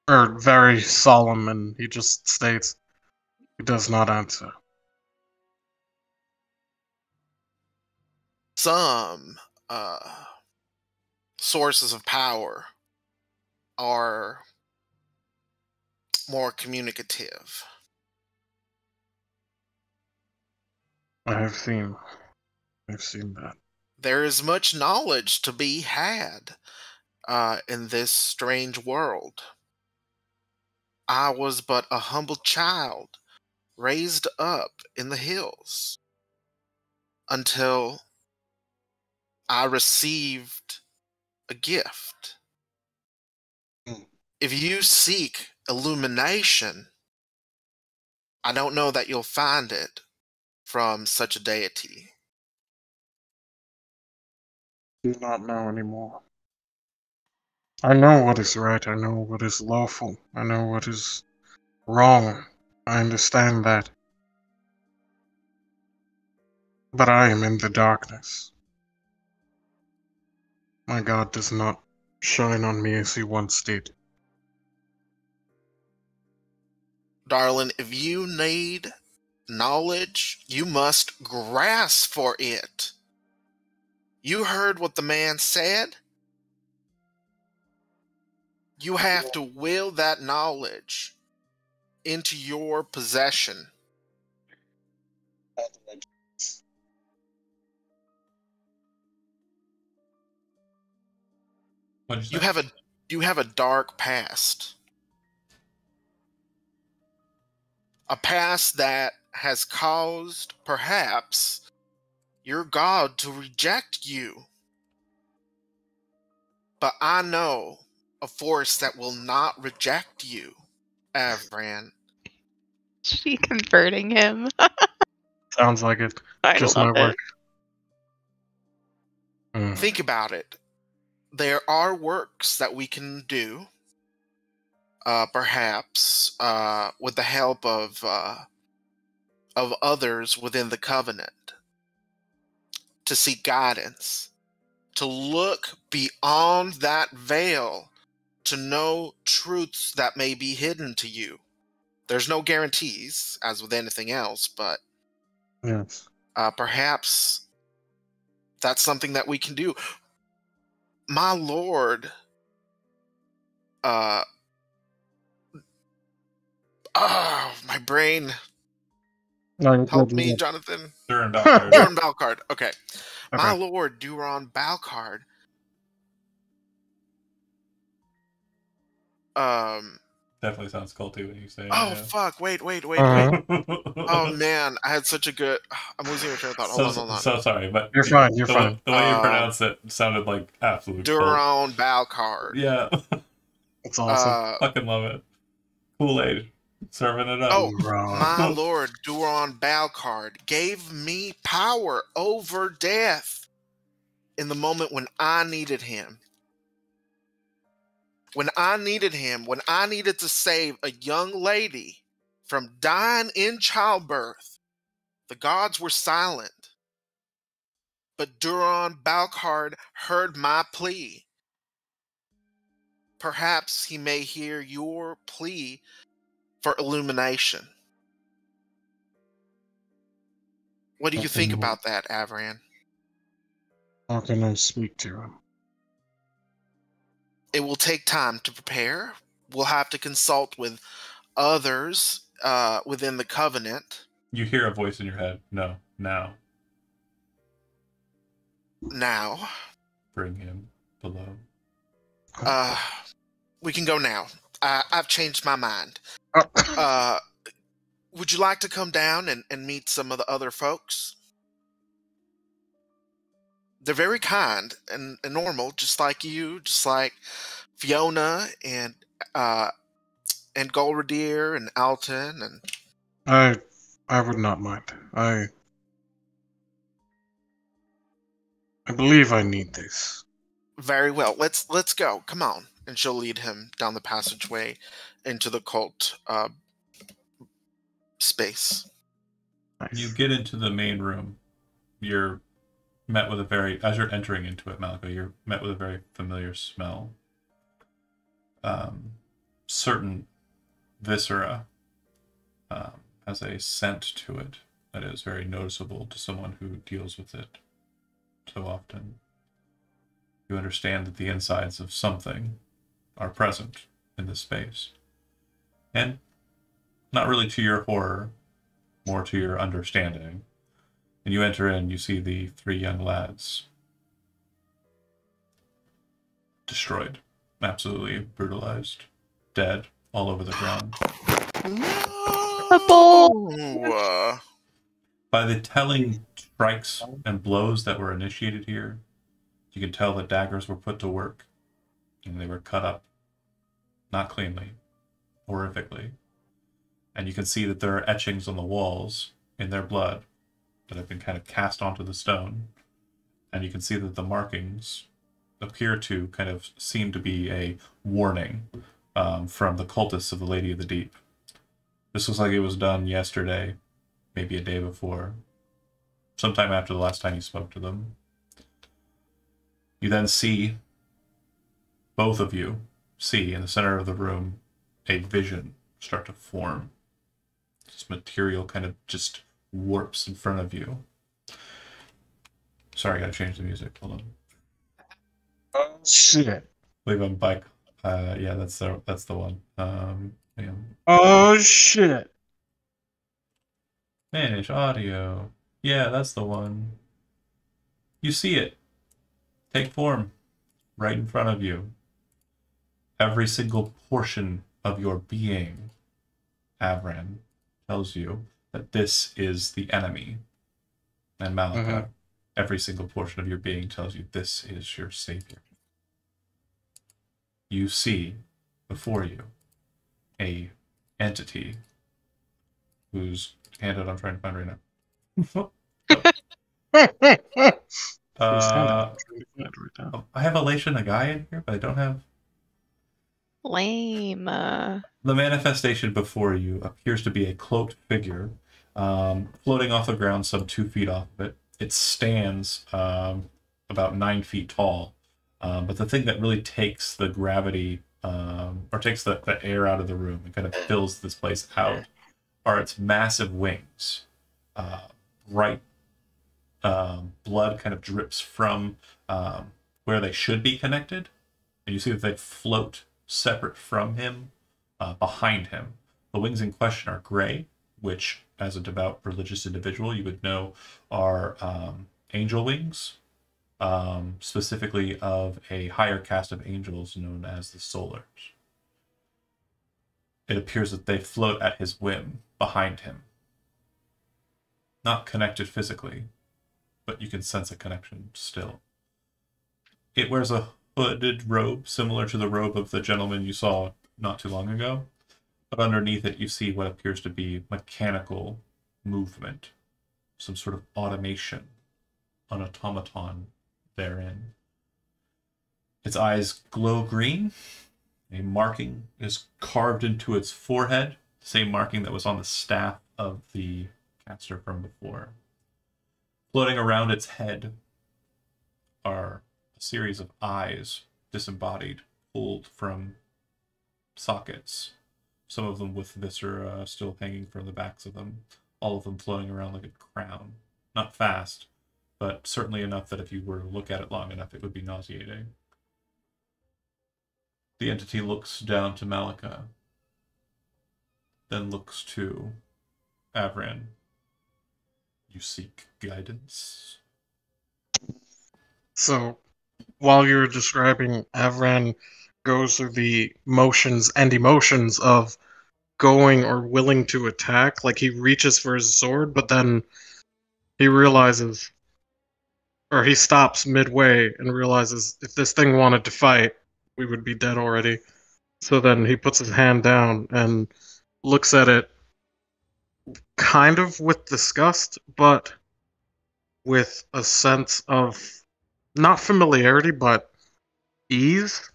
Speaker 2: very solemn, and he just states, he does not answer.
Speaker 3: Some sources of power are more communicative.
Speaker 2: I've seen that.
Speaker 3: There is much knowledge to be had in this strange world. I was but a humble child raised up in the hills until I received a gift. If you seek illumination, I don't know that you'll find it from such a deity.
Speaker 2: Do not know anymore. I know what is right, I know what is lawful, I know what is wrong. I understand that. But I am in the darkness. My God does not shine on me as he once did.
Speaker 3: Darling, if you need knowledge, you must grasp for it. You heard what the man said? You have to will that knowledge into your possession. You have a dark past. A past that has caused, perhaps, your God to reject you. But I know a force that will not reject you, Avran.
Speaker 5: She converting him.
Speaker 2: Sounds like it.
Speaker 5: I
Speaker 2: Just
Speaker 5: love
Speaker 2: my work.
Speaker 3: Think about it. There are works that we can do, perhaps with the help of others within the covenant, to seek guidance, to look beyond that veil, to know truths that may be hidden to you. There's no guarantees, as with anything else, but
Speaker 2: yes,
Speaker 3: perhaps that's something that we can do. My lord, my brain. Help me, Jonathan.
Speaker 1: Duran Balcard.
Speaker 3: Duran Balcard. Okay. My lord, Duran Balcard.
Speaker 1: Definitely sounds culty when you say it.
Speaker 3: Oh, fuck. Wait. Oh, man. I had such a good... I'm losing my train of thought. Hold on.
Speaker 1: So sorry, but...
Speaker 2: You're fine. The
Speaker 1: way you pronounce it sounded like absolute
Speaker 3: Duran Balcard.
Speaker 1: Yeah.
Speaker 2: It's awesome.
Speaker 1: Fucking love it. Kool-Aid. Serving it up.
Speaker 3: Oh, my lord, Duran Balcard gave me power over death in the moment when I needed him. When I needed him, when I needed to save a young lady from dying in childbirth, the gods were silent. But Duran Balcard heard my plea. perhaps he may hear your plea for illumination. What do you think about that, Avran?
Speaker 2: How can I speak to him?
Speaker 3: It will take time to prepare. We'll have to consult with others within the Covenant.
Speaker 1: You hear a voice in your head. No, now.
Speaker 3: Now.
Speaker 1: Bring him below.
Speaker 3: We can go now. I've changed my mind. Would you like to come down and meet some of the other folks? They're very kind and normal, just like you, just like Fiona and Golradier and Alton and.
Speaker 2: I would not mind. I believe I need this.
Speaker 3: Very well. Let's go. Come on. And she'll lead him down the passageway into the cult space.
Speaker 2: Nice.
Speaker 1: You get into the main room. You're met with as you're entering into it, Malika, you're met with a very familiar smell. Certain viscera has a scent to it that is very noticeable to someone who deals with it so often. You understand that the insides of something are present in this space. And not really to your horror, more to your understanding. And you enter in, you see the 3 young lads destroyed, absolutely brutalized, dead, all over the ground. By the telling strikes and blows that were initiated here, you can tell that daggers were put to work, and they were cut up, not cleanly, horrifically. And you can see that there are etchings on the walls in their blood that have been kind of cast onto the stone. And you can see that the markings appear to kind of seem to be a warning from the cultists of the Lady of the Deep. This looks like it was done yesterday, maybe a day before, sometime after the last time you spoke to them. You then see, both of you see in the center of the room, a vision start to form. This material kind of just warps in front of you. Sorry, I gotta change the music. Hold on.
Speaker 2: Oh shit!
Speaker 1: Leave on bike. Yeah, that's the one. Yeah.
Speaker 2: Oh shit!
Speaker 1: Manage audio. Yeah, that's the one. You see it take form right in front of you. Every single portion of your being, Avran, tells you that this is the enemy. And Malika, every single portion of your being tells you this is your savior. You see before you a entity whose handout I'm trying to find right now. I have Alicia Nagai in here, but I don't have...
Speaker 5: Lame.
Speaker 1: The manifestation before you appears to be a cloaked figure, floating off the ground some 2 feet off of it. It stands about 9 feet tall, but the thing that really takes the gravity, or takes the air out of the room and kind of fills this place out, are its massive wings. Bright blood kind of drips from where they should be connected, and you see that they float separate from him, behind him. The wings in question are gray, which, as a devout religious individual, you would know are angel wings, specifically of a higher caste of angels known as the Solars. It appears that they float at his whim behind him. Not connected physically, but you can sense a connection still. It wears a hooded robe similar to the robe of the gentleman you saw not too long ago, but underneath it you see what appears to be mechanical movement, some sort of automation, an automaton therein. Its eyes glow green. A marking is carved into its forehead, the same marking that was on the staff of the caster from before. Floating around its head are a series of eyes, disembodied, pulled from sockets. Some of them with viscera still hanging from the backs of them. All of them floating around like a crown. Not fast, but certainly enough that if you were to look at it long enough, it would be nauseating. The entity looks down to Malika, then looks to Avran. You seek guidance?
Speaker 2: So, while you're describing, Avran goes through the motions and emotions of going or willing to attack. Like, he reaches for his sword, but then he realizes, or he stops midway and realizes if this thing wanted to fight, we would be dead already. So then he puts his hand down and looks at it kind of with disgust, but with a sense of not familiarity, but ease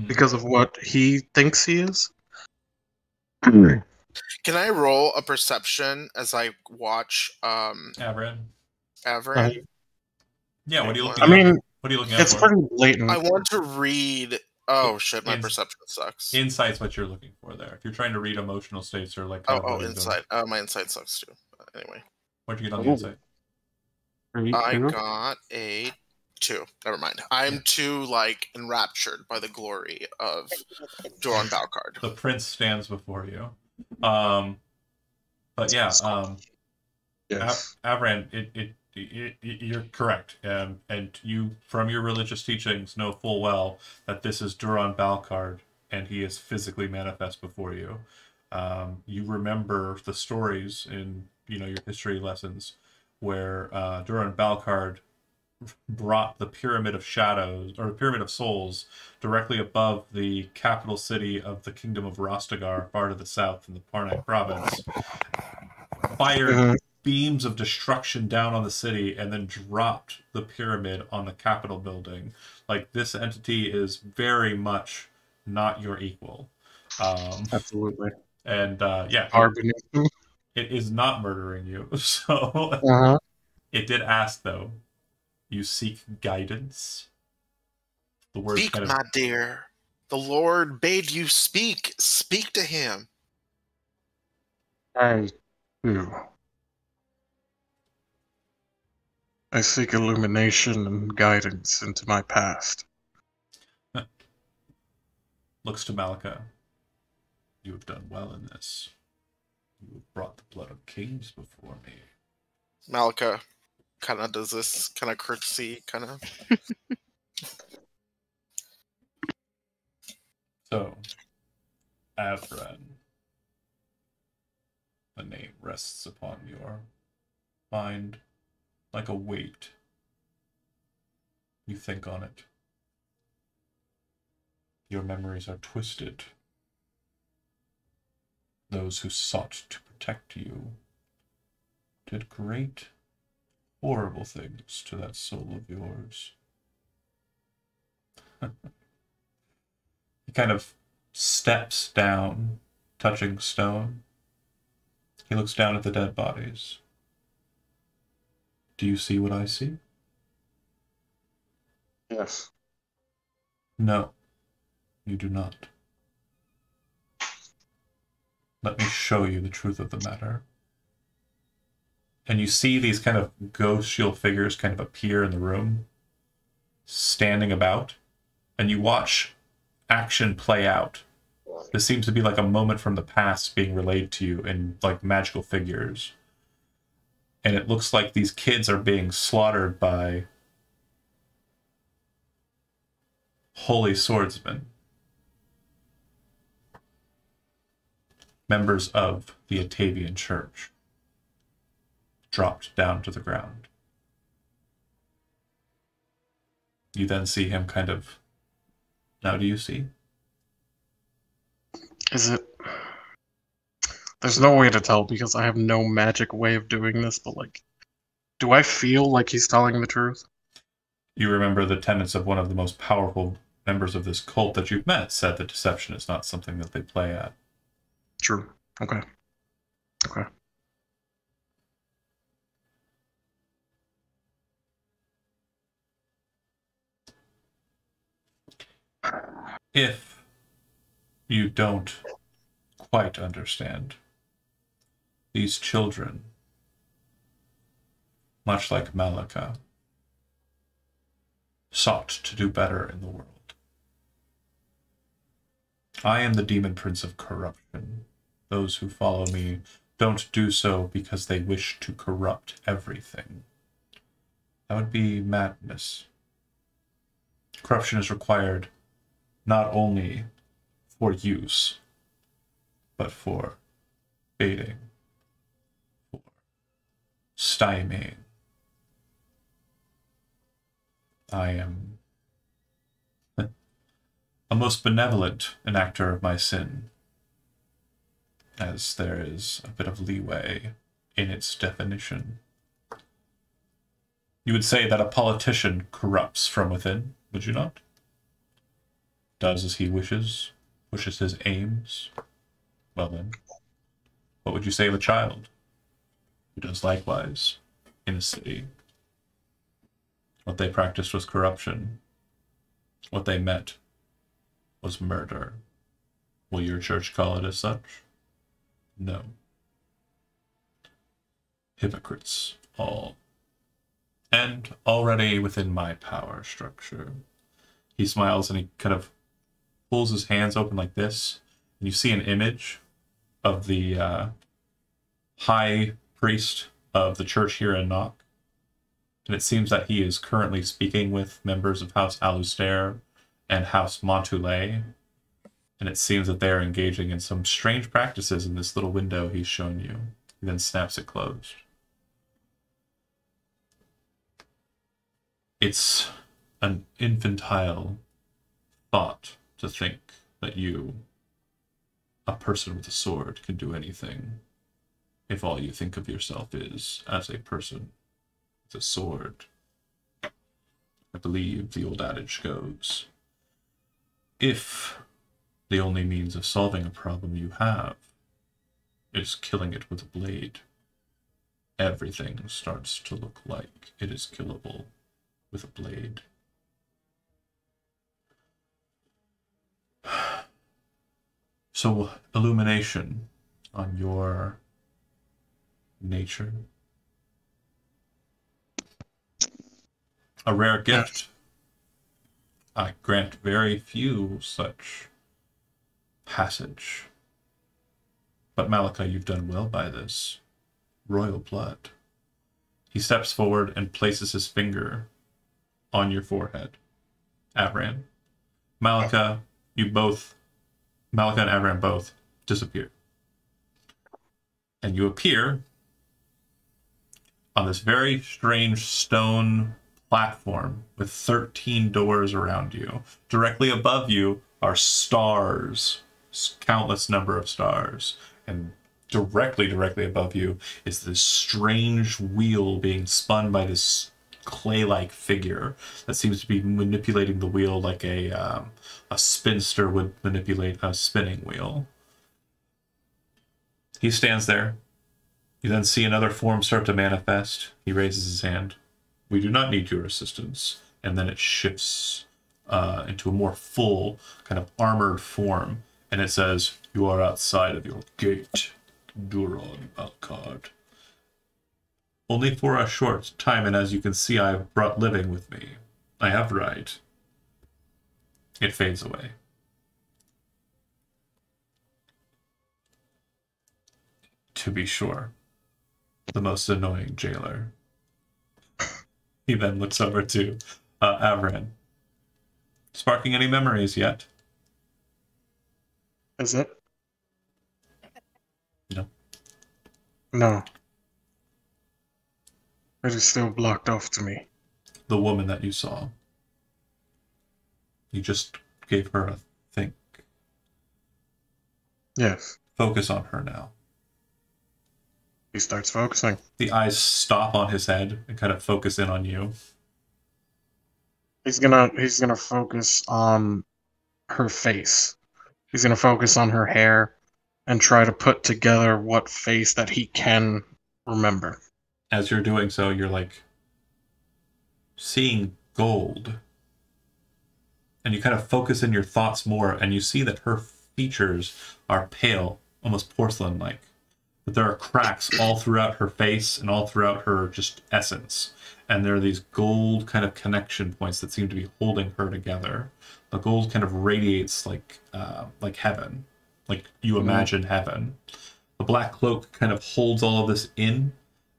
Speaker 2: because of what he thinks he is.
Speaker 3: Can I roll a perception as I watch
Speaker 1: Avran?
Speaker 2: Yeah,
Speaker 1: what are you looking
Speaker 2: I mean,
Speaker 1: what are you looking at
Speaker 2: it's
Speaker 1: for?
Speaker 2: pretty blatant.
Speaker 3: I want to read. Oh shit, my perception sucks.
Speaker 1: Insight's what you're looking for there. If you're trying to read emotional states or like...
Speaker 3: insight. My insight sucks too. Anyway.
Speaker 1: What'd you get on the insight?
Speaker 3: I got a 2. Never mind. I'm too, like, enraptured by the glory of Doran Balcard.
Speaker 1: The prince stands before you. But yeah,
Speaker 2: yes.
Speaker 1: Avran, you're correct. And you, from your religious teachings, know full well that this is Doran Balcard, and he is physically manifest before you. You remember the stories in your history lessons where Doran Balcard brought the Pyramid of Shadows, or Pyramid of Souls, directly above the capital city of the Kingdom of Rostagar, far to the south in the Parnak province, fired beams of destruction down on the city, and then dropped the pyramid on the Capitol building. Like, this entity is very much not your equal.
Speaker 2: Absolutely.
Speaker 1: And yeah, it is not murdering you. So it did ask, though, you seek guidance? The word
Speaker 3: speak, my dear. The Lord bade you speak. Speak to him.
Speaker 2: I do. I seek illumination and guidance into my past.
Speaker 1: Looks to Malika. You have done well in this. You have brought the blood of kings before me.
Speaker 3: Malika kind of does this kind of curtsy, kind of.
Speaker 1: So, Avran, the name rests upon your mind like a weight. You think on it. Your memories are twisted. Those who sought to protect you did great, horrible things to that soul of yours. He kind of steps down, touching stone. He looks down at the dead bodies. Do you see what I see?
Speaker 2: Yes.
Speaker 1: No, you do not. Let me show you the truth of the matter. And you see these kind of ghostial figures kind of appear in the room, standing about, and you watch action play out. This seems to be like a moment from the past being relayed to you in like magical figures. And it looks like these kids are being slaughtered by holy swordsmen, members of the Atavian Church, dropped down to the ground. You then see him kind of... Now do you see?
Speaker 2: Is it... There's no way to tell because I have no magic way of doing this, but like, do I feel like he's telling the truth?
Speaker 1: You remember the tenets of one of the most powerful members of this cult that you've met said that deception is not something that they play at.
Speaker 2: True. Okay. Okay.
Speaker 1: If you don't quite understand, these children, much like Malika, sought to do better in the world. I am the demon prince of corruption. Those who follow me don't do so because they wish to corrupt everything. That would be madness. Corruption is required not only for use, but for baiting, for stymieing. I am a most benevolent enactor of my sin, as there is a bit of leeway in its definition. You would say that a politician corrupts from within, would you not? Does as he wishes, pushes his aims. Well then, what would you say of a child who does likewise in a city? What they practiced was corruption. What they met was murder. Will your church call it as such? No. Hypocrites, all. And already within my power structure. He smiles and he kind of pulls his hands open like this, and you see an image of the high priest of the church here in Nock. And it seems that he is currently speaking with members of House Alustair and House Montoulet. And it seems that they are engaging in some strange practices in this little window he's shown you. He then snaps it closed. It's an infantile thought to think that you, a person with a sword, can do anything if all you think of yourself is as a person with a sword. I believe the old adage goes, if the only means of solving a problem you have is killing it with a blade, everything starts to look like it is killable with a blade. So, illumination on your nature. A rare gift. I grant very few such passage. But Malika, you've done well by this. Royal blood. He steps forward and places his finger on your forehead. Avran. Malika and Avran both disappear. And you appear on this very strange stone platform with 13 doors around you. Directly above you are stars, countless number of stars. And directly above you is this strange wheel being spun by this clay-like figure that seems to be manipulating the wheel like a spinster would manipulate a spinning wheel. He stands there. You then see another form start to manifest. He raises his hand. We do not need your assistance. And then it shifts into a more full, kind of armored form. And it says, you are outside of your gate, Duron Alcard. Only for a short time, and as you can see, I have brought living with me. I have right. It fades away. To be sure, the most annoying jailer. He then looks over to Avran. Sparking any memories yet?
Speaker 2: Is it?
Speaker 1: No.
Speaker 2: No. It is still blocked off to me.
Speaker 1: The woman that you saw. You just gave her a think.
Speaker 2: Yes.
Speaker 1: Focus on her now.
Speaker 2: He starts focusing.
Speaker 1: The eyes stop on his head and kind of focus in on you.
Speaker 2: He's gonna focus on her face. He's gonna focus on her hair and try to put together what face that he can remember.
Speaker 1: As you're doing so, you're like seeing gold and you kind of focus in your thoughts more, and you see that her features are pale, almost porcelain-like. But there are cracks all throughout her face and all throughout her just essence. And there are these gold kind of connection points that seem to be holding her together. The gold kind of radiates like heaven, like you imagine heaven. The black cloak kind of holds all of this in,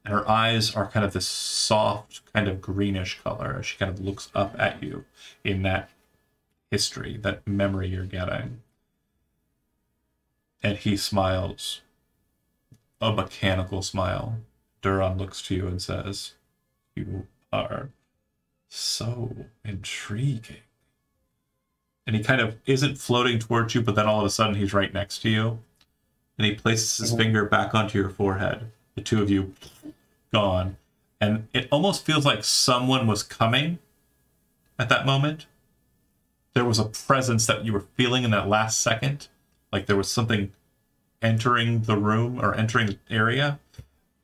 Speaker 1: and her eyes are kind of this soft, kind of greenish color as she kind of looks up at you in that history, that memory you're getting. And he smiles. A mechanical smile. Duran looks to you and says, "You are so intriguing." And he kind of isn't floating towards you, but then all of a sudden he's right next to you. And he places his finger back onto your forehead. The two of you gone. And it almost feels like someone was coming at that moment. There was a presence that you were feeling in that last second. Like there was something entering the room or entering the area,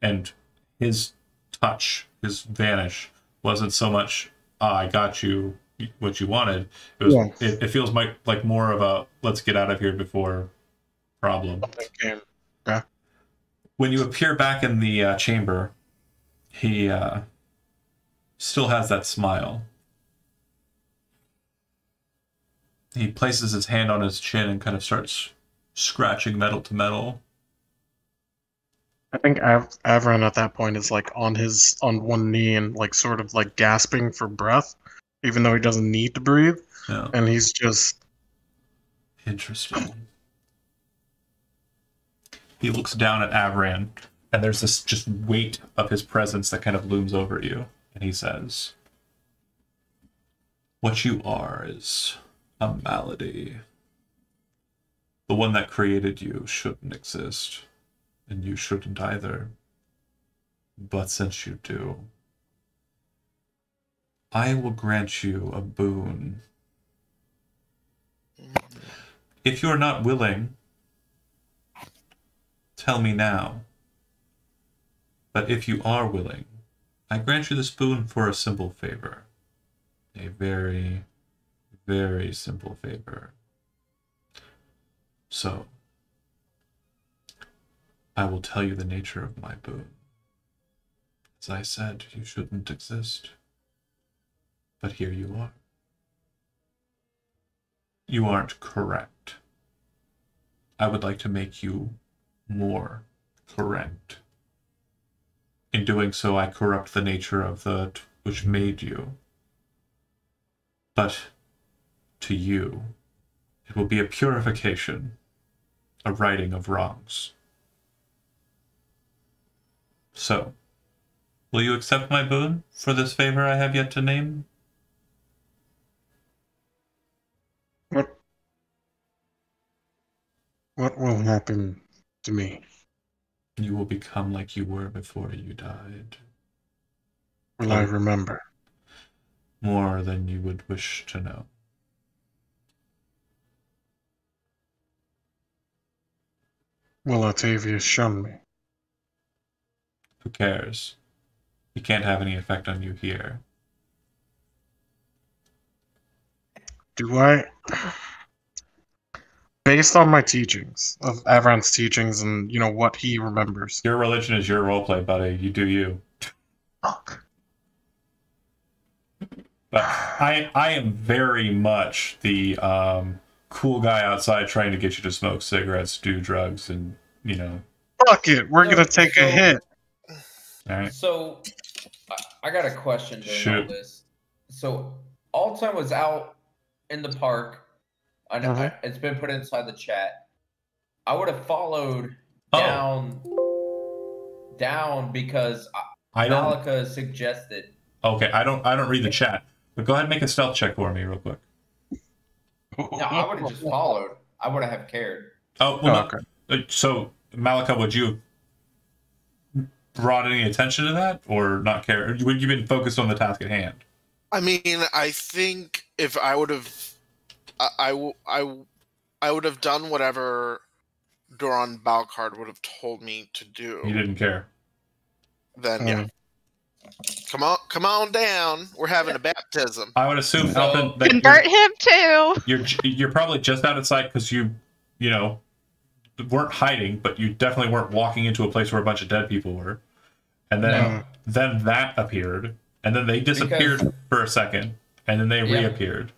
Speaker 1: and his touch, his vanish, wasn't so much, I got you what you wanted. It was. It feels like more of a let's get out of here before problem.
Speaker 2: Okay.
Speaker 1: When you appear back in the chamber, he still has that smile. He places his hand on his chin and kind of starts scratching metal to metal.
Speaker 2: I think Avran at that point is like on one knee and like sort of like gasping for breath, even though he doesn't need to breathe.
Speaker 1: Yeah.
Speaker 2: And he's just
Speaker 1: interesting. He looks down at Avran, and there's this just weight of his presence that kind of looms over you. And he says, "What you are is a malady. The one that created you shouldn't exist, and you shouldn't either. But since you do, I will grant you a boon. If you're not willing, tell me now. But if you are willing, I grant you this boon for a simple favor. A very, very simple favor. So, I will tell you the nature of my boon. As I said, you shouldn't exist. But here you are. You aren't correct. I would like to make you more correct. In doing so, I corrupt the nature of that which made you. But to you, it will be a purification, a righting of wrongs. So, will you accept my boon for this favor I have yet to name?"
Speaker 2: What will happen to me?
Speaker 1: You will become like you were before you died.
Speaker 2: Will I remember?
Speaker 1: More than you would wish to know.
Speaker 2: Will Octavius shun me?
Speaker 1: Who cares? He can't have any effect on you here.
Speaker 2: Do I? Based on my teachings, of Avran's teachings and, what he remembers.
Speaker 1: Your religion is your roleplay, buddy. You do you.
Speaker 2: Fuck.
Speaker 1: But I am very much the cool guy outside trying to get you to smoke cigarettes, do drugs, and,
Speaker 2: Fuck it, we're gonna take a hit.
Speaker 1: All right.
Speaker 6: So, I got a question during all this. So, Alton was out in the park. I know it's been put inside the chat. I would have followed down because Malika suggested.
Speaker 1: Okay, I don't read the chat, but go ahead and make a stealth check for me real quick.
Speaker 6: No, I would have just followed. I wouldn't have cared.
Speaker 1: Oh, well, okay. So, Malika, would you have brought any attention to that or not care? Would you been focused on the task at hand?
Speaker 3: I mean, I think if I would have, I would have done whatever Duran Balcard would have told me to do.
Speaker 1: You didn't care.
Speaker 3: Then yeah. Come on down. We're having a baptism.
Speaker 1: I would assume, Alphen, that
Speaker 5: Convert him too.
Speaker 1: you're probably just out of sight because you weren't hiding, but you definitely weren't walking into a place where a bunch of dead people were. And then that appeared, and then they disappeared for a second, and then they reappeared.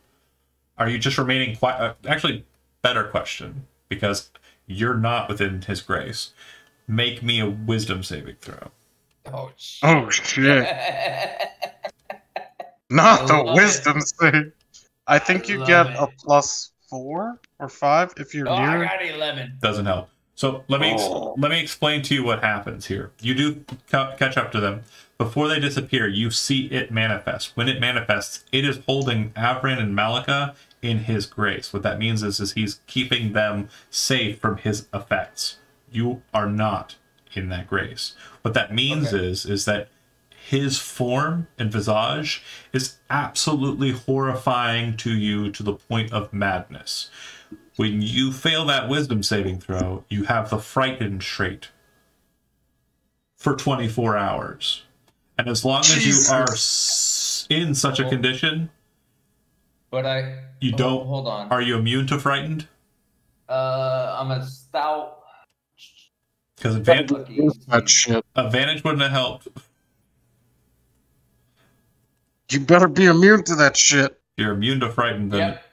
Speaker 1: Are you just remaining quiet? Actually, better question, because you're not within his grace. Make me a wisdom saving throw.
Speaker 6: Oh shit.
Speaker 2: Oh shit. Not the wisdom save. I think you get a +4 or 5 if you're
Speaker 6: Oh,
Speaker 2: near.
Speaker 6: I got 11.
Speaker 1: Doesn't help. So let me explain to you what happens here. You do catch up to them. Before they disappear, you see it manifest. When it manifests, it is holding Avran and Malika in his grace. What that means is he's keeping them safe from his effects. You are not in that grace. What that means is that his form and visage is absolutely horrifying to you to the point of madness. When you fail that wisdom saving throw, you have the frightened trait for 24 hours. And as long as you are in such a condition,
Speaker 6: But hold on.
Speaker 1: Are you immune to frightened?
Speaker 6: I'm a stout.
Speaker 1: Because advantage wouldn't have helped.
Speaker 2: You better be immune to that shit.
Speaker 1: You're immune to frightened. Then
Speaker 6: Yep.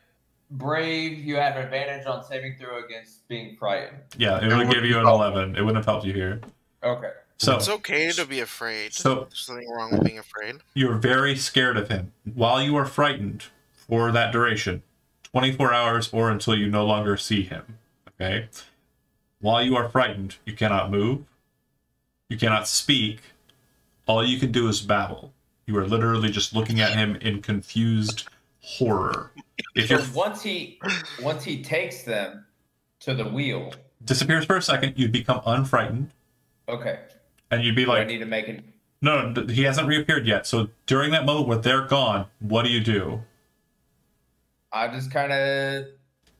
Speaker 6: Brave, you have advantage on saving throw against being frightened.
Speaker 1: yeah, it would give you an 11. It wouldn't have helped you here.
Speaker 6: Okay.
Speaker 1: So
Speaker 3: It's okay to be afraid.
Speaker 1: So-
Speaker 3: There's nothing wrong with being afraid.
Speaker 1: you're very scared of him. While you are frightened for that duration, 24 hours or until you no longer see him. Okay? While you are frightened, you cannot move. You cannot speak. All you can do is babble. You are literally just looking at him in confused horror. If
Speaker 6: So
Speaker 1: you're
Speaker 6: once he takes them to the wheel.
Speaker 1: disappears for a second, you'd become unfrightened,
Speaker 6: Okay.
Speaker 1: and you'd be
Speaker 6: Do I
Speaker 1: like,
Speaker 6: need to make it.
Speaker 1: no, he hasn't reappeared yet. So during that moment where they're gone, what do?
Speaker 6: I just kind of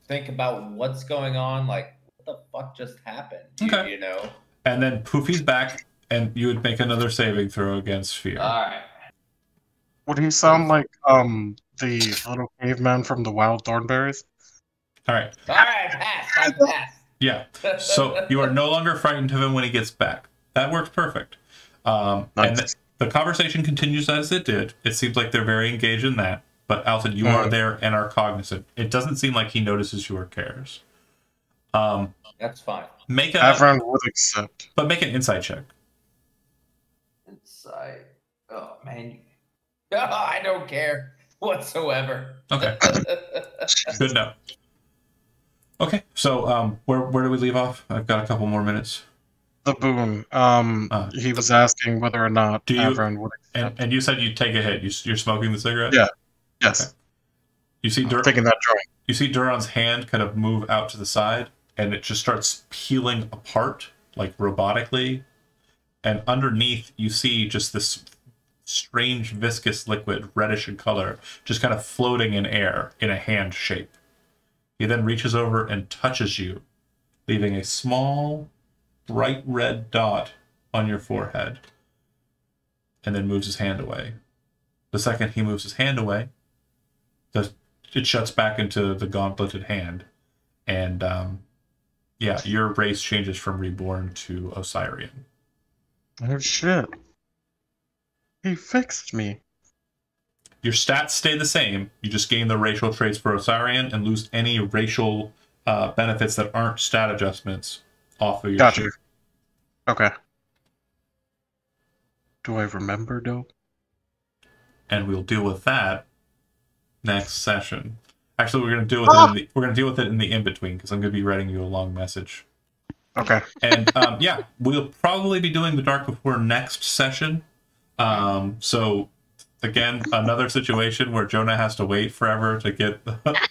Speaker 6: think about what's going on. Like, what the fuck just happened?
Speaker 1: Okay.
Speaker 6: You know?
Speaker 1: And then poof, he's back, and you would make another saving throw against fear.
Speaker 6: All right.
Speaker 2: Would he sound like the little caveman from the Wild Thornberries?
Speaker 1: All right.
Speaker 6: All right, pass. I pass.
Speaker 1: Yeah. So you are no longer frightened of him when he gets back. That works perfect. And the conversation continues as it did. It seems like they're very engaged in that. But Alton, you are there and are cognizant. It doesn't seem like he notices you or cares.
Speaker 6: That's fine.
Speaker 2: Everyone would accept.
Speaker 1: But make an insight check.
Speaker 6: Insight. Oh man. I don't care whatsoever.
Speaker 1: Okay. Good enough. Okay, so where do we leave off? I've got a couple more minutes.
Speaker 2: The boon. He was asking whether or not everyone would accept.
Speaker 1: And you said you'd take a hit. You're smoking the cigarette?
Speaker 2: Yeah. Yes.
Speaker 1: Okay. You see
Speaker 2: taking that joint.
Speaker 1: You see Duron's hand kind of move out to the side, and it just starts peeling apart, like robotically. And underneath, you see just this strange viscous liquid, reddish in color, just kind of floating in air in a hand shape. He then reaches over and touches you, leaving a small, bright red dot on your forehead, and then moves his hand away. The second he moves his hand away, it shuts back into the gauntleted hand, and your race changes from Reborn to Osirian.
Speaker 2: Oh shit. He fixed me.
Speaker 1: Your stats stay the same. You just gain the racial traits for Osirian and lose any racial benefits that aren't stat adjustments off of your
Speaker 2: Gotcha.
Speaker 1: sheet.
Speaker 2: Okay. Do I remember, though?
Speaker 1: And we'll deal with that next session. Actually, we're going to deal with it in the in between because I'm going to be writing you a long message.
Speaker 2: Okay.
Speaker 1: And we'll probably be doing the Dark Before next session. So again, another situation where Jonah has to wait forever to get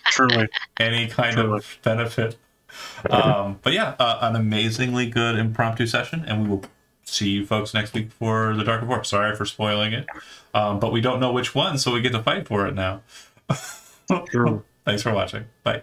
Speaker 2: Truly
Speaker 1: any kind of benefit. But yeah, an amazingly good impromptu session, and we will see you folks next week for the Dark Before. Sorry for spoiling it, but we don't know which one, so we get to fight for it now.
Speaker 2: True.
Speaker 1: Thanks for watching. Bye.